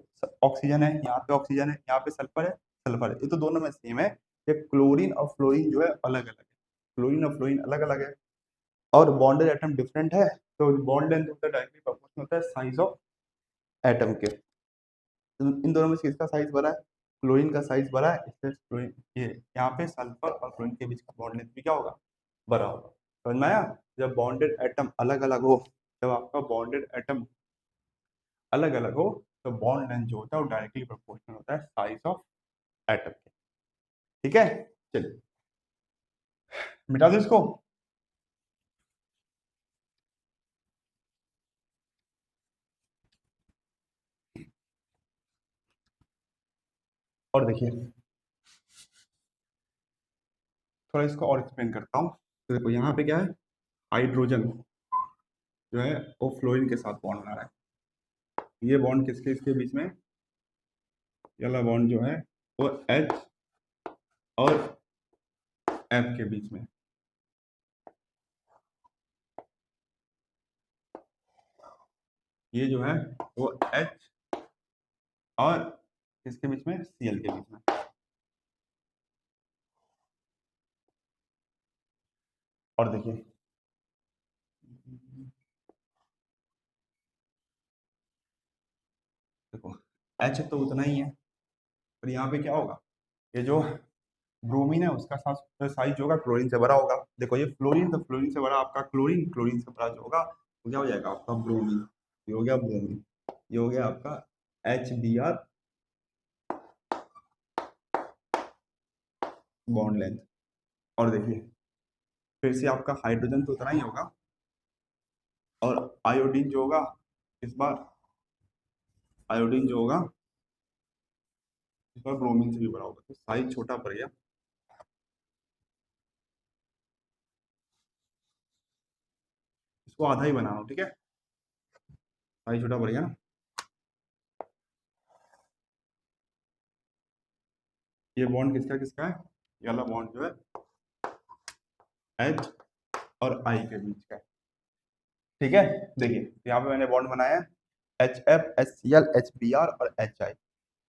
ऑक्सीजन है, यहाँ पे ऑक्सीजन है, यहाँ पे सल्फर है, सल्फर है, ये तो दोनों में सेम है। ये क्लोरीन और फ्लोरीन जो है अलग अलग है, क्लोरीन और फ्लोरीन अलग अलग है, और बॉन्डेड एटम डिफरेंट है, तो बॉन्ड लेंथ होता है डायरेक्टली प्रोपोर्शनल होता है साइज ऑफ एटम के। तो इन दोनों में से किसका साइज बड़ा है, क्लोरीन का साइज बड़ा है, इसलिए क्लोरीन ये यहाँ पे सल्फर और क्लोरीन के बीच का बॉन्ड लेंथ भी क्या होगा, बड़ा होगा। समझ में आया। जब बॉन्डेड एटम अलग अलग हो, जब आपका बॉन्डेड एटम अलग अलग हो तो बॉन्ड लेंथ जो होता है वो डायरेक्टली प्रोपोर्शनल होता है साइज ऑफ एटम के। ठीक है, चलिए मिटा दो इसको। और देखिए थोड़ा इसको और एक्सप्लेन करता हूँ। तो देखो यहाँ पे क्या है, हाइड्रोजन जो है वो फ्लोरीन के साथ बॉन्ड बना रहा है। ये बॉन्ड किसके इसके बीच में, ये वाला बॉन्ड जो है वो H और F के बीच में। ये जो है वो H और किसके बीच में, Cl के बीच में। और देखिए देखो H तो उतना ही है, पर यहाँ पे क्या होगा, ये जो ब्रोमीन है उसका साइज जो होगा क्लोरीन से बड़ा होगा। देखो ये फ्लोरीन, तो फ्लोरीन से बड़ा आपका क्लोरीन, क्लोरीन से बड़ा जो होगा वो क्या हो जाएगा आपका ब्रोमीन। ये हो गया ब्रोमीन, ये हो गया आपका HBr बॉन्ड लेंथ। और देखिए फिर से आपका हाइड्रोजन तो उतना ही होगा, और आयोडीन जो होगा इस बार, आयोडीन जो होगा इस बार ब्रोमीन से भी बड़ा होगा, तो साइज छोटा पड़ गया। इसको आधा ही बनाना, ठीक है, साइज छोटा पड़ गया ना। ये बॉन्ड किसका किसका है, ये वाला बॉन्ड जो है H और I के बीच का है। ठीक है, देखिए यहाँ पे मैंने बॉन्ड बनाया है HF, HCl, HBr और HI।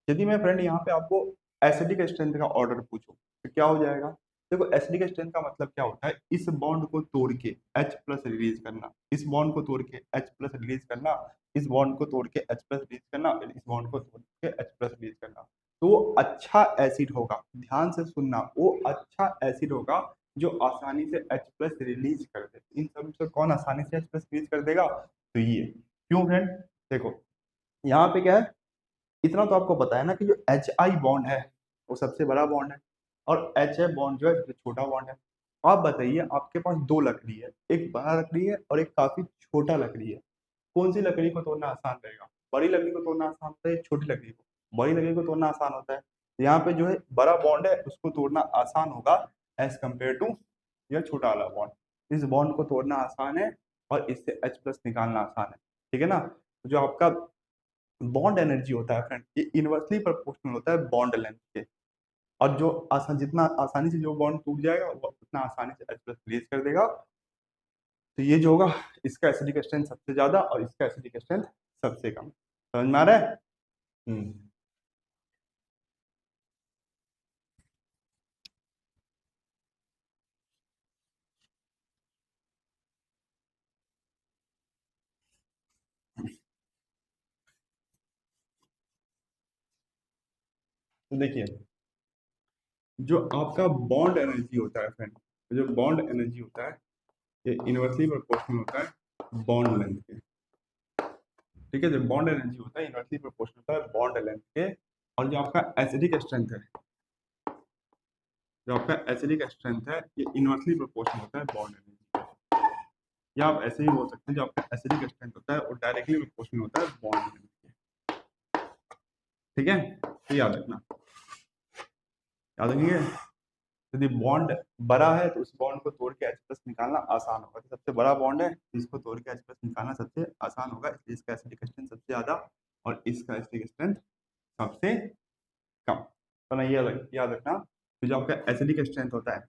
यदि मैं फ्रेंड यहाँ पे आपको एसिडिक स्ट्रेंथ का ऑर्डर पूछूं तो क्या हो जाएगा। देखो एसिडिक स्ट्रेंथ का मतलब क्या होता है, इस बॉन्ड को तोड़ के H प्लस रिलीज करना, इस बॉन्ड को तोड़ के H प्लस रिलीज करना, इस बॉन्ड को तोड़ के H प्लस रिलीज करना, और इस बॉन्ड को तोड़ के H प्लस रिलीज करना। तो वो अच्छा एसिड होगा, ध्यान से सुनना, वो अच्छा एसिड होगा जो आसानी से H प्लस रिलीज कर दे। इन सब से कौन आसानी से H प्लस रिलीज कर देगा, तो ये क्यों फ्रेंड। देखो यहाँ पे क्या है, इतना तो आपको पता है ना कि जो HI बॉन्ड है वो सबसे बड़ा बॉन्ड है, और HF बॉन्ड जो है सबसे छोटा बॉन्ड है। आप बताइए आपके पास दो लकड़ी है, एक बड़ा लकड़ी है और एक काफी छोटा लकड़ी है, कौन सी लकड़ी को तोड़ना आसान रहेगा। बड़ी लकड़ी को तोड़ना आसान होता है छोटी लकड़ी को, बड़ी लकड़ी को तोड़ना आसान होता है। यहाँ पे जो है बड़ा बॉन्ड है उसको तोड़ना आसान होगा एज कम्पेयर टू यह छोटा वाला बॉन्ड। इस बॉन्ड को तोड़ना आसान है और इससे H प्लस निकालना आसान है, ठीक है ना। तो जो आपका बॉन्ड एनर्जी होता है फ्रेंड, ये इनवर्सली प्रोपोर्शनल होता है बॉन्ड लेंथ के। और जो आसान, जितना आसानी से जो बॉन्ड टूट जाएगा वो उतना आसानी से H प्लस रिलीज कर देगा। तो ये जो होगा, इसका एसिडिक स्ट्रेंथ सबसे ज्यादा और इसका एसिडिक स्ट्रेंथ सबसे कम। समझ में आ रहा है। हम्म। तो देखिए जो आपका बॉन्ड एनर्जी होता है फ्रेंड, जो बॉन्ड एनर्जी होता है ये इनवर्सली प्रोपोर्शनल होता है बॉन्ड लेंथ के। ठीक है, जो बॉन्ड एनर्जी होता है इनवर्सली प्रोपोर्शनल होता है बॉन्ड लेंथ के। और जो आपका एसिडिक स्ट्रेंथ है, जो आपका एसिडिक स्ट्रेंथ है ये इनवर्सली प्रोपोर्शनल होता है बॉन्ड एनर्जी। या आप ऐसे ही बोल सकते हैं जो आपका एसिडिक स्ट्रेंथ होता है वो डायरेक्टली प्रोपोर्शनल होता है बॉन्ड एनर्जी। ठीक है, तो याद रखना, याद रखिए। यदि बॉन्ड बड़ा है तो उस बॉन्ड को तोड़ के H प्लस निकालना आसान होगा, तो सबसे बड़ा बॉन्ड है इसको तोड़ के H प्लस निकालना सबसे आसान होगा, इसलिए इसका एसिडिक स्ट्रेंथ सबसे ज्यादा और इसका एसिडिक स्ट्रेंथ सबसे कम। तो ना ये याद रखना, तो जो आपका एसिडिक स्ट्रेंथ होता है,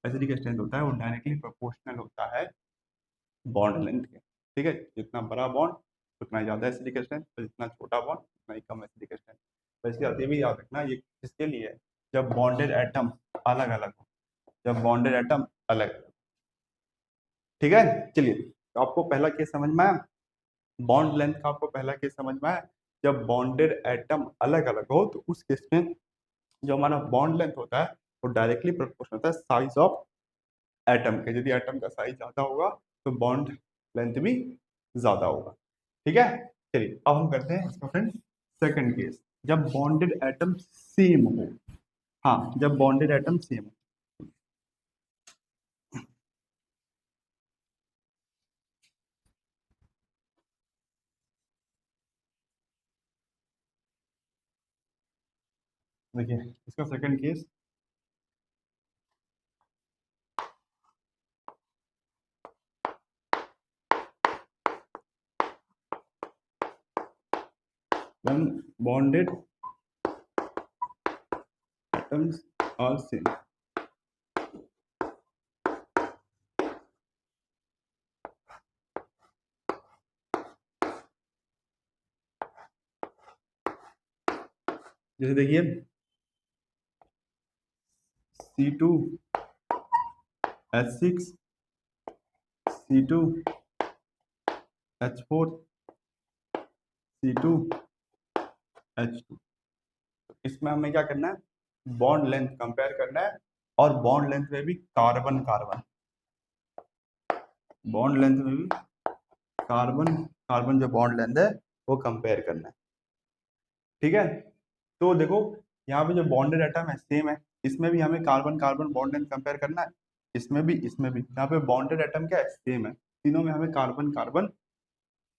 एसिडिक स्ट्रेंथ होता है वो डायरेक्टली प्रोपोर्शनल होता है बॉन्ड लेंथ के। ठीक है, जितना बड़ा बॉन्ड उतना ज़्यादा एसिडिक स्ट्रेंथ, और जितना छोटा बॉन्ड उतना ही कम एसिडिक स्ट्रेंथ। वैसे ये भी याद रखना, ये किसके लिए है, जब बॉन्डेड एटम अलग अलग हो, जब बॉन्डेड एटम अलग अलग। ठीक है, चलिए तो आपको पहला केस समझ में आया, बॉन्ड लेंथ का आपको पहला केस समझ में आया। जब बॉन्डेड एटम अलग अलग हो तो उस केस में जो हमारा बॉन्ड लेंथ होता है वो डायरेक्टली प्रोपोर्शनल होता है साइज ऑफ एटम के। यदि एटम का साइज ज्यादा होगा तो बॉन्ड लेंथ भी ज्यादा होगा। ठीक है, चलिए अब हम करते हैं इसका फ्रेंड सेकंड केस, जब बॉन्डेड एटम सेम हो। हाँ, जब बॉन्डेड एटम सेम हो। देखिए इसका second case, when bonded atoms are same। जैसे देखिए C2H6 C2H4 C2H2, इसमें हमें क्या करना है, बॉन्ड लेंथ कंपेयर करना है, और बॉन्ड लेंथ में भी कार्बन कार्बन, बॉन्ड लेंथ में भी कार्बन कार्बन जो बॉन्ड लेंथ है वो कंपेयर करना है। ठीक है, तो देखो यहाँ पे जो बॉन्डेड एटम है सेम है, इसमें भी हमें carbon carbon bond length compare करना है, इसमें भी यहाँ पे बॉन्डेड एटम क्या है, सेम है, तीनों में हमें कार्बन कार्बन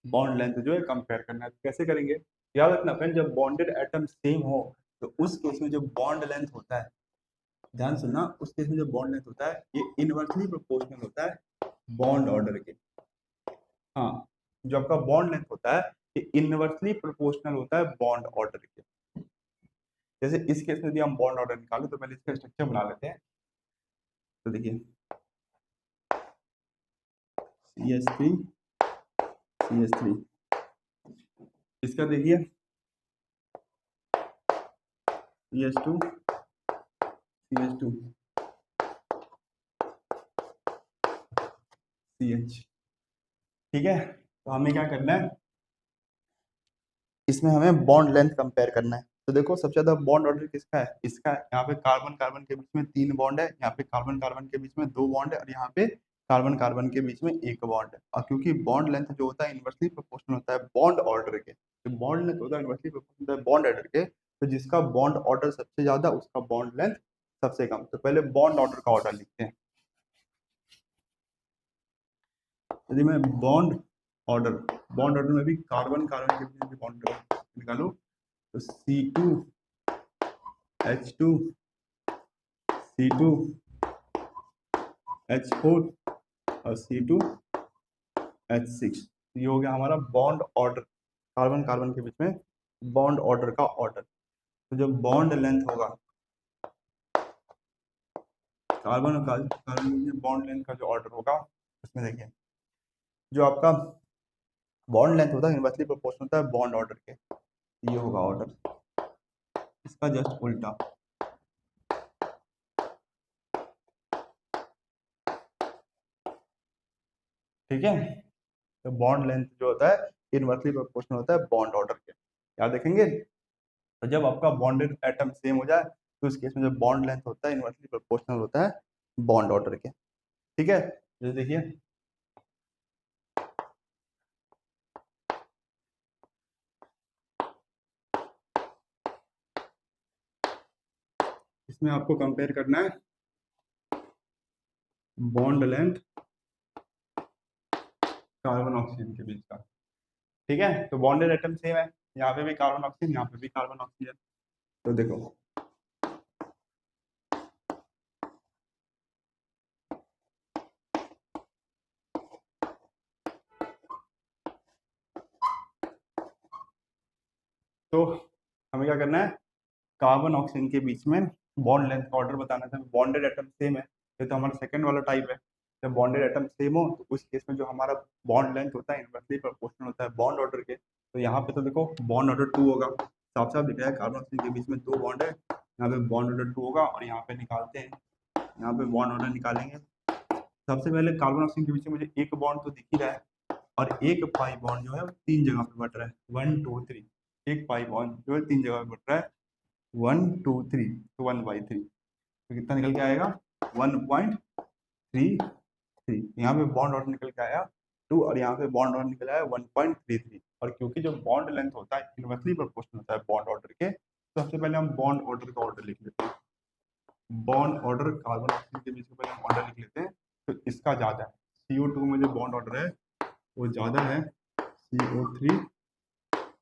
बॉन्ड लेंथ जो है कंपेयर करना है। तो कैसे करेंगे, याद रखना फ्रेंड, जब बॉन्डेड एटम सेम हो तो उस केस में जो बॉन्ड लेंथ होता है, ध्यान सुनना, उस केस में जो बॉन्ड लेंथ होता है ये इनवर्सली प्रोपोर्शनल होता है बॉन्ड ऑर्डर के। हाँ, जो आपका बॉन्ड लेंथ होता है ये इनवर्सली प्रोपोर्शनल होता है बॉन्ड ऑर्डर के। जैसे इस केस में यदि हम बॉन्ड ऑर्डर निकालें तो पहले इसका स्ट्रक्चर बना लेते हैं। तो देखिए CH3 CH3, इसका देखिए CH2 CH2 CH। ठीक है, तो हमें क्या करना है, इसमें हमें बॉन्ड लेंथ कंपेयर करना है। तो देखो सबसे ज्यादा बॉन्ड ऑर्डर किसका है, इसका है। यहाँ पे कार्बन कार्बन के बीच में 3 बॉन्ड है, यहाँ पे कार्बन कार्बन के बीच में 2 बॉन्ड है, और यहाँ पे कार्बन कार्बन के बीच में 1 बॉन्ड है। और क्योंकि बॉन्ड लेंथ जो होता है इनवर्सली प्रोपोर्शनल होता है बॉन्ड ऑर्डर के, तो बॉन्ड लेंथ होता है इनवर्सली प्रोपोर्शनल होता है बॉन्ड ऑर्डर के, तो जिसका बॉन्ड ऑर्डर सबसे ज्यादा उसका बॉन्ड लेंथ सबसे कम। तो पहले बॉन्ड ऑर्डर का ऑर्डर लिखते हैं। यदि मैं बॉन्ड ऑर्डर में भी कार्बन कार्बन के बीच में बॉन्ड निकालू तो C2H2 C2H4 और C2H6, ये हो गया हमारा बॉन्ड ऑर्डर, कार्बन कार्बन के बीच में बॉन्ड ऑर्डर का ऑर्डर। तो जो बॉन्ड लेंथ होगा, कार्बन और कार्बन के बॉन्ड लेंथ का जो ऑर्डर होगा, उसमें देखिए जो आपका बॉन्ड लेंथ होता है इनवर्सली प्रोपोर्शनल होता है बॉन्ड ऑर्डर के, ये होगा ऑर्डर, इसका जस्ट उल्टा। ठीक है, तो बॉन्ड लेंथ जो होता है इनवर्सली प्रोपोर्शनल होता है बॉन्ड ऑर्डर के। याद देखेंगे, तो जब आपका बॉन्डेड एटम सेम हो जाए तो इस केस में जो बॉन्ड लेंथ होता है इनवर्सली प्रोपोर्शनल होता है बॉन्ड ऑर्डर के। ठीक है, जैसे देखिए इसमें आपको कंपेयर करना है बॉन्ड लेंथ कार्बन ऑक्सीजन के बीच का। ठीक है, तो बॉन्डेड एटम सेम है, यहाँ पे भी कार्बन ऑक्सीजन, यहाँ पे भी कार्बन ऑक्सीजन। तो देखो तो हमें क्या करना है, कार्बन ऑक्सीजन के बीच में बॉन्ड लेंथ का ऑर्डर बताना था। बॉन्डेड एटम सेम है, ये तो हमारा सेकंड वाला टाइप है। जब बॉन्डेड एटम सेम हो तो उस केस में जो हमारा बॉन्ड लेंथ होता है इनवर्सली प्रोपोर्शनल होता है बॉन्ड ऑर्डर के। तो यहाँ पे तो देखो बॉन्ड ऑर्डर 2 होगा, साफ साफ दिख रहा है कार्बन ऑक्सीजन के बीच में 2 बॉन्ड है, यहाँ पे बॉन्ड ऑर्डर 2 होगा। और यहाँ पे निकालते हैं, यहाँ पे बॉन्ड ऑर्डर निकालेंगे। सबसे पहले कार्बन ऑक्सीजन के बीच में मुझे एक बॉन्ड तो दिख ही रहा है, और एक पाई बॉन्ड जो है वो 3 जगह पे बट रहा है, 1 2 3। एक पाई बॉन्ड जो है 3 जगह पे बट रहा है, 1 2 3, तो 1/3, तो कितना निकल के आएगा 1.33। यहाँ पे बॉन्ड ऑर्डर निकल के आया 2, और यहाँ पे बॉन्ड ऑर्डर निकल आया 1.33। और क्योंकि जो बॉन्ड लेंथ होता है इनवर्सली प्रोपोर्शनल होता है बॉन्ड ऑर्डर के, तो सबसे पहले हम बॉन्ड ऑर्डर का ऑर्डर लिख लेते हैं। बॉन्ड ऑर्डर कार्बन ऑक्सीजन के बीच में पहले हम ऑर्डर लिख लेते हैं, तो इसका ज्यादा है, CO2 में जो बॉन्ड ऑर्डर है वो ज्यादा है CO3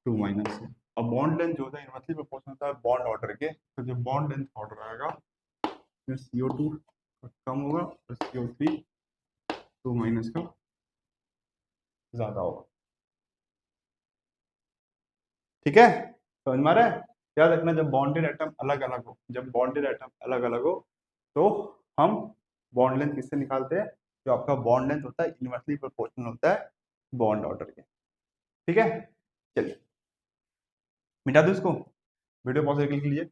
2- से। और बॉन्ड लेंथ जो होता है इनवर्सली प्रोपोर्शनल होता है बॉन्ड ऑर्डर के। तो जो बॉन्ड लेंथ ऑर्डर आएगा इसमें CO2 कम होगा और CO3 2 माइनस का ज्यादा होगा। ठीक है, समझ में आ रहा है? याद रखना जब बॉन्डेड एटम अलग अलग हो, जब बॉन्डेड एटम अलग अलग हो तो हम बॉन्ड लेंथ किससे निकालते हैं? जो आपका बॉन्ड लेंथ होता है इनवर्सली प्रोपोर्शनल होता है बॉन्ड ऑर्डर के। ठीक है, चलिए मिटा दो इसको, वीडियो पॉज करके लिख लीजिए।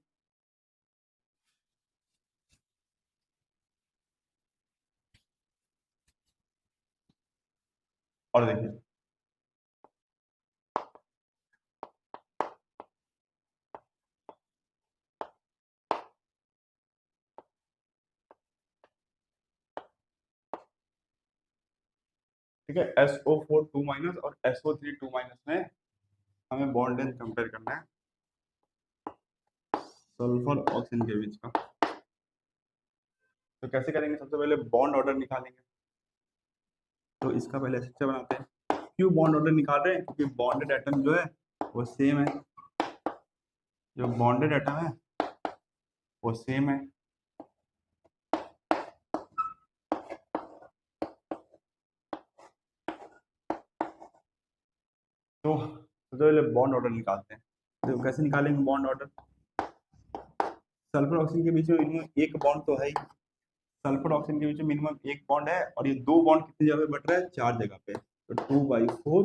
और देखिए ठीक है, SO4 2 माइनस और SO3 2 माइनस में हमें बॉन्ड लेंथ कंपेयर करना है सल्फर ऑक्सीजन के बीच का। तो कैसे करेंगे? सबसे पहले बॉन्ड ऑर्डर निकालेंगे। तो इसका पहले स्ट्रक्चर बनाते हैं। क्यों बॉन्ड ऑर्डर निकाल रहे हैं? क्योंकि बॉन्डेड एटम जो है वो सेम है, जो बॉन्डेड एटम है वो सेम है। तो सबसे पहले बॉन्ड ऑर्डर निकालते हैं। तो कैसे निकालेंगे बॉन्ड ऑर्डर? सल्फर ऑक्सीजन के बीच में मिनिमम एक बॉन्ड तो है ही, सल्फर ऑक्सीजन के बीच में मिनिमम एक बॉन्ड है और ये दो बॉन्ड कितनी जगह पे बट रहा है? चार जगह पे। तो 2/4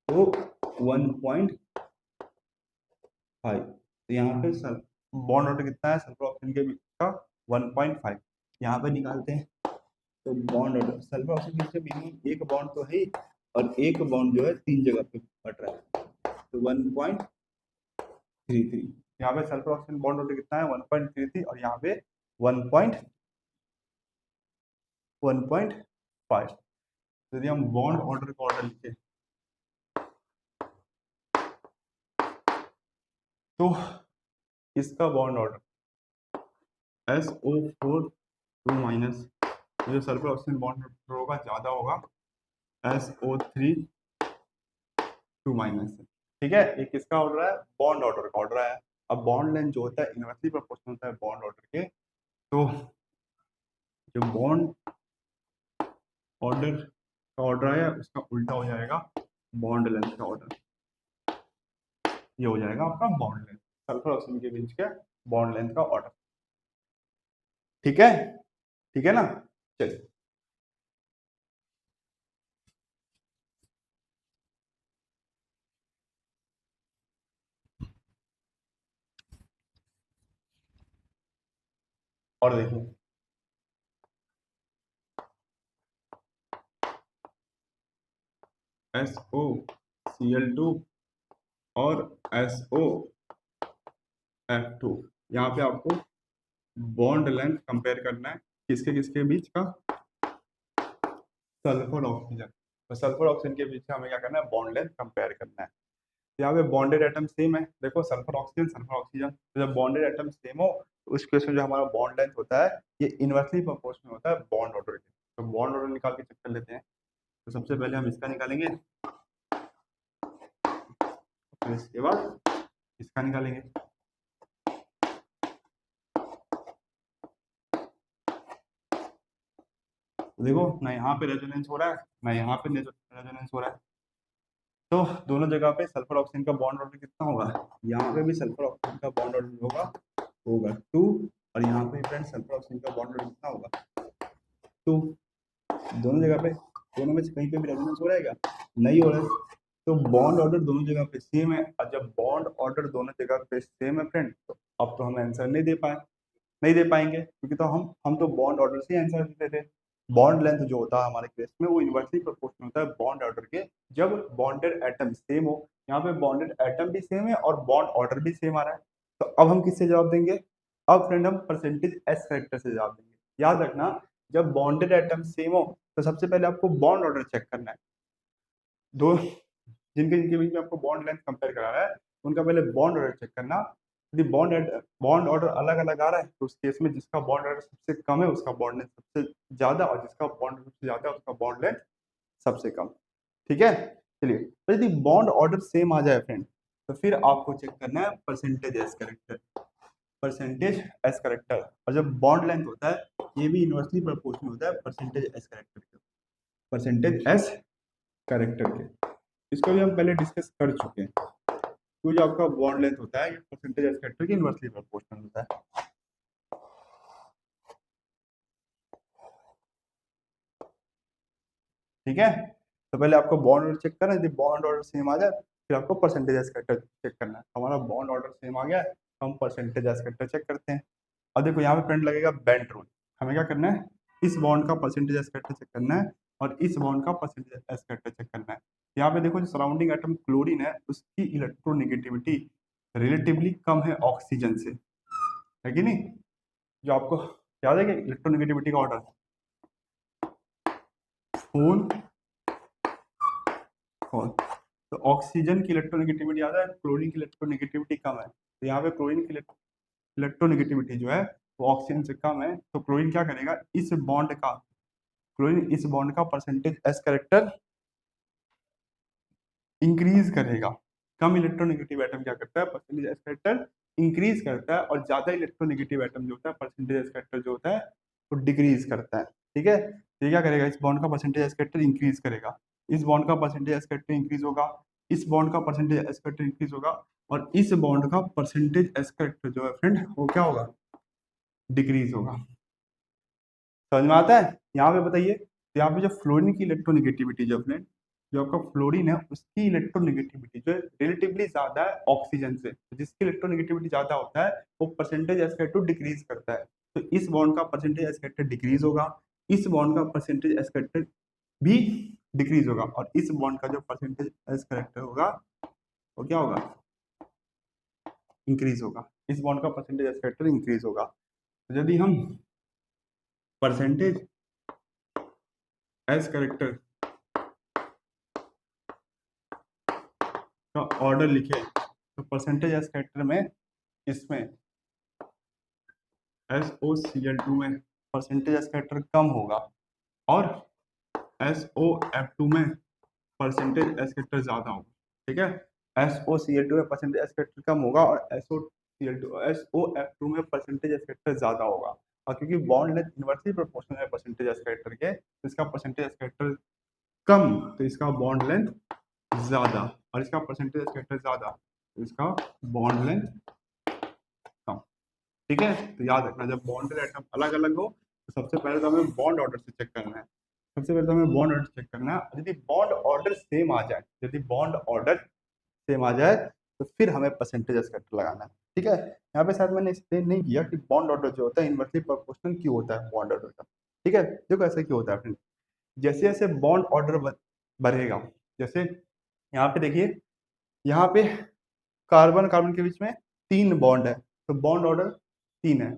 तो 1.5। तो यहाँ पे बॉन्ड ऑर्डर कितना है सल्फर ऑक्सीजन के बीच का? 1.5। यहाँ पे निकालते हैं। तो बॉन्ड ऑर्डर सल्फर ऑक्सीजन के बीच में मिनिमम एक बॉन्ड तो है ही और एक बॉन्ड जो है तीन जगह पे बट रहा है। तो 1.33। यहाँ पे सल्फर ऑक्सीजन बॉन्ड ऑर्डर कितना है? 1.33 और यहाँ पे 1.5। यदि हम बॉन्ड ऑर्डर का ऑर्डर लिखे तो इसका बॉन्ड ऑर्डर SO4 2 माइनस, जो सल्फर ऑक्सीजन बॉन्ड ऑर्डर होगा ज्यादा होगा SO3 2 माइनस से। ठीक है, ये किसका ऑर्डर है? बॉन्ड ऑर्डर का ऑर्डर है। अब बॉन्ड लेंथ जो होता है इनवर्सली प्रोपोर्शनल होता है बॉन्ड ऑर्डर के। तो जो बॉन्ड ऑर्डर का ऑर्डर है उसका उल्टा हो जाएगा बॉन्ड लेंथ का ऑर्डर। ये हो जाएगा आपका बॉन्ड लेंथ, सल्फर ऑक्सीजन के बीच के बॉन्ड लेंथ का ऑर्डर। ठीक है, ठीक है ना? चलिए और देखिए SOCl2 और SOF2, यहाँ पे आपको बॉन्ड लेंथ कंपेयर करना है किसके किसके बीच का? Sulphur oxygen. तो सल्फर ऑक्सीजन के बीच में हमें क्या करना है? बॉन्ड लेंथ कंपेयर करना है। यहाँ पे बॉन्डेड एटम सेम है, देखो सल्फर ऑक्सीजन। तो जब बॉन्डेड एटम सेम हो तो उस केस में जो हमारा बॉन्ड लेंथ होता है ये इनवर्सली प्रोपोर्शनल होता है बॉन्ड ऑर्डर के। तो बॉन्ड ऑर्डर निकाल के चेक कर लेते हैं। तो सबसे पहले हम इसका निकालेंगे, फिर इसके बाद इसका निकालेंगे। देखो ना यहाँ पे रेजोनेंस हो रहा है ना यहाँ पे रेजोनेंस हो रहा है। तो दोनों जगह पे सल्फर ऑक्सीजन का बॉन्ड ऑर्डर कितना होगा? यहाँ पे भी सल्फर ऑक्सीजन का बॉन्ड ऑर्डर होगा 2 और यहाँ पे फ्रेंड सल्फर ऑक्सीजन का बॉन्ड ऑर्डर कितना होगा? 2। दोनों जगह पे, दोनों में से कहीं पे भी रेजोनेंस हो रहा है क्या? नहीं हो रहा है। तो बॉन्ड ऑर्डर दोनों जगह पे सेम है और जब बॉन्ड ऑर्डर दोनों जगह पे सेम है फ्रेंड तो अब तो हम आंसर नहीं दे पाएंगे क्योंकि तो हम तो बॉन्ड ऑर्डर से आंसर देते थे। बॉन्ड लेंथ जो होता है हमारे केस में वो इनवर्सली प्रोपोर्शनल होता है बॉन्ड ऑर्डर के, जब बॉन्डेड एटम सेम हो। यहाँ पे बॉन्डेड एटम भी सेम है और बॉन्ड ऑर्डर भी सेम आ रहा है। तो अब हम किससे जवाब देंगे? अब फ्रेंड हम परसेंटेज एस फैक्टर से जवाब देंगे। याद रखना जब बॉन्डेड एटम सेम हो तो सबसे पहले आपको बॉन्ड ऑर्डर चेक करना है। दो जिनके जिनके बीच में आपको बॉन्ड लेंथ कंपेयर करा रहा है उनका पहले बॉन्ड ऑर्डर चेक करना। यदि बॉन्ड ऑर्डर अलग अलग आ रहा है तो उस केस में जिसका बॉन्ड ऑर्डर सबसे कम है उसका बॉन्ड लेंथ सबसे ज्यादा और जिसका बॉन्ड सबसे ज्यादा है उसका बॉन्ड लेंथ सबसे कम। ठीक है, चलिए तो यदि बॉन्ड ऑर्डर सेम आ जाए फ्रेंड तो फिर आपको चेक करना है percentage S character, percentage S character. और जब बॉन्ड लेंथ होता है ये भी इनवर्सली प्रोपोर्शनल होता है परसेंटेज एस कैरेक्टर के, परसेंटेज एस कैरेक्टर के। इसको भी हम पहले डिस्कस कर चुके हैं। तो जो आपका बॉन्ड लेंथ होता है ये परसेंटेज एस कैरेक्टर की इनवर्सली प्रोपोर्शनल होता है। ठीक है, तो पहले आपको बॉन्ड ऑर्डर चेक करना है, यदि बॉन्ड ऑर्डर सेम आ जाए फिर आपको परसेंटेज एस कैरेक्टर चेक करना है। हमारा बॉन्ड ऑर्डर सेम आ गया है, हम परसेंटेज एस कैरेक्टर चेक करते हैं। और देखो यहाँ पे फ्रेंड लगेगा बेंट रूल। हमें क्या करना है, इस बॉन्ड का परसेंटेज एस कैरेक्टर चेक करना है और इस बॉन्ड का परसेंटेज एस कैरेक्टर चेक करना है। यहाँ पे देखो जो सराउंडिंग एटम क्लोरीन है उसकी इलेक्ट्रोनेगेटिविटी रिलेटिवली कम है ऑक्सीजन से, है कि नहीं? जो आपको याद है कि इलेक्ट्रोनेगेटिविटी का ऑर्डर फोन फोन, तो ऑक्सीजन की इलेक्ट्रोनेगेटिविटी ज्यादा है, क्लोरीन की इलेक्ट्रोनेगेटिविटी कम है। तो यहाँ पे क्लोरीन की इलेक्ट्रोनेगेटिविटी जो है वो ऑक्सीजन से कम है, तो क्लोरीन क्या करेगा, इस बॉन्ड का, क्लोरीन इस बॉन्ड का परसेंटेज एस कैरेक्टर इंक्रीज करेगा। कम इलेक्ट्रोनेगेटिव एटम क्या करता है, परसेंटेज एस कैरेक्टर इंक्रीज करता है, और ज्यादा इलेक्ट्रोनेगेटिव एटम जो होता है परसेंटेज एस कैरेक्टर जो होता है वो डिक्रीज करता है। ठीक है, तो ये क्या करेगा, इस बॉन्ड का परसेंटेज एस कैरेक्टर इंक्रीज करेगा, इस बॉन्ड का परसेंटेज एस कैरेक्टर इंक्रीज होगा, इस बॉन्ड का परसेंटेज एस कैरेक्टर इंक्रीज होगा, और इस बॉन्ड का परसेंटेज एस कैरेक्टर जो है फ्रेंड वो क्या होगा, डिक्रीज होगा। समझ में आता है? यहाँ पे बताइए, तो यहाँ पे जो फ्लोरीन की इलेक्ट्रोनेगेटिविटी जो फ्रेंड, जो आपका फ्लोरीन है उसकी इलेक्ट्रोनेगेटिविटी जो है रिलेटिवली ज्यादा है ऑक्सीजन से, तो जिसकी इलेक्ट्रोनेगेटिविटी ज्यादा होता है वो परसेंटेज एस कैरेक्टर डिक्रीज करता है। तो इस बॉन्ड का परसेंटेज एस कैरेक्टर डिक्रीज होगा, इस बॉन्ड का परसेंटेज एस कैरेक्टर भी डिक्रीज होगा, और इस बॉन्ड का जो परसेंटेज एस कैरेक्टर होगा वो क्या होगा, इंक्रीज होगा। इस बॉन्ड का परसेंटेज एस कैरेक्टर इंक्रीज होगा। तो यदि हम परसेंटेज एस कैरेक्टर का ऑर्डर लिखे तो परसेंटेज एस कैरेक्टर में इसमें SOCl2 में परसेंटेज एस कैरेक्टर कम होगा, और SOF2 में परसेंटेज एस कैरेक्टर ज्यादा होगा। ठीक है, SOCl2 में परसेंटेज एस कैरेक्टर कम होगा और SOF2 में परसेंटेज एस कैरेक्टर ज्यादा होगा। और क्योंकि बॉन्ड लेंथ इनवर्सली प्रोपोर्शनल है परसेंटेज एस कैरेक्टर के, तो इसका परसेंटेज एस कैरेक्टर कम, तो इसका बॉन्ड लेंथ ज्यादा, और इसका परसेंटेज एस कैरेक्टर ज्यादा, तो इसका बॉन्ड लेंथ कम। ठीक है, तो याद रखना जब बॉन्डेड एटम अलग अलग हो तो सबसे पहले तो हमें बॉन्ड ऑर्डर से चेक करना है। सबसे पहले तो हमें बॉन्ड ऑर्डर चेक करना है, यदि बॉन्ड ऑर्डर सेम आ जाए, यदि बॉन्ड ऑर्डर सेम आ जाए तो फिर हमें परसेंटेज फैक्टर लगाना है। ठीक है, यहाँ पे शायद मैंने एक्सप्लेन नहीं किया कि बॉन्ड ऑर्डर जो होता है इनवर्सली प्रोपोर्शनल क्यों होता है बॉन्ड ऑर्डर का। ठीक है, देखो ऐसा क्यों होता है फ्रेंड, जैसे जैसे बॉन्ड ऑर्डर बढ़ेगा, जैसे यहाँ पे देखिए, यहाँ पे कार्बन कार्बन के बीच में 3 बॉन्ड है तो बॉन्ड ऑर्डर 3 है,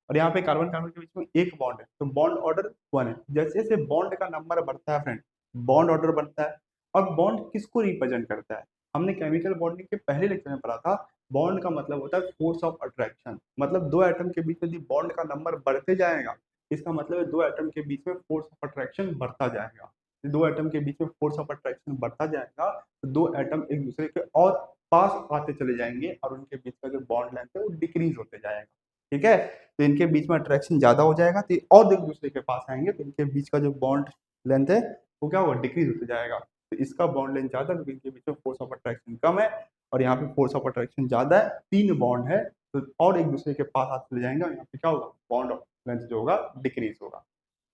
और यहाँ पे कार्बन कार्बन के बीच में 1 बॉन्ड है तो बॉन्ड ऑर्डर 1 है। जैसे जैसे बॉन्ड का नंबर बढ़ता है फ्रेंड, बॉन्ड ऑर्डर बढ़ता है। और बॉन्ड किसको रिप्रेजेंट करता है, हमने केमिकल बॉन्डिंग के पहले लेक्चर में पढ़ा था, बॉन्ड का मतलब होता है फोर्स ऑफ अट्रैक्शन। मतलब दो एटम के बीच में यदि बॉन्ड का नंबर बढ़ते जाएगा, इसका मतलब है दो एटम के बीच में फोर्स ऑफ अट्रैक्शन बढ़ता जाएगा। दो एटम के बीच में फोर्स ऑफ अट्रैक्शन बढ़ता जाएगा तो दो एटम एक दूसरे के और पास आते चले जाएंगे, और उनके बीच का जो बॉन्ड लेंथ है वो डिक्रीज होते जाएगा। ठीक है, तो इनके बीच में अट्रैक्शन ज्यादा हो जाएगा तो और एक दूसरे के पास आएंगे, तो इनके बीच का जो बॉन्ड लेंथ है वो क्या होगा, डिक्रीज होते जाएगा। तो इसका बॉन्ड लेंथ ज्यादा क्योंकि इनके बीच में फोर्स ऑफ अट्रैक्शन कम है, और यहाँ पे फोर्स ऑफ अट्रैक्शन ज्यादा है, 3 बॉन्ड है, तो और एक दूसरे के पास आते चले जाएंगे, और यहाँ पे क्या होगा, बॉन्ड लेंथ जो होगा डिक्रीज होगा।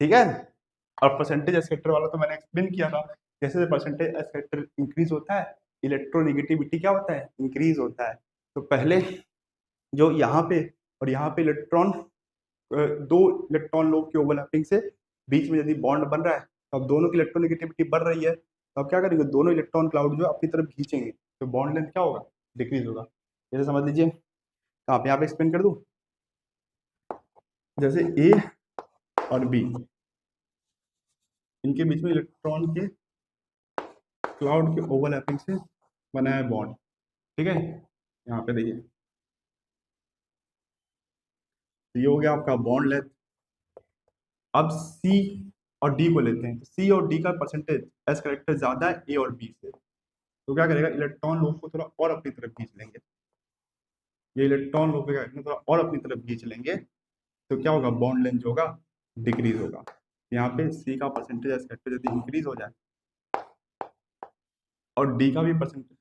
ठीक है, और परसेंटेज एस फैक्टर वाला तो मैंने एक्सप्लेन किया था, जैसे परसेंटेज एस फैक्टर इंक्रीज होता है इलेक्ट्रोनेगेटिविटी क्या होता है, इंक्रीज होता है। तो पहले जो यहाँ पे और यहाँ पे इलेक्ट्रॉन, दो इलेक्ट्रॉन लोग की ओवरलैपिंग से बीच में यदि बॉन्ड बन रहा है तो अब दोनों की इलेक्ट्रोनेगेटिविटी बढ़ रही है, तो अब क्या करेंगे, दोनों इलेक्ट्रॉन क्लाउड जो है अपनी तरफ खींचेंगे, तो बॉन्ड लेंथ क्या होगा, डिक्रीज होगा। जैसे समझ लीजिए, कहाँ पे यहाँ पे एक्सप्लेन कर दूं, जैसे ए और बी, इनके बीच में इलेक्ट्रॉन के क्लाउड के ओवरलैपिंग से बना है बॉन्ड। ठीक है, यहाँ पे देखिए, तो ये हो गया आपका बॉन्ड लेंथ। अब सी और डी को लेते हैं, सी और डी का परसेंटेज एस करेक्टर ज्यादा है ए और बी से, तो क्या करेगा, इलेक्ट्रॉन लोग को थोड़ा और अपनी तरफ खींच लेंगे, ये इलेक्ट्रॉन लोग थोड़ा और अपनी तरफ खींच लेंगे, तो क्या होगा, बॉन्ड लेंथ जो होगा डिक्रीज होगा। यहाँ पे सी का परसेंटेज एज फैक्टर यदि इंक्रीज हो जाए और डी का भी परसेंटेज,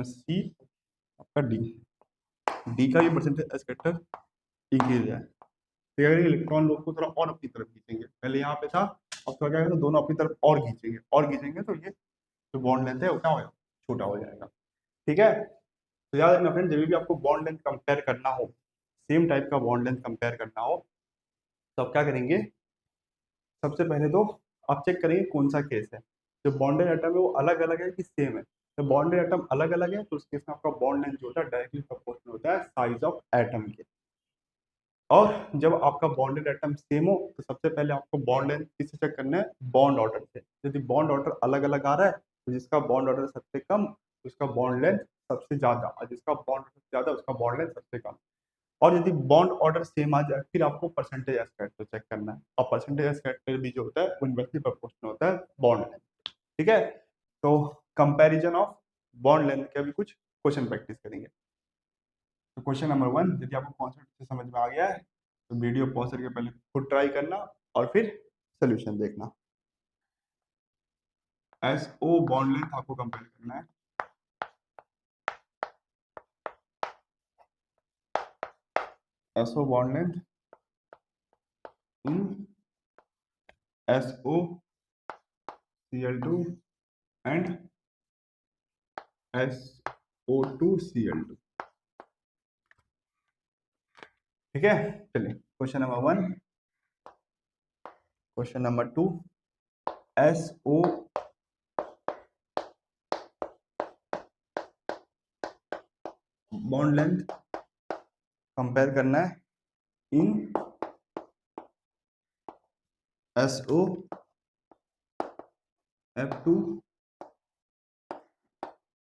सी आपका डी का भी परसेंटेज एज फैक्टर इंक्रीज हो जाए, तो अगर इलेक्ट्रॉन लोग को थोड़ा और अपनी तरफ खींचेंगे, पहले यहाँ पे था, अब थोड़ा क्या करेंगे, दोनों अपनी तरफ और खींचेंगे, और खींचेंगे तो ये जो बॉन्ड लेंथ है वो क्या होगा, छोटा हो जाएगा। ठीक है, तो याद रखना फ्रेंड, जब भी आपको बॉन्ड लेंथ कंपेयर करना हो, सेम टाइप का बॉन्ड लेंथ कंपेयर करना हो, तो आप क्या करेंगे, सबसे पहले तो आप चेक करेंगे कौन सा केस है, जो बॉन्डेड एटम है वो अलग अलग है कि सेम है। तो बॉन्डेड एटम अलग अलग है तो उस केस में आपका बॉन्ड लेंथ जो होता है डायरेक्टली प्रोपोर्शनल होता है साइज ऑफ एटम के। और जब आपका बॉन्डेड एटम सेम हो तो सबसे पहले आपको बॉन्ड लेंथ किससे चेक करना है, बॉन्ड ऑर्डर से। यदि बॉन्ड ऑर्डर अलग अलग आ रहा है तो जिसका बॉन्ड ऑर्डर सबसे कम उसका बॉन्ड लेंथ सबसे ज्यादा, और जिसका बॉन्ड सबसे ज्यादा उसका बॉन्ड लेंथ सबसे कम। और यदि बॉन्ड ऑर्डर सेम आ जाए फिर आपको परसेंटेज एज फैक्टर चेक करना है, और परसेंटेज एज फैक्टर भी जो होता है वो इनवर्सली प्रोपोर्शनल होता है बॉन्ड लेंथ। ठीक है, तो कंपैरिजन ऑफ बॉन्ड लेंथ के अभी कुछ क्वेश्चन प्रैक्टिस करेंगे। तो क्वेश्चन नंबर 1, यदि आपको कॉन्सेप्ट से समझ में आ गया है तो वीडियो पॉज करके पहले खुद ट्राई करना और फिर सोल्यूशन देखना। एस ओ बॉन्ड लेंथ आपको कंपेयर करना है, S O bond length in SO Cl2 and SO2 Cl2। ठीक है, चलिए question number 1। Question number 2, SO bond length compare करना है इन SO F2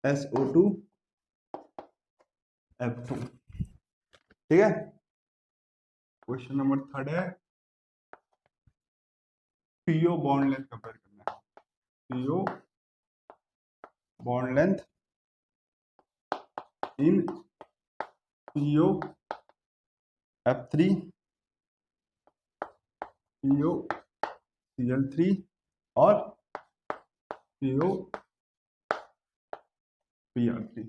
SO2 F2। ठीक है, क्वेश्चन नंबर 3 है PO बॉन्ड लेंथ कंपेयर करना है, PO बॉन्ड लेंथ इन PO F3 PO Cl3 और PO Pr3।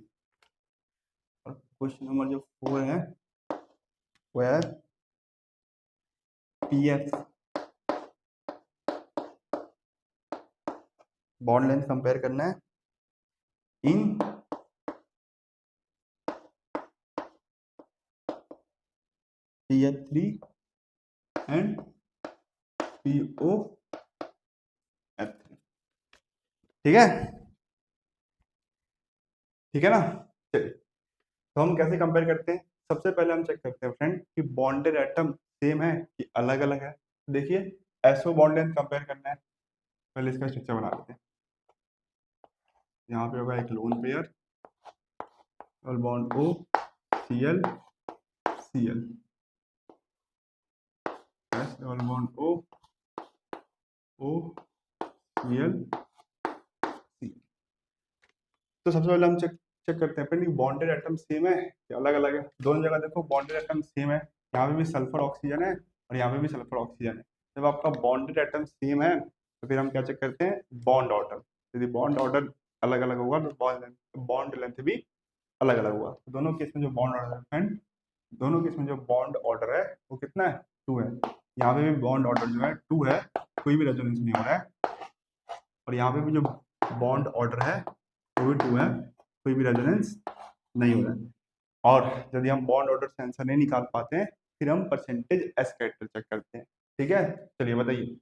और क्वेश्चन नंबर जो 4 है वो है PF बॉन्ड लेंथ कंपेयर करना है इन PF3 एंड POF3। ठीक है, ठीक है ना। चलिए, तो हम कैसे कंपेयर करते हैं, सबसे पहले हम चेक करते हैं फ्रेंड कि बॉन्डेड एटम सेम है कि अलग अलग है। देखिए, एसओ बॉन्ड लेंथ कंपेयर करना है, पहले इसका स्ट्रक्चर बना लेते हैं। यहाँ पे होगा एक lone pair, double bond O Cl Cl, double bond O O Cl Cl। तो सबसे पहले हम चेक चेक करते हैं फ्रेंड कि बॉन्डेड एटम सेम है कि अलग अलग है। दोनों जगह देखो बॉन्डेड एटम सेम है, यहाँ पे भी सल्फर ऑक्सीजन है और यहाँ पे भी सल्फर ऑक्सीजन है। जब आपका बॉन्डेड एटम सेम है तो फिर हम क्या चेक करते हैं, बॉन्ड ऑर्डर। यदि बॉन्ड ऑर्डर अलग अलग होगा तो बॉन्ड लेंथ भी अलग अलग होगा। तो दोनों केस में जो बॉन्ड ऑर्डर है फ्रेंड, दोनों केस में जो बॉन्ड ऑर्डर है वो कितना है, 2 है। यहाँ पे भी बॉन्ड ऑर्डर जो है 2 है, कोई भी रेजोनेंस नहीं हो रहा है। और यहाँ पे भी जो बॉन्ड ऑर्डर है वो भी 2 है, कोई भी रेजोनेंस नहीं हो रहा है। और यदि हम बॉन्ड ऑर्डर से आंसर नहीं निकाल पाते हैं फिर हम परसेंटेज एस कैरेक्टर चेक करते हैं। ठीक है, चलिए बताइए,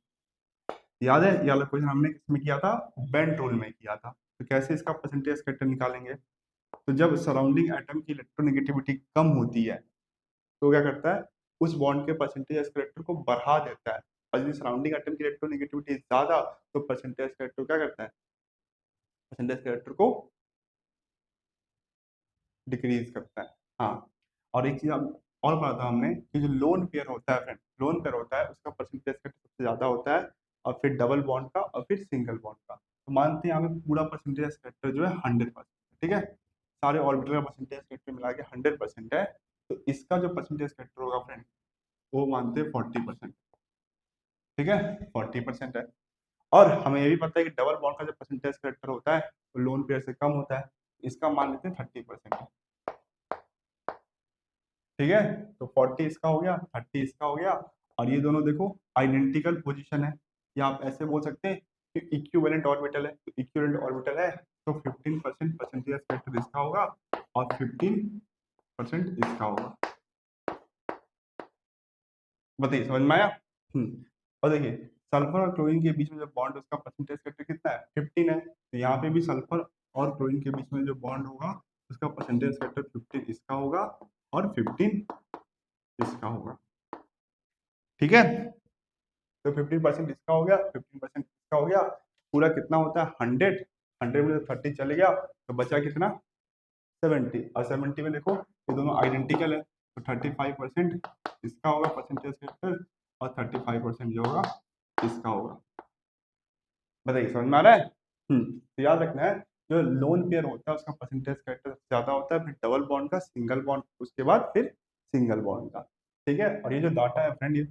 याद है ये वाला क्वेश्चन हमने किसमें किया था, बेंट रूल में किया था। तो कैसे इसका परसेंटेज एस कैरेक्टर निकालेंगे, तो जब सराउंडिंग एटम की इलेक्ट्रोनेगेटिविटी कम होती है तो क्या करता है, उस बॉन्ड के परसेंटेज एस कैरेक्टर को बढ़ा देता है। और यदि सराउंडिंग एटम की इलेक्ट्रोनेगेटिविटी ज्यादा तो परसेंटेज कैरेक्टर क्या करता है, परसेंटेज कैरेक्टर को डिक्रीज करता है। हाँ, और एक चीज और पढ़ा था हमने कि जो लोन पेयर होता है फ्रेंड, लोन पेयर होता है उसका परसेंटेज सबसे ज्यादा होता है, और फिर डबल बॉन्ड का और फिर सिंगल बॉन्ड का। तो मानते हैं यहाँ पे पूरा परसेंटेज कैरेक्टर जो है 100%, ठीक है, सारे ऑर्बिटल का परसेंटेज कैरेक्टर मिला के 100% है, तो इसका जो परसेंटेज कैरेक्टर होगा फ्रेंड वो मानते हैं 40%, ठीक है, 40% है। और हमें ये भी पता है कि डबल बॉन्ड का जो परसेंटेज कैरेक्टर होता है वो लोन पेयर से कम होता है, इसका मान लेते हैं 30% है, ठीक है। तो 40 इसका हो गया, 30 इसका हो गया, और ये दोनों देखो आइडेंटिकल पोजीशन है, या आप ऐसे बोल सकते हैं कि इक्विवेलेंट ऑर्बिटल है, तो इक्विवेलेंट ऑर्बिटल है तो 15% परसेंटेज फैक्टर इसका होगा और 15% इसका होगा। बताइए समझ में आया? और देखिए सल्फर और क्लोरीन के बीच में जो बॉन्ड उसका परसेंटेज फैक्टर कितना है, 15 है, तो यहाँ पे भी सल्फर और क्लोरीन के बीच में जो बॉन्ड होगा उसका परसेंटेज फैक्टर 15 इसका होगा और 15 इसका होगा, ठीक है। तो 15% इसका हो गया, 15% इसका हो गया, पूरा कितना होता है 100, 100 में 30 चले गया तो बचा कितना 70, और 70 में देखो ये दोनों आइडेंटिकल है, तो 35% इसका होगा परसेंटेज फैक्टर और 35% जो होगा इसका होगा। बताइए समझ में आ रहा है? तो याद रखना है जो लोन पेयर होता है उसका परसेंटेज फैक्टर ज्यादा होता है, फिर डबल बॉन्ड का, सिंगल बॉन्ड, उसके बाद फिर सिंगल बॉन्ड का, ठीक है। और ये जो डाटा है फ्रेंड ये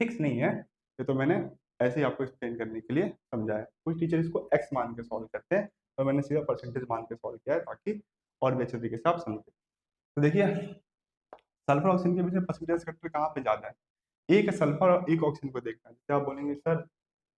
फिक्स नहीं है, ये तो मैंने ऐसे ही आपको एक्सप्लेन करने के लिए समझाया। कुछ टीचर इसको एक्स मान के सॉल्व करते हैं, तो मैंने सीधा परसेंटेज मान के सॉल्व किया है ताकि और भी अच्छे तरीके से आप समझें। तो देखिए सल्फर ऑक्सीजन के बीच में परसेंटेज फैक्टर कहाँ पे ज्यादा है, एक सल्फर और एक ऑक्सीजन को देखना है, जैसे आप बोलेंगे सर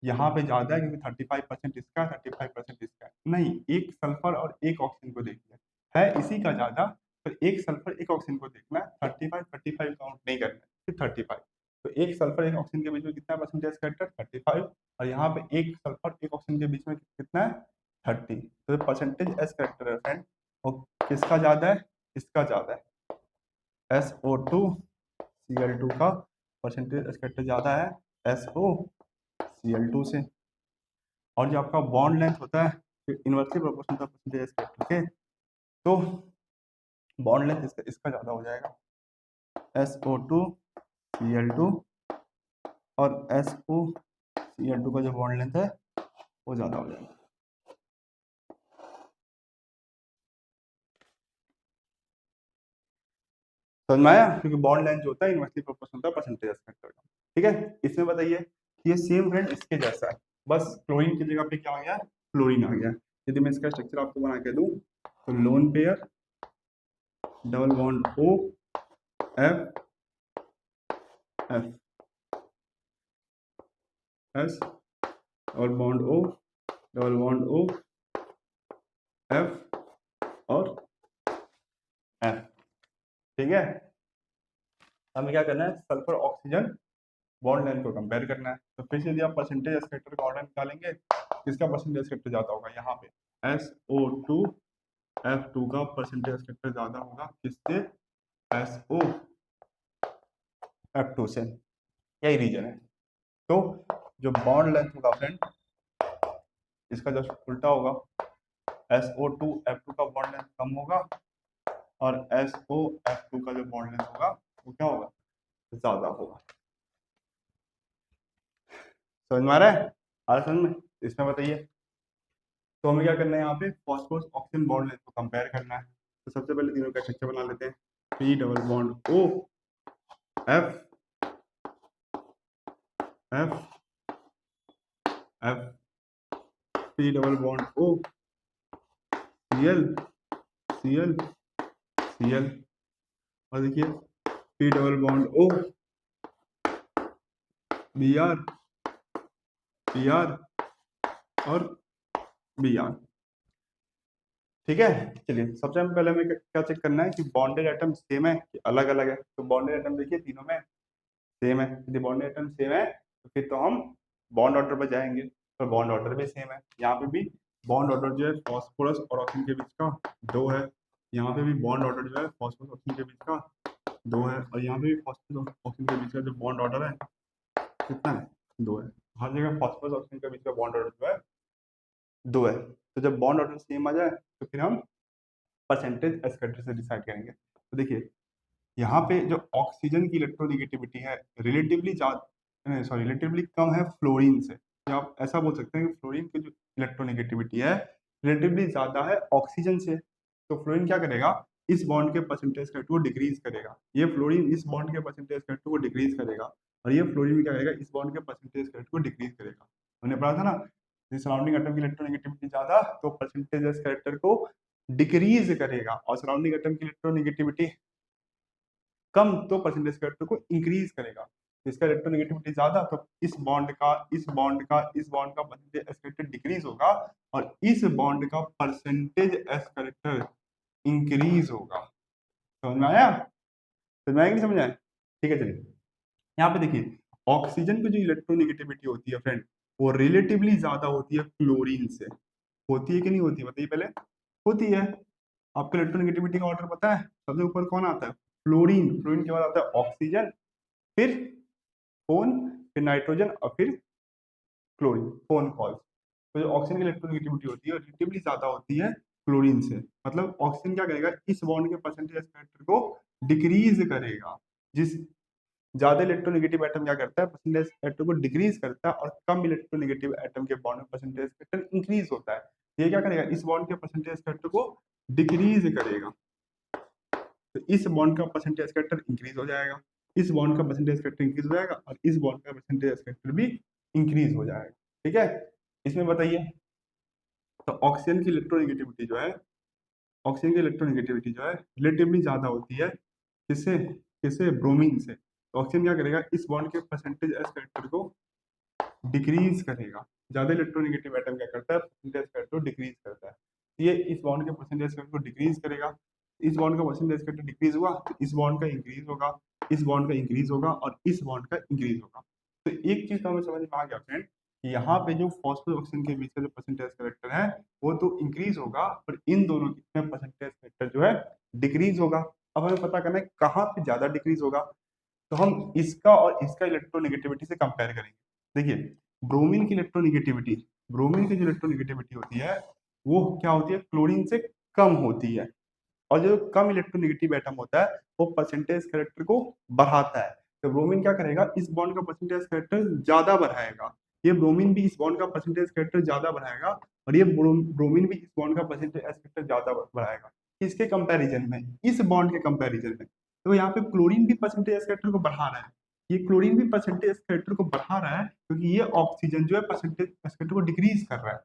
यहाँ पे ज्यादा है क्योंकि 35% इसका 35% इसका है, नहीं, एक सल्फर और एक ऑक्सीजन को देखना है इसी का ज्यादा, तो एक सल्फर एक ऑक्सीजन को देखना है, 35 काउंट नहीं करना है, सिर्फ 35। तो एक सल्फर एक ऑक्सीजन के बीच में कितना परसेंटेज फैक्टर 35, और यहाँ पे एक सल्फर एक ऑक्सीजन के बीच में कितना है 30, तो परसेंटेज एस फैक्टर है फ्रेंड, और किसका ज्यादा है, इसका ज्यादा है, SO2 Cl2 का परसेंटेज एस फैक्टर ज्यादा है SO Cl2 से। और जो आपका बॉन्ड लेंथ होता है इनवर्सली प्रोपोर्शनल का परसेंटेज फैक्टर के, तो बॉन्ड लेंथ इसका ज्यादा हो जाएगा SO2 Cl2, और SO Cl2 का जो बॉन्ड लेंथ है वो ज्यादा हो जाएगा। समझ में आया? क्योंकि बॉन्ड लेंथ जो होता है इनवर्सली प्रोपोर्शनल होता है परसेंटेज फैक्टर का, ठीक है। इसमें बताइए ये सेम फ्रेंड इसके जैसा है, बस क्लोरीन की जगह पे क्या आ गया, फ्लोरीन आ गया। यदि मैं इसका स्ट्रक्चर आपको बना के दूं तो lone pair double bond O F F S double bond O double bond O F और F, ठीक है। हमें क्या करना है, सल्फर ऑक्सीजन बॉन्ड लेंथ को कंपेयर करना है, तो फिर से यदि आप परसेंटेज फैक्टर का ऑर्डर निकालेंगे किसका परसेंटेज फैक्टर ज्यादा होगा, यहाँ पे SO2 F2 का परसेंटेज फैक्टर ज्यादा होगा किससे, SO F2 से, यही रीजन है। तो जो बॉन्ड लेंथ होगा फ्रेंड इसका जस्ट उल्टा होगा, SO2 F2 का बॉन्ड लेंथ कम होगा और SO F2 का जो बॉन्ड लेंथ होगा वो क्या होगा, ज्यादा होगा। समझ में आ रहा है? समझ में? इसमें बताइए, तो हमें क्या करना है, यहाँ पे फॉस्फोरस ऑक्सीजन बॉन्ड लेंथ को कंपेयर करना है, तो सबसे पहले तीनों का स्ट्रक्चर बना लेते हैं, P double bond O F F F P double bond O Cl Cl Cl, और देखिए P double bond O Br Br और Br, ठीक है। चलिए सबसे पहले हमें क्या चेक करना है कि बॉन्डेड एटम सेम है कि अलग अलग है, तो बॉन्डेड एटम देखिए तीनों में सेम है, यदि बॉन्डेड एटम सेम है तो फिर तो हम बॉन्ड ऑर्डर पर जाएंगे, तो बॉन्ड ऑर्डर भी सेम है, यहाँ पे भी बॉन्ड ऑर्डर जो है फॉस्फोरस और ऑक्सीजन के बीच का 2 है, यहाँ पे भी बॉन्ड ऑर्डर जो है फॉस्फोरस ऑक्सीजन के बीच का 2 है, और यहाँ पे भी फॉस्फोरस ऑक्सीजन के बीच का जो बॉन्ड ऑर्डर है कितना है, 2 है। हर जगह फॉस्फोरस ऑक्सीजन के बीच का बॉन्ड ऑर्डर जो है 2 है, तो जब बॉन्ड ऑर्डर सेम आ जाए तो फिर हम परसेंटेज एस फैक्टर से डिसाइड करेंगे। तो देखिए यहाँ पे जो ऑक्सीजन की इलेक्ट्रोनेगेटिविटी है रिलेटिवली ज्यादा, सॉरी रिलेटिवली कम है फ्लोरीन से, या आप ऐसा बोल सकते हैं कि फ्लोरीन की जो इलेक्ट्रोनेगेटिविटी है रिलेटिवली ज्यादा है ऑक्सीजन से, तो फ्लोरीन क्या करेगा, इस बॉन्ड के परसेंटेज कट को डिक्रीज करेगा। ये फ्लोरीन इस बॉन्ड के परसेंटेज कट को डिक्रीज करेगा और ये फ्लोरीन भी क्या करेगा, इस बॉन्ड के परसेंटेज कट को डिक्रीज करेगा। हमने पढ़ा था ना, सराउंडिंग एटम की इलेक्ट्रोनेगेटिविटी ज्यादा तो परसेंटेज कैरेक्टर को डिक्रीज करेगा, और सराउंडिंग एटम की इलेक्ट्रोनेगेटिविटी कम तो परसेंटेज कैरेक्टर को इंक्रीज करेगा। तो इसका इलेक्ट्रोनेगेटिविटी ज्यादा तो इस बॉन्ड का परसेंटेज एस कैरेक्टर डिक्रीज होगा और इस बॉन्ड का परसेंटेज एस कैरेक्टर इंक्रीज होगा। समझ में आया? समझ में आया कि नहीं समझ आया? ठीक है, चलिए यहाँ पे देखिए, ऑक्सीजन की जो इलेक्ट्रोनेगेटिविटी होती है फ्रेंड, वो रिलेटिवली ज्यादा होती है क्लोरीन से। होती है कि नहीं होती, बताइए पहले। होती है। आपको इलेक्ट्रोनेगेटिविटी का ऑर्डर पता है? सबसे ऊपर कौन आता है? फ्लोरीन। फ्लोरीन के बाद आता है ऑक्सीजन, फिर फोन, फिर नाइट्रोजन और फिर क्लोरीन, फोन कॉल्स। तो जो ऑक्सीजन की इलेक्ट्रोनेगेटिविटी होती है रिलेटिवली ज्यादा होती है क्लोरीन से। मतलब ऑक्सीजन क्या करेगा, इस बॉन्ड के परसेंटेज फैक्टर को डिक्रीज करेगा। जिस ज्यादा इलेक्ट्रोनेगेटिव एटम क्या करता है, परसेंटेज फैक्टर को डिक्रीज करता है, और कम इलेक्ट्रोनेगेटिव एटम के बॉन्ड में परसेंटेज फैक्टर इंक्रीज होता है। ये क्या करेगा, इस बॉन्ड के परसेंटेज फैक्टर को डिक्रीज करेगा। तो इस बॉन्ड का परसेंटेज फैक्टर इंक्रीज हो जाएगा, इस बॉन्ड का परसेंटेज फैक्टर इंक्रीज हो जाएगा, और इस बॉन्ड का परसेंटेज फैक्टर भी इंक्रीज हो जाएगा। ठीक है, इसमें बताइए, तो ऑक्सीजन की इलेक्ट्रोनेगेटिविटी जो है, ऑक्सीजन की इलेक्ट्रोनेगेटिविटी जो है रिलेटिवली ज्यादा होती है किससे, किससे, ब्रोमीन से। तो ऑक्सीजन क्या करेगा, इस बॉन्ड के परसेंटेज एस फैक्टर को डिक्रीज करेगा। ज्यादा इलेक्ट्रोनेगेटिव एटम क्या करता है, परसेंटेज फैक्टर को डिक्रीज करता है। ये इस बॉन्ड के परसेंटेज फैक्टर को डिक्रीज करेगा। इस बॉन्ड का परसेंटेज फैक्टर डिक्रीज हुआ तो इस बॉन्ड का इंक्रीज होगा, इस बॉन्ड का इंक्रीज होगा और इस बॉन्ड का इंक्रीज होगा। तो एक चीज तो हमें समझ में आ गया फ्रेंड, यहाँ पे जो फॉस्फोरस ऑक्सीजन के बीच का जो परसेंटेज फैक्टर है वो तो इंक्रीज होगा, पर इन दोनों के परसेंटेज फैक्टर जो है डिक्रीज होगा। अब हमें पता करना है कहाँ पे ज्यादा डिक्रीज होगा, तो हम इसका और इसका इलेक्ट्रोनेगेटिविटी से कंपेयर करेंगे। देखिए, ब्रोमीन की इलेक्ट्रोनेगेटिविटी, ब्रोमीन की जो इलेक्ट्रोनेगेटिविटी होती है वो क्या होती है, क्लोरीन से कम होती है। और जो कम इलेक्ट्रोनेगेटिव एटम होता है वो परसेंटेज कैरेक्टर को बढ़ाता है। तो ब्रोमीन क्या करेगा, इस बॉन्ड का परसेंटेज कैरेक्टर ज्यादा बढ़ाएगा, ये ब्रोमीन भी इस बॉन्ड का परसेंटेज कैरेक्टर ज्यादा बढ़ाएगा, और ये ब्रोमीन भी इस बॉन्ड का परसेंटेज कैरेक्टर ज्यादा बढ़ाएगा। इसके कंपैरिजन में, इस बॉन्ड के कंपैरिजन में, तो यहाँ पे क्लोरीन भी परसेंटेज कैरेक्टर को बढ़ा रहा है। ये क्लोरीन भी परसेंटेज कैरेक्टर को बढ़ा रहा है क्योंकि ये ऑक्सीजन जो है परसेंटेज कैरेक्टर को डिक्रीज कर रहा है,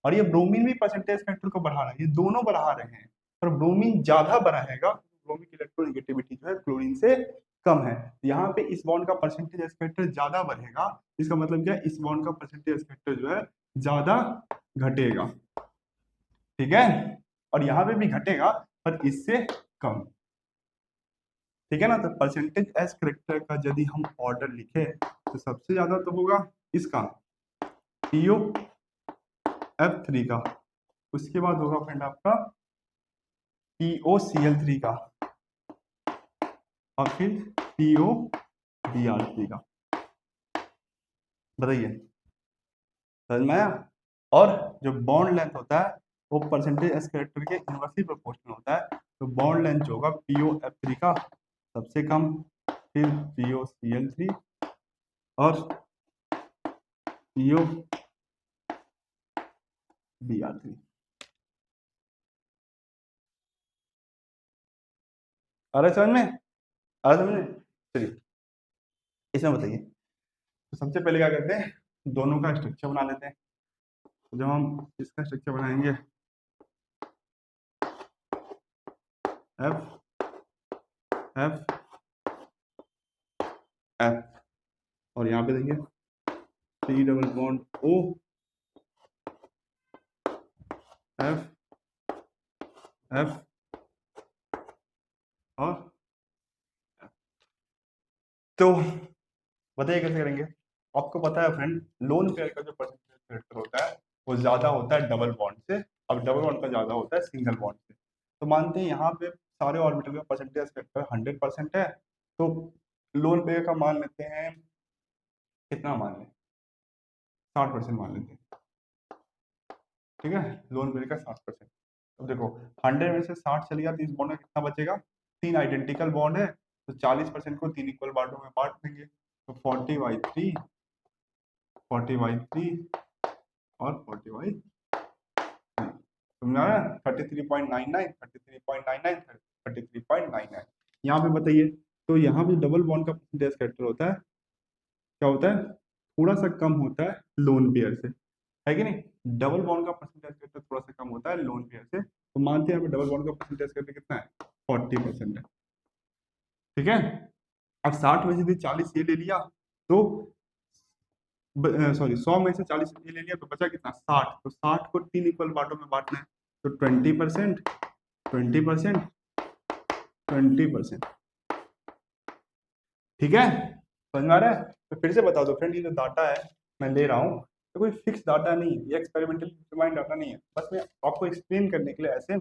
और ये ब्रोमीन भी परसेंटेज फैक्टर को बढ़ा रहा है। ये दोनों बढ़ा रहे हैं, पर ब्रोमीन ज्यादा बढ़ाएगा, ब्रोमीन की इलेक्ट्रोनेगेटिविटी जो है क्लोरीन से कम है। यहाँ पे इस बॉन्ड का परसेंटेज फैक्टर ज्यादा बढ़ेगा, इसका मतलब क्या है, इस बॉन्ड का परसेंटेज फैक्टर जो है ज्यादा घटेगा। ठीक है, और यहाँ पे भी घटेगा पर इससे कम। ठीक है ना, तो परसेंटेज एस करेक्टर का यदि हम ऑर्डर लिखे तो सबसे ज्यादा तो होगा इसका पीओ F3 का, उसके बाद होगा फ्रेंड आपका POCl3 का, और फिर POBr3 का। बताइए, समझ में आया? और जो बॉन्ड लेंथ होता है वो परसेंटेज एस कैरेक्टर के इनवर्सली प्रोपोर्शनल होता है। तो बॉन्ड लेंथ जो होगा POF3 का सबसे कम, फिर POCl3 और POBr3। अरे समझ में, अरे समझ में, चलिए इसमें बताइए। तो सबसे पहले क्या करते हैं, दोनों का स्ट्रक्चर बना लेते हैं। तो जब हम इसका स्ट्रक्चर बनाएंगे, F F F, और यहाँ पे देखिए C double bond O F F और F। तो बताइए कैसे करेंगे। आपको पता है फ्रेंड, लोन पेयर का जो परसेंटेज फैक्टर होता है वो ज्यादा होता है डबल बॉन्ड से, और डबल बॉन्ड का ज्यादा होता है सिंगल बॉन्ड से। तो मानते हैं यहाँ पे सारे ऑर्बिटल का परसेंटेज फैक्टर 100% है, तो लोन पेयर का मान लेते हैं, कितना मान लें, 60% मान लेते हैं। ठीक है, लोन पेयर का 60%। अब देखो 100 में से 60 चल गया तो इस बॉन्ड में कितना बचेगा, 3 आइडेंटिकल बॉन्ड है, तो 40% को 3 इक्वल बांटों में बांट देंगे, तो 40/3, 40/3 और 40/3 समझा रहा है। 33.99 33.99 33.99 यहाँ पे बताइए। तो यहाँ पे डबल बॉन्ड का परसेंटेज कैरेक्टर होता है, क्या होता है, थोड़ा सा कम होता है लोन पेयर से, है कि नहीं। डबल बॉन्ड का परसेंटेज कैरेक्टर थोड़ा सा कम होता है लोन पेयर से। तो मानते हैं यहाँ पे डबल बॉन्ड का परसेंटेज कैरेक्टर कितना है, 40% है, ठीक है। अब 60 में से भी 40 ये ले लिया तो सॉरी 100 में से 40 ये ले लिया तो बचा कितना, 60। तो 60 को 3 इक्वल पार्टों में बांटना है। तो 20%, 20%, 20%, ठीक है, समझ में आ रहा है। तो फिर से बता दो फ्रेंड, ये जो डाटा है मैं ले रहा हूँ तो कोई फिक्स डाटा नहीं है, ये एक्सपेरिमेंटल डिटरमाइंड डाटा नहीं है, बस मैं आपको एक्सप्लेन करने के लिए ऐसे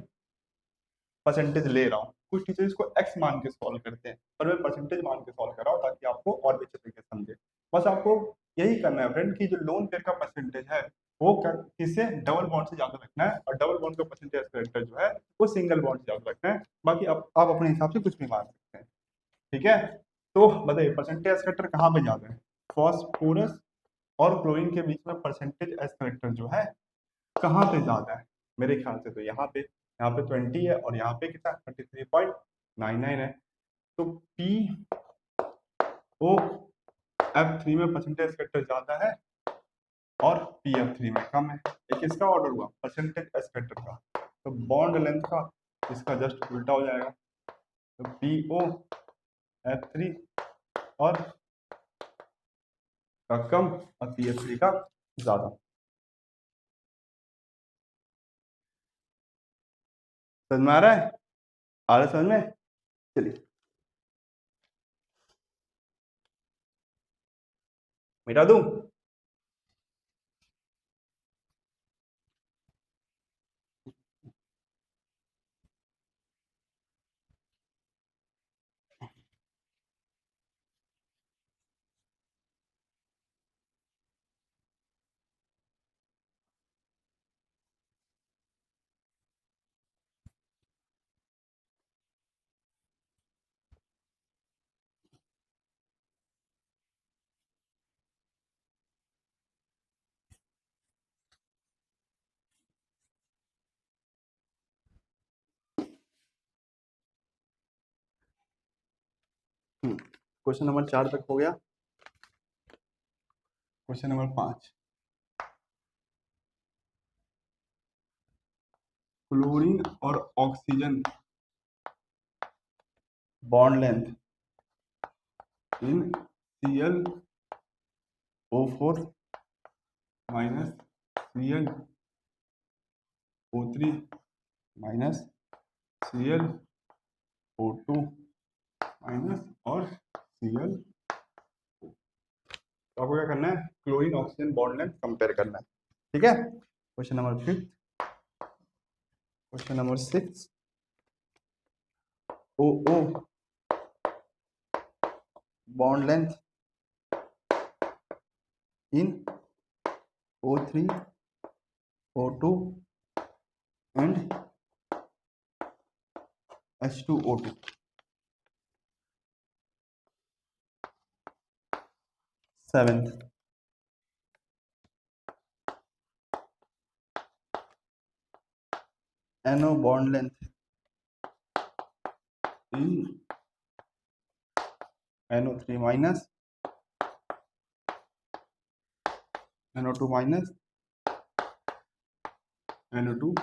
परसेंटेज ले रहा हूँ। कुछ टीचर इसको एक्स मान के सॉल्व करते हैं, पर मैं परसेंटेज मान के सॉल्व कर रहा हूँ ताकि आपको और भी अच्छे तरीके से समझे। बस आपको यही करना है फ्रेंड कि जो लोन पेयर का परसेंटेज है वो किससे, डबल बॉन्ड से ज्यादा रखना है, और डबल बॉन्ड का परसेंटेज कैरेक्टर जो है वो सिंगल बॉन्ड से ज्यादा रखना है। बाकी आप अपने हिसाब से कुछ भी मान सकते हैं, ठीक है। तो बताइए परसेंटेज कैरेक्टर कहाँ पे ज्यादा है, फॉस्फोरस और क्लोरीन के बीच में परसेंटेज एस कैरेक्टर जो है कहाँ पे ज्यादा है। मेरे ख्याल से तो यहाँ पे 20 है और यहाँ पे कितना 33.99 है। तो पी ओ एफ थ्री में परसेंटेज फैक्टर ज्यादा है और पी एफ थ्री में कम है। ये किसका ऑर्डर हुआ, परसेंटेज एस फैक्टर का। तो बॉन्ड लेंथ का इसका जस्ट उल्टा हो जाएगा। तो पी ओ एफ थ्री और का कम और पी एफ थ्री का ज्यादा। समझ में आ रहा है, आ रहा है समझ में। चलिए मिटा दूं। क्वेश्चन नंबर 4 तक हो गया। क्वेश्चन नंबर 5, क्लोरीन और ऑक्सीजन बॉन्ड लेंथ इन ClO4 minus ClO3 minus ClO2 minus और Cl। तो आपको क्या करना है, chlorine oxygen bond length compare करना है, ठीक है। Question number 5, question number 6, OO bond length in O3 O2 and H2O2। 7th, NO bond length in NO3 minus NO2 minus NO2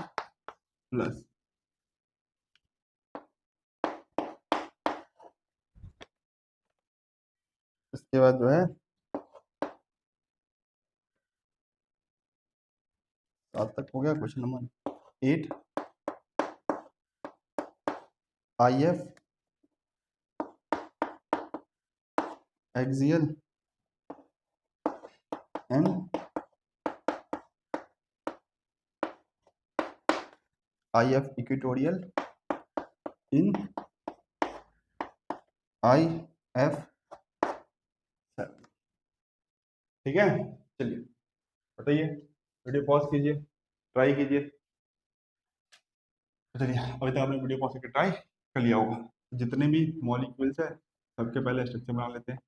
plus. इसके बाद जो है 7 तक हो गया। Question number 8, IF axial and IF equatorial in IF 7, ठीक है। चलिए बताइए, वीडियो पॉज कीजिए, ट्राई कीजिए। तो चलिए अभी तक आपने वीडियो पॉज करके ट्राई कर लिया होगा। जितने भी मॉलिक्यूल्स है सबके पहले स्ट्रक्चर बना लेते हैं।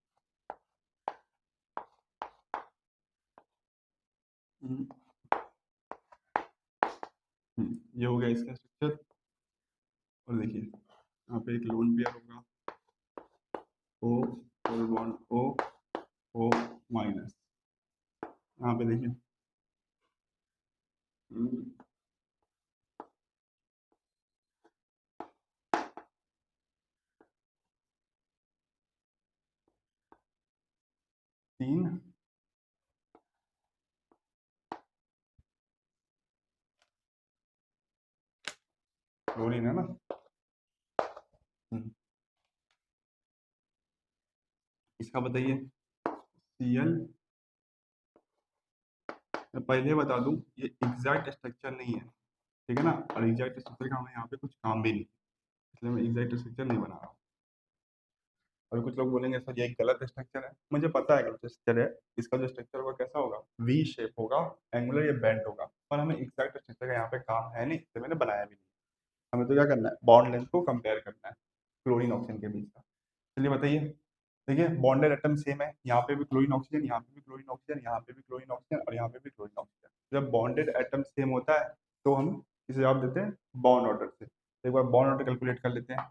ये हो गया इसका स्ट्रक्चर। और देखिए यहाँ पे एक लोन पेयर होगा, O double bond O minus. यहाँ पे देखिए हम्म, 3 क्लोरीन है ना। हम्म, इसका बताइए Cl। मैं पहले बता दूं ये एग्जैक्ट स्ट्रक्चर नहीं है, ठीक है ना, और एग्जैक्ट स्ट्रक्चर का हमें यहाँ पे कुछ काम भी नहीं, इसलिए मैं एग्जैक्ट स्ट्रक्चर नहीं बना रहा हूँ। अभी कुछ लोग बोलेंगे सर ये गलत स्ट्रक्चर है, मुझे पता है गलत स्ट्रक्चर है। इसका जो स्ट्रक्चर होगा कैसा होगा, वी शेप होगा, एंगुलर या बेंड होगा, पर हमें एग्जैक्ट स्ट्रक्चर का यहाँ पे काम है नहीं, इसलिए मैंने बनाया भी नहीं। हमें तो क्या करना है, बॉन्ड लेंथ को कंपेयर करना है क्लोरीन ऑक्सीजन के बीच का। चलिए बताइए। देखिए बॉन्डेड एटम सेम है, यहाँ पे भी क्लोरीन ऑक्सीजन, यहाँ पे भी क्लोरीन ऑक्सीजन, यहाँ पे भी क्लोरीन ऑक्सीजन और यहाँ पे भी क्लोरीन ऑक्सीजन। जब बॉन्डेड एटम सेम होता है तो हम इसे जवाब देते हैं बॉन्ड ऑर्डर से। तो एक बार बॉन्ड ऑर्डर कैलकुलेट कर लेते हैं।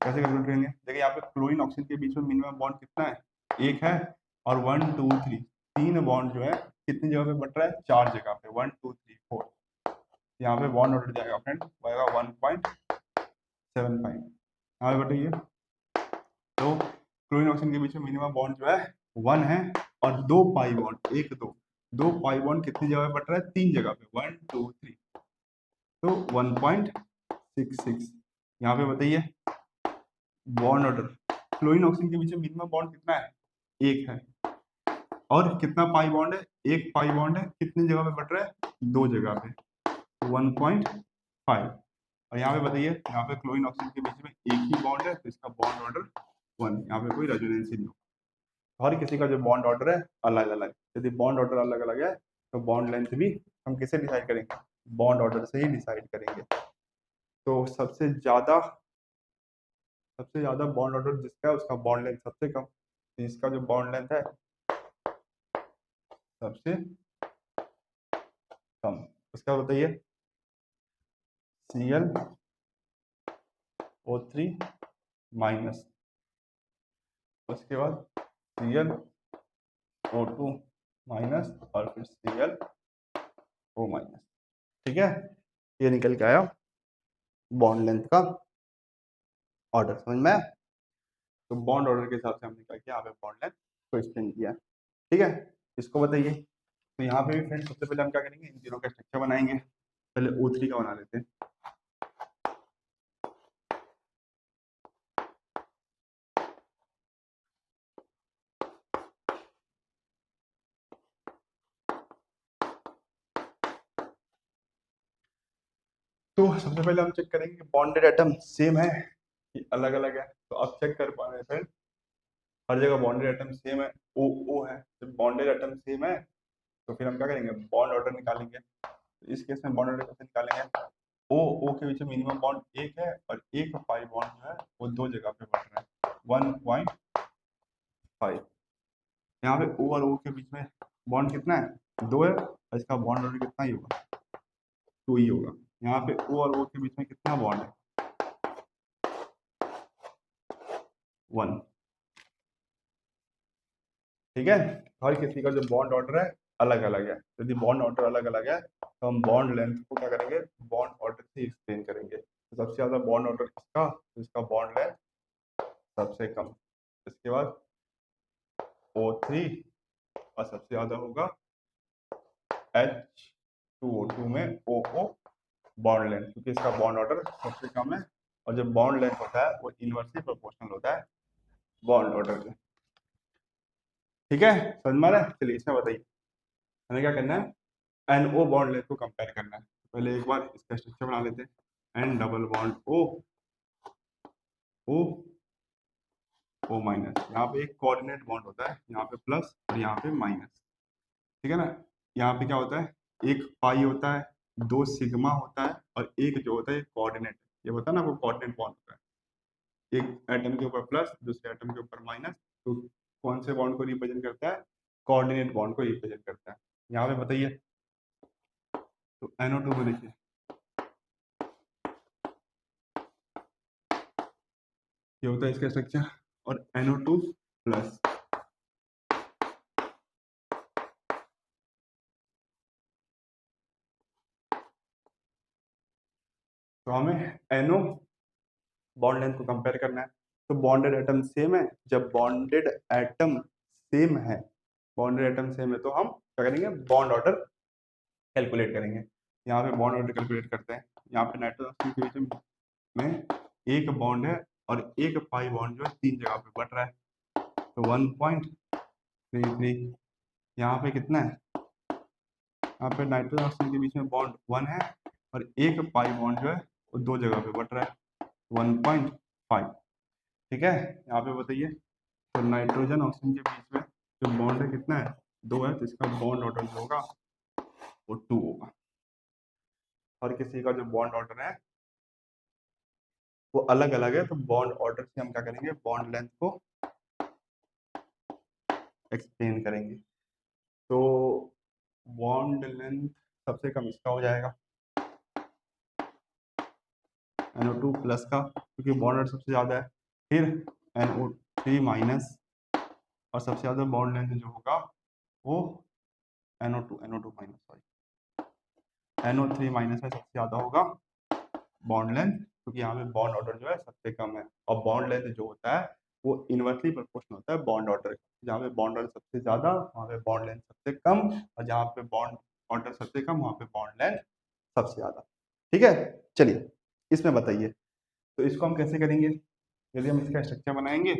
कैसे कैलकुलेट करेंगे, देखिए यहाँ पे क्लोरीन ऑक्सीजन के बीच में मिनिमम बॉन्ड कितना है, एक है, और 1 2 3 तीन बॉन्ड जो है कितनी जगह पे बट रहा है, 4 जगह पे, 1 2 3 4। यहाँ पे बॉन्ड ऑर्डर जाएगा फ्रेंड, आएगा 1.75। यहाँ पे बताइए तो क्लोरीन ऑक्सीजन के बीच में मिनिमम बॉन्ड जो है 1 है, और दो पाई बॉन्ड, एक दो, दो पाई बॉन्ड कितनी जगह पे बट रहा है, 3 जगह पे, 1 2 3, तो 1.66। यहाँ पे बताइए बॉन्ड ऑर्डर, क्लोरीन ऑक्सीजन के बीच में मिनिमम बॉन्ड कितना है, एक है, और कितना पाई बॉन्ड है, एक पाई बॉन्ड है, कितनी जगह पे बट रहा है, दो जगह पे, 1.5। और यहाँ पे बताइए, यहाँ पे क्लोरीन ऑक्सीजन के बीच में एक ही बॉन्ड है, तो इसका बॉन्ड ऑर्डर 1, यहाँ पे कोई रेजोनेंस ही नहीं हो। हर किसी का जो बॉन्ड ऑर्डर है अलग अलग, यदि बॉन्ड ऑर्डर अलग अलग है तो बॉन्ड लेंथ भी हम किसे डिसाइड करेंगे, बॉन्ड ऑर्डर से ही डिसाइड करेंगे। तो सबसे ज्यादा बॉन्ड ऑर्डर जिसका है उसका बॉन्ड लेंथ सबसे कम, तो इसका जो बॉन्ड लेंथ है सबसे कम। उसका बताइए ClO3 माइनस, उसके बाद ClO2 माइनस, और फिर ClO माइनस। ठीक है, ये निकल के आया बॉन्ड लेंथ का ऑर्डर, समझ में आया? तो बॉन्ड ऑर्डर के हिसाब से हमने क्या किया, यहाँ पे बॉन्ड लेंथ को एक्सप्लेन किया। ठीक है, इसको बताइए। तो यहाँ पे भी फ्रेंड्स सबसे पहले हम क्या करेंगे, इन तीनों का स्ट्रक्चर बनाएंगे। पहले O3 का बना लेते हैं। तो सबसे पहले हम चेक करेंगे कि बॉन्डेड एटम सेम है कि अलग अलग है। तो अब चेक कर पा रहे हैं फ्रेंड, हर जगह बॉन्डेड एटम सेम है, ओ ओ है। जब बॉन्डेड एटम सेम है तो फिर हम क्या करेंगे, बॉन्ड ऑर्डर निकालेंगे। तो इस केस में बॉन्ड ऑर्डर कैसे निकालेंगे, ओ ओ के बीच में मिनिमम बॉन्ड एक है, और एक पाई बॉन्ड जो है वो दो जगह पे बढ़ रहा है, 1.5। यहाँ पे ओ और ओ के बीच में बॉन्ड कितना है, दो है, और इसका बॉन्ड ऑर्डर कितना ही होगा, टू ही होगा। यहाँ पे ओ और ओ के बीच में कितना बॉन्ड है, 1। ठीक है, हर किसी का जो बॉन्ड ऑर्डर है अलग अलग है। यदि बॉन्ड ऑर्डर अलग अलग है तो हम बॉन्ड लेंथ को क्या करेंगे, बॉन्ड ऑर्डर से एक्सप्लेन करेंगे। तो सबसे ज्यादा बॉन्ड ऑर्डर किसका, तो इसका बॉन्ड लेंथ सबसे कम। इसके बाद O3, और सबसे ज्यादा होगा H2O2 में OO बॉन्ड लेंथ, क्योंकि इसका बॉन्ड ऑर्डर सबसे कम है, और जो बॉन्ड लेंथ होता है वो इनवर्सली प्रोपोर्शनल होता है बॉन्ड ऑर्डर के। ठीक है, समझ में आ रहा है? चलिए इसमें बताइए हमें क्या करना है, NO बॉन्ड लेंथ को कंपेयर करना है। पहले एक बार इसका स्ट्रक्चर बना लेते हैं, N double bond O O minus. यहाँ पे एक कोऑर्डिनेट बॉन्ड होता है, यहाँ पे प्लस और यहाँ पे माइनस। ठीक है ना, यहाँ पे क्या होता है, एक पाई होता है, दो सिग्मा होता है, और एक जो होता है कोऑर्डिनेट, ये होता है ना वो कोऑर्डिनेट बॉन्ड होता है, एक एटम के ऊपर प्लस, दूसरे एटम के ऊपर माइनस। तो कौन से बॉन्ड को रिप्रेजेंट करता है, कोऑर्डिनेट बॉन्ड को रिप्रेजेंट करता है। यहाँ पे बताइए तो NO2 को देखिए, ये होता है इसका स्ट्रक्चर, और NO2 प्लस। तो हमें NO बॉन्ड लेंथ को कंपेयर करना है। तो बॉन्डेड एटम सेम है, जब बॉन्डेड एटम सेम है, बॉन्डेड एटम सेम है, तो हम क्या करेंगे, बॉन्ड ऑर्डर कैलकुलेट करेंगे। यहाँ पे बॉन्ड ऑर्डर कैलकुलेट करते हैं। यहाँ पे नाइट्रोजन के बीच में एक बॉन्ड है और एक पाई बॉन्ड जो है 3 जगह पे बट रहा है, तो 1.33। यहाँ पे कितना है, यहाँ पे नाइट्रोजन ऑक्सीजन के बीच में बॉन्ड 1 है और एक पाई बॉन्ड जो है वो 2 जगह पे बट रहा है, 1.5। ठीक है, यहाँ पे बताइए, तो नाइट्रोजन ऑक्सीजन के बीच में जो बॉन्ड है कितना है, 2 है, तो इसका बॉन्ड ऑर्डर जो होगा वो 2 होगा। और किसी का जो बॉन्ड ऑर्डर है वो अलग अलग है, तो बॉन्ड ऑर्डर से हम क्या करेंगे, बॉन्ड लेंथ को एक्सप्लेन करेंगे। तो बॉन्ड लेंथ सबसे कम इसका हो जाएगा, NO2 प्लस का, क्योंकि बॉन्ड ऑर्डर सबसे ज़्यादा है। फिर NO3 माइनस, और सबसे ज़्यादा बॉन्ड लेंथ जो होगा वो NO2 minus, sorry, NO3 minus में सबसे ज़्यादा होगा बॉन्ड लेंथ, क्योंकि यहाँ पे बॉन्ड ऑर्डर जो है सबसे कम है। और बॉन्ड लेंथ जो होता है वो इनवर्सली प्रोपोर्शनल होता है बॉन्ड ऑर्डर, जहाँ पे बॉन्ड ऑर्डर सबसे ज़्यादा वहाँ पे बॉन्ड लेंथ सबसे कम, और जहाँ पे बॉन्ड ऑर्डर सबसे कम वहाँ पे बॉन्ड लेंथ सबसे ज़्यादा। ठीक है, चलिए इसमें बताइए, तो इसको हम कैसे करेंगे, यदि हम इसका स्ट्रक्चर बनाएंगे।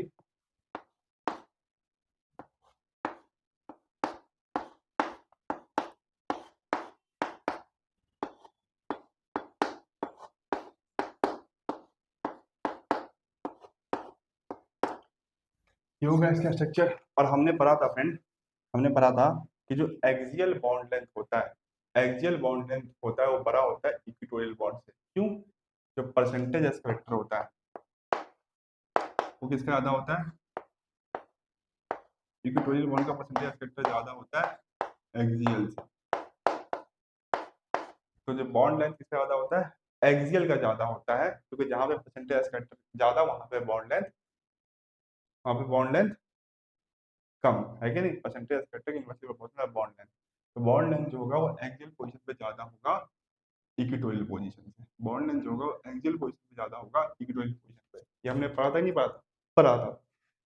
ये होगा इसका स्ट्रक्चर, और हमने पढ़ा था फ्रेंड, हमने पढ़ा था कि जो एक्सियल बॉन्ड लेंथ होता है, एक्सियल बॉन्ड लेंथ होता है वो बड़ा होता है इक्वेटोरियल बॉन्ड से। क्यों, जो परसेंटेज एस फैक्टर होता है वो किसका ज्यादा होता है, इक्वेटोरियल बॉन्ड का परसेंटेज एस फैक्टर ज्यादा होता है एक्सियल से। तो जो बॉन्ड लेंथ किसका ज्यादा होता है, एक्सियल का ज्यादा होता है, क्योंकि जहां पे परसेंटेज एस फैक्टर ज्यादा वहां पे बॉन्ड लेंथ कम है कि नहीं, percentage S factor inversely proportional bond length. तो बॉन्ड लेंथ जो होगा वो एक्सियल पोजीशन पे ज्यादा होगा इक्वेटोरियल पोजीशन से, बॉन्ड लेंथ जो होगा वो एक्सियल पोजीशन पे ज्यादा होगा इक्वेटोरियल पोजीशन पे। ये हमने पढ़ा था, नहीं पढ़ा था, पढ़ा था।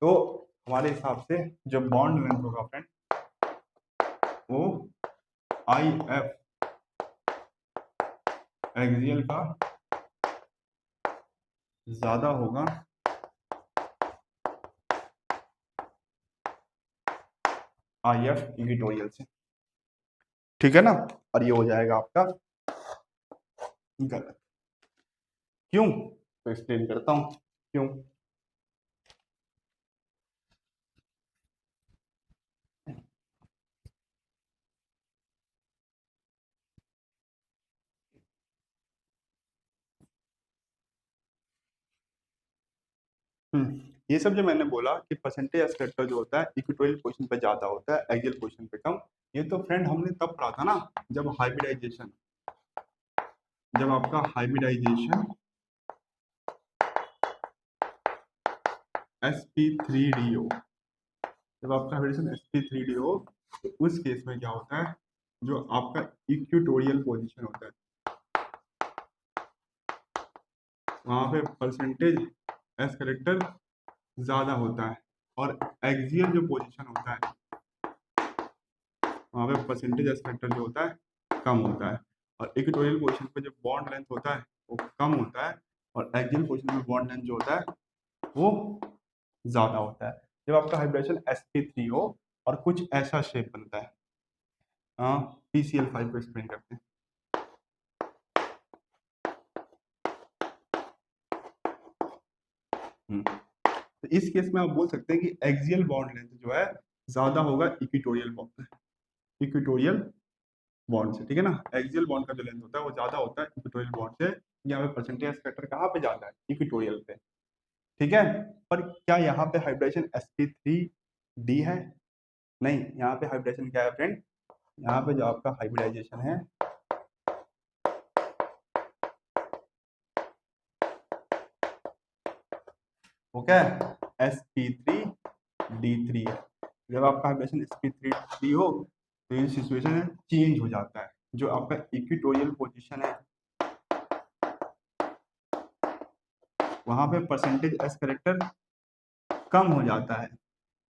तो हमारे हिसाब से जो बॉन्ड लेंथ होगा फ्रेंड वो IF एक्सियल का ज्यादा होगा IF इक्वेटोरियल से। ठीक है ना, और ये हो जाएगा आपका गलत। क्यों, तो एक्सप्लेन करता हूं क्यों। ये सब जो मैंने बोला कि परसेंटेज एस फैक्टर जो होता है इक्वेटोरियल पोजीशन पे ज्यादा होता है एक्सियल पोजीशन पे कम, ये तो फ्रेंड हमने तब पढ़ा था ना, जब हाइब्रिडाइजेशन, जब आपका हाइब्रिडाइजेशन sp3do, जब आपका हाइब्रिडेशन sp3do, तो उस केस में क्या होता है, जो आपका इक्वेटोरियल पोजीशन होता है वहां पे परसेंटेज एस करेक्टर ज्यादा होता है, और एक्सियल जो पोजीशन होता है वहां पे परसेंटेज एस फैक्टर जो होता है कम होता है। और इक्वेटोरियल पोजीशन पे जो बॉन्ड लेंथ होता है वो कम होता है, और एक्सियल पोजीशन पे बॉन्ड लेंथ जो होता है वो ज्यादा होता है। जब आपका हाइब्रिडेशन sp3 हो और कुछ ऐसा शेप बनता है, हाँ, PCl5 को एक्सप्लेन करते हैं। तो इस केस में आप बोल सकते हैं कि एक्सियल बॉन्ड लेंथ जो है ज्यादा होगा इक्वेटोरियल बॉन्ड से। ठीक है ना, एक्सियल बॉन्ड का जो लेंथ होता है वो ज्यादा होता है इक्वेटोरियल बॉन्ड से। यहाँ पे परसेंटेज फैक्टर कहाँ पे ज्यादा है, इक्वेटोरियल पे। ठीक है, पर क्या यहाँ पे हाइब्रिडेशन sp3d है, नहीं, यहाँ पे हाइब्रिडेशन क्या है फ्रेंड, यहाँ पे जो आपका हाइब्रिडाइजेशन है वो क्या है, sp3d3 है। जब आपका हाइब्रिडेशन sp3d हो तो ये सिचुएशन है चेंज हो जाता है, जो आपका इक्विटोरियल पोजीशन है वहां पे परसेंटेज एस करेक्टर कम हो जाता है।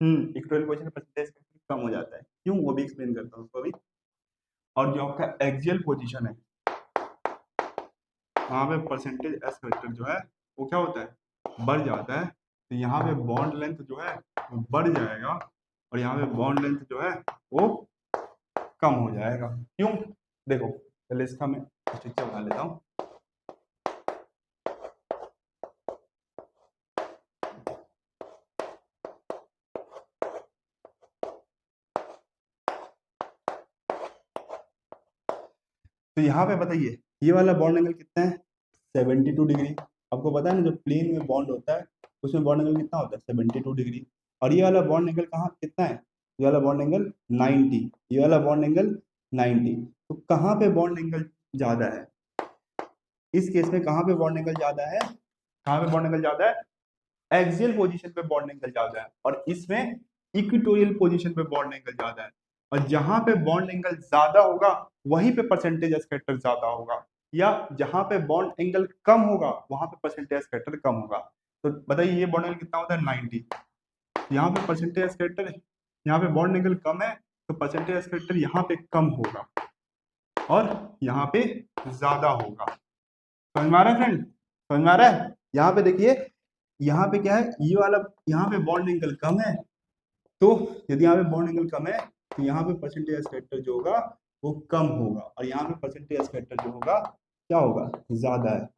इक्विटोरियल पोजीशन परसेंटेज कम हो जाता है, क्यों वो भी एक्सप्लेन करता हूँ उसको अभी। और जो आपका एक्सियल पोजीशन है वहां पे परसेंटेज एस करेक्टर जो है वो क्या होता है, बढ़ जाता है। तो यहाँ पे बॉन्ड लेंथ जो है वो बढ़ जाएगा और यहाँ पे बॉन्ड लेंथ जो है वो कम हो जाएगा। क्यों, देखो पहले इसका मैं स्ट्रक्चर बना लेता हूँ। तो यहाँ पे बताइए ये वाला बॉन्ड एंगल कितना है, 72 डिग्री। आपको पता है ना, जो प्लेन में बॉन्ड होता है उसमें बॉन्ड एंगल कितना होता है, 72 डिग्री। और ये वाला बॉन्ड एंगल कहाँ कितना है, ये वाला बॉन्ड एंगल 90, ये वाला बॉन्ड एंगल 90। तो कहाँ पे बॉन्ड एंगल ज्यादा है, इस केस में कहाँ पे बॉन्ड एंगल ज्यादा है, कहाँ पे बॉन्ड एंगल ज्यादा है, एक्सियल पोजीशन पे बॉन्ड एंगल ज्यादा है, और इसमें इक्विटोरियल पोजीशन पे बॉन्ड एंगल ज्यादा है। और जहां पे बॉन्ड एंगल ज्यादा होगा वहीं पे परसेंटेज स्कैटर ज्यादा होगा, या जहां पे बॉन्ड एंगल कम होगा वहां पे परसेंटेज स्कैटर कम होगा। तो बताइए ये बॉन्ड एंगल कितना होता है, 90। यहाँ पे परसेंटेज स्कैटर, यहाँ पे बॉन्ड एंगल कम है तो परसेंटेज स्कैटर यहाँ पे कम होगा और यहाँ पे ज्यादा होगा। समझ में आ रहा है फ्रेंड, समझ में आ रहा है। यहाँ पे देखिए, यहाँ पे क्या है, ये वाला यहाँ पे बॉन्ड एंगल कम है, तो यदि यहाँ पे बॉन्ड एंगल कम है तो यहाँ पे परसेंटेज फैक्टर जो होगा वो कम होगा, और यहाँ पे परसेंटेज फैक्टर जो होगा क्या होगा, ज्यादा है।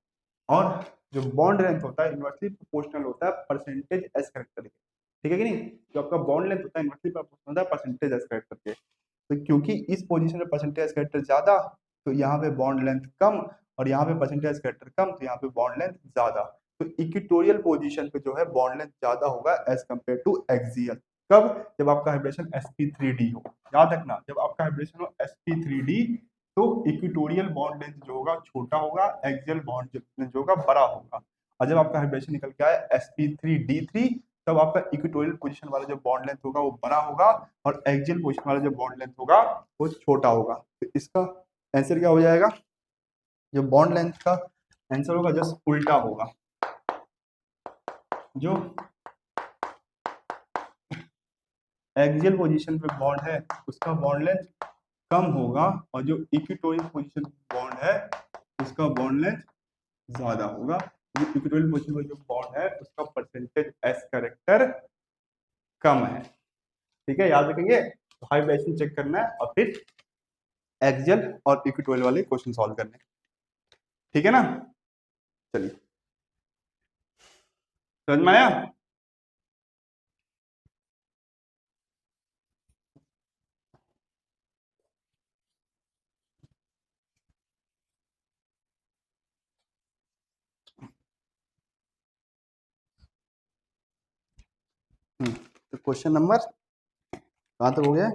और जो बॉन्ड लेंथ होता है इनवर्सली प्रोपोर्शनल होता है परसेंटेज एस फैक्टर के, ठीक है कि नहीं। जो आपका बॉन्ड लेंथ होता है इनवर्सली प्रोपोर्शनल होता है परसेंटेज एस फैक्टर के। तो क्योंकि इस पोजीशन में परसेंटेज फैक्टर ज्यादा, तो यहाँ पे बॉन्ड लेंथ कम, और यहाँ पे परसेंटेज फैक्टर कम, तो यहाँ पे बॉन्ड लेंथ ज्यादा। तो इक्विटोरियल पोजीशन पे जो है बॉन्ड लेंथ ज्यादा होगा एज कंपेयर टू एक्सियल। कब, जब आपका हाइब्रिडेशन sp3d हो। याद रखना, जब आपका हाइब्रिडेशन हो sp3d तो इक्विटोरियल बॉन्ड लेंथ जो होगा छोटा होगा, एक्सियल बॉन्ड लेंथ जो होगा बड़ा होगा। और जब आपका हाइब्रिडेशन निकल के आए sp3d3 तब आपका इक्विटोरियल पोजीशन वाला जो बॉन्ड लेंथ होगा वो बड़ा होगा और एक्सियल पोजीशन वाला जो बॉन्ड लेंथ होगा वो छोटा होगा। तो इसका आंसर क्या हो जाएगा, जो बॉन्ड लेंथ का आंसर होगा जस्ट उल्टा होगा। जो एक्सियल पोजीशन पे बॉन्ड है उसका बॉन्ड लेंथ कम होगा, और जो इक्विटोरियल पोजीशन बॉन्ड है उसका बॉन्ड लेंथ ज्यादा होगा। इक्विटोरियल पोजीशन पर जो बॉन्ड है उसका परसेंटेज एस कैरेक्टर कम है। ठीक है, याद रखेंगे। तो हाइब्रिडेशन चेक करना है और फिर एक्सियल और इक्विटोरियल वाले क्वेश्चन सॉल्व करने, ठीक है ना। चलिए, समझ में आया। तो क्वेश्चन नंबर कहाँ तक हो गया,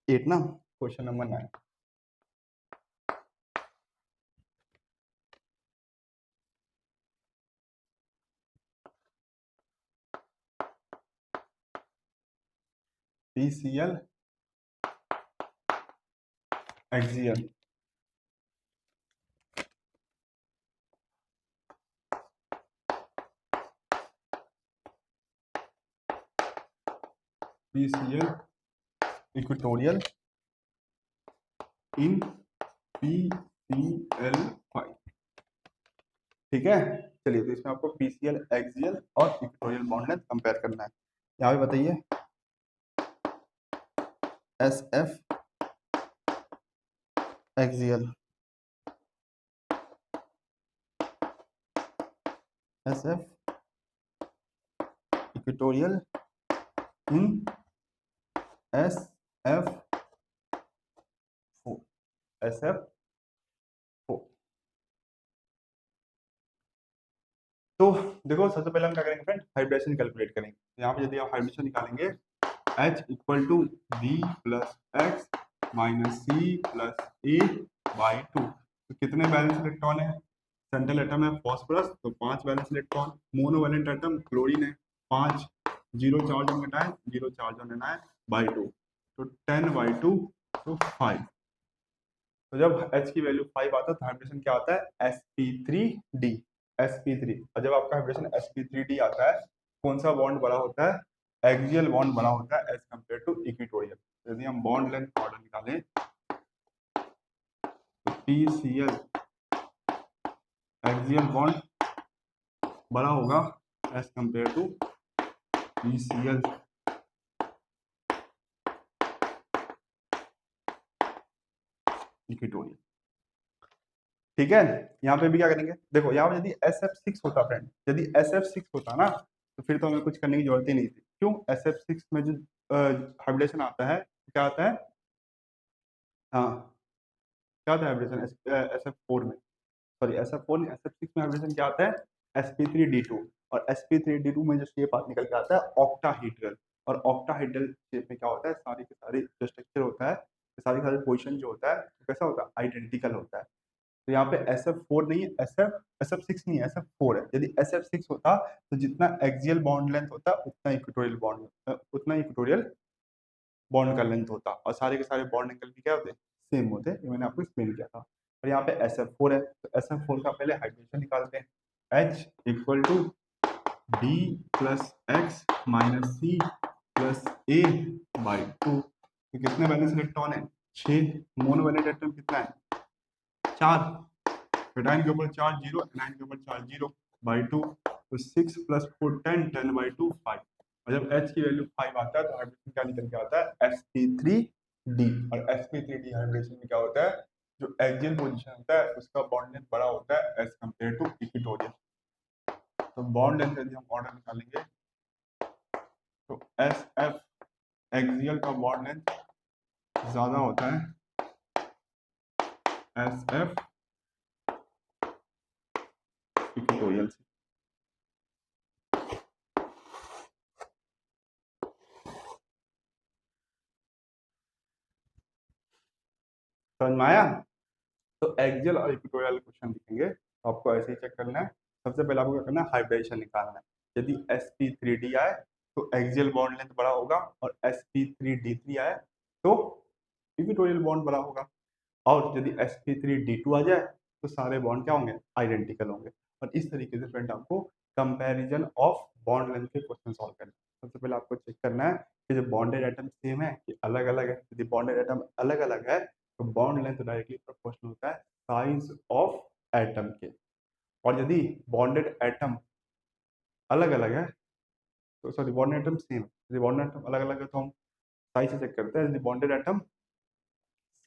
8 ना, question number 9। PCl axial, PCl equatorial in PCl5, ठीक है। चलिए, तो इसमें आपको PCl एक्सियल और इक्वेटोरियल बॉन्ड लेंथ कंपेयर करना है। यहाँ पे बताइए SF axial, SF equatorial in SF4, SF4। तो देखो, सबसे पहले हम क्या करेंगे फ्रेंड, हाइब्रिडेशन कैलकुलेट करेंगे। यहाँ पे यदि आप हाइब्रिडेशन निकालेंगे H equal to V plus X minus C plus A by 2, तो कितने बैलेंस इलेक्ट्रॉन है, सेंट्रल एटम है फॉस्फोरस, तो 5 valence electron. Monovalent atom chlorine है, 5 zero charge on cation, zero charge on anion by 2, तो 10/2 तो 5। तो जब H की वैल्यू 5 आता है तो हाइब्रिडेशन क्या आता है, sp3d, sp3। और जब आपका हाइब्रिडेशन sp3d आता है, कौन सा बॉन्ड बड़ा होता है, एक्सियल बॉन्ड बड़ा होता है एज कम्पेयर टू इक्वेटोरियल। यदि हम बॉन्ड लेंथ ऑर्डर निकालें तो PCl एक्सियल बॉन्ड बड़ा होगा as compare to PCl equatorial. ठीक है, यहाँ पे भी क्या करेंगे, देखो यहाँ पे यदि SF6 होता फ्रेंड, यदि SF6 होता ना तो फिर तो हमें कुछ करने की जरूरत ही नहीं थी। क्यों, SF6 में जो हाइब्रिडेशन आता है क्या आता है, हाँ क्या आता है हाइब्रिडेशन SF4 में, सॉरी SF4 में, SF6 में हाइब्रिडेशन क्या आता है, sp3d2। और sp3d2 में जो शेप निकल के आता है ऑक्टाहेड्रल। और ऑक्टाहेड्रल शेप में क्या होता है, सारी के सारी जो स्ट्रक्चर होता है, सारी सारी पोजिशन जो होता है कैसा होता है, आइडेंटिकल होता है। तो यहाँ पे SF4 नहीं है, SF6 नहीं है, SF4 है। यदि SF6 होता तो जितना एक्सियल बॉन्ड लेंथ होता उतना इक्वेटोरियल बॉन्ड का लेंथ होता, और सारे के सारे बॉन्ड एंगल भी क्या होते, सेम होते। ये मैंने आपको एक्सप्लेन किया था। और यहाँ पे SF4 है, तो SF4 का पहले हाइड्रोजन निकालते हैं, H equal to D plus X minus C plus A by 2। तो कितने वैलेंस इलेक्ट्रॉन है, 6। मोनोवैलेंट एटम कितना है, 4। कैटायन के ऊपर चार्ज 0, एनायन के ऊपर चार्ज 0 बाई 2, तो 6 प्लस 4 10, 10/2 5। और जब H की वैल्यू 5 आता है तो हाइड्रोजन क्या निकल के आता है, sp3d। और sp3d हाइड्रोजन में क्या होता है, जो एक्सियल पोजीशन होता है उसका बॉन्ड लेंथ बड़ा होता है एज कम्पेयर टू इक्वेटोरियल। तो बॉन्ड लेंथ यदि हम ऑर्डर निकालेंगे तो SF एक्सियल का बॉन्ड लेंथ ज्यादा होता है SF इक्वेटोरियल से। समझ में आया। तो एक्सियल और इक्वेटोरियल क्वेश्चन दिखेंगे तो आपको ऐसे ही चेक करना है। सबसे पहले आपको क्या करना है, हाइब्रिडेशन निकालना है। यदि sp3d आए तो एक्सियल बॉन्ड लेंथ बड़ा होगा, और sp3d3 आए तो इक्वेटोरियल बॉन्ड बड़ा होगा। और यदि sp3d2 आ जाए तो सारे बॉन्ड क्या होंगे, आइडेंटिकल होंगे। और इस तरीके से फ्रेंड आपको कंपैरिजन ऑफ बॉन्ड लेंथ के क्वेश्चन सॉल्व करना है। सबसे पहले आपको चेक करना है कि जो बॉन्डेड एटम सेम है कि अलग अलग है। यदि बॉन्डेड एटम अलग अलग है तो बॉन्ड लेंथ डायरेक्टली प्रोपोर्शनल होता है साइज ऑफ एटम के। और यदि बॉन्डेड एटम अलग अलग है तो, सॉरी बॉन्डेड एटम सेम, यदि बॉन्डेड एटम अलग अलग है तो हम साइज से चेक करते हैं। यदि बॉन्डेड एटम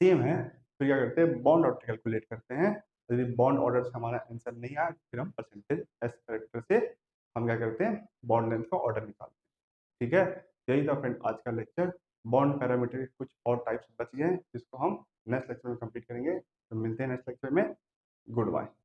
सेम है फिर क्या करते हैं, बॉन्ड ऑर्डर कैलकुलेट करते हैं। यदि बॉन्ड ऑर्डर से हमारा आंसर नहीं आया फिर हम परसेंटेज एस करेक्टर से हम क्या करते हैं, बॉन्ड लेंथ का ऑर्डर निकालते हैं। ठीक है, यही था फ्रेंड आज का लेक्चर। बॉन्ड पैरामीटर के कुछ और टाइप्स बच गए हैं जिसको हम नेक्स्ट लेक्चर में कंप्लीट करेंगे। तो मिलते हैं नेक्स्ट लेक्चर में। Good bye.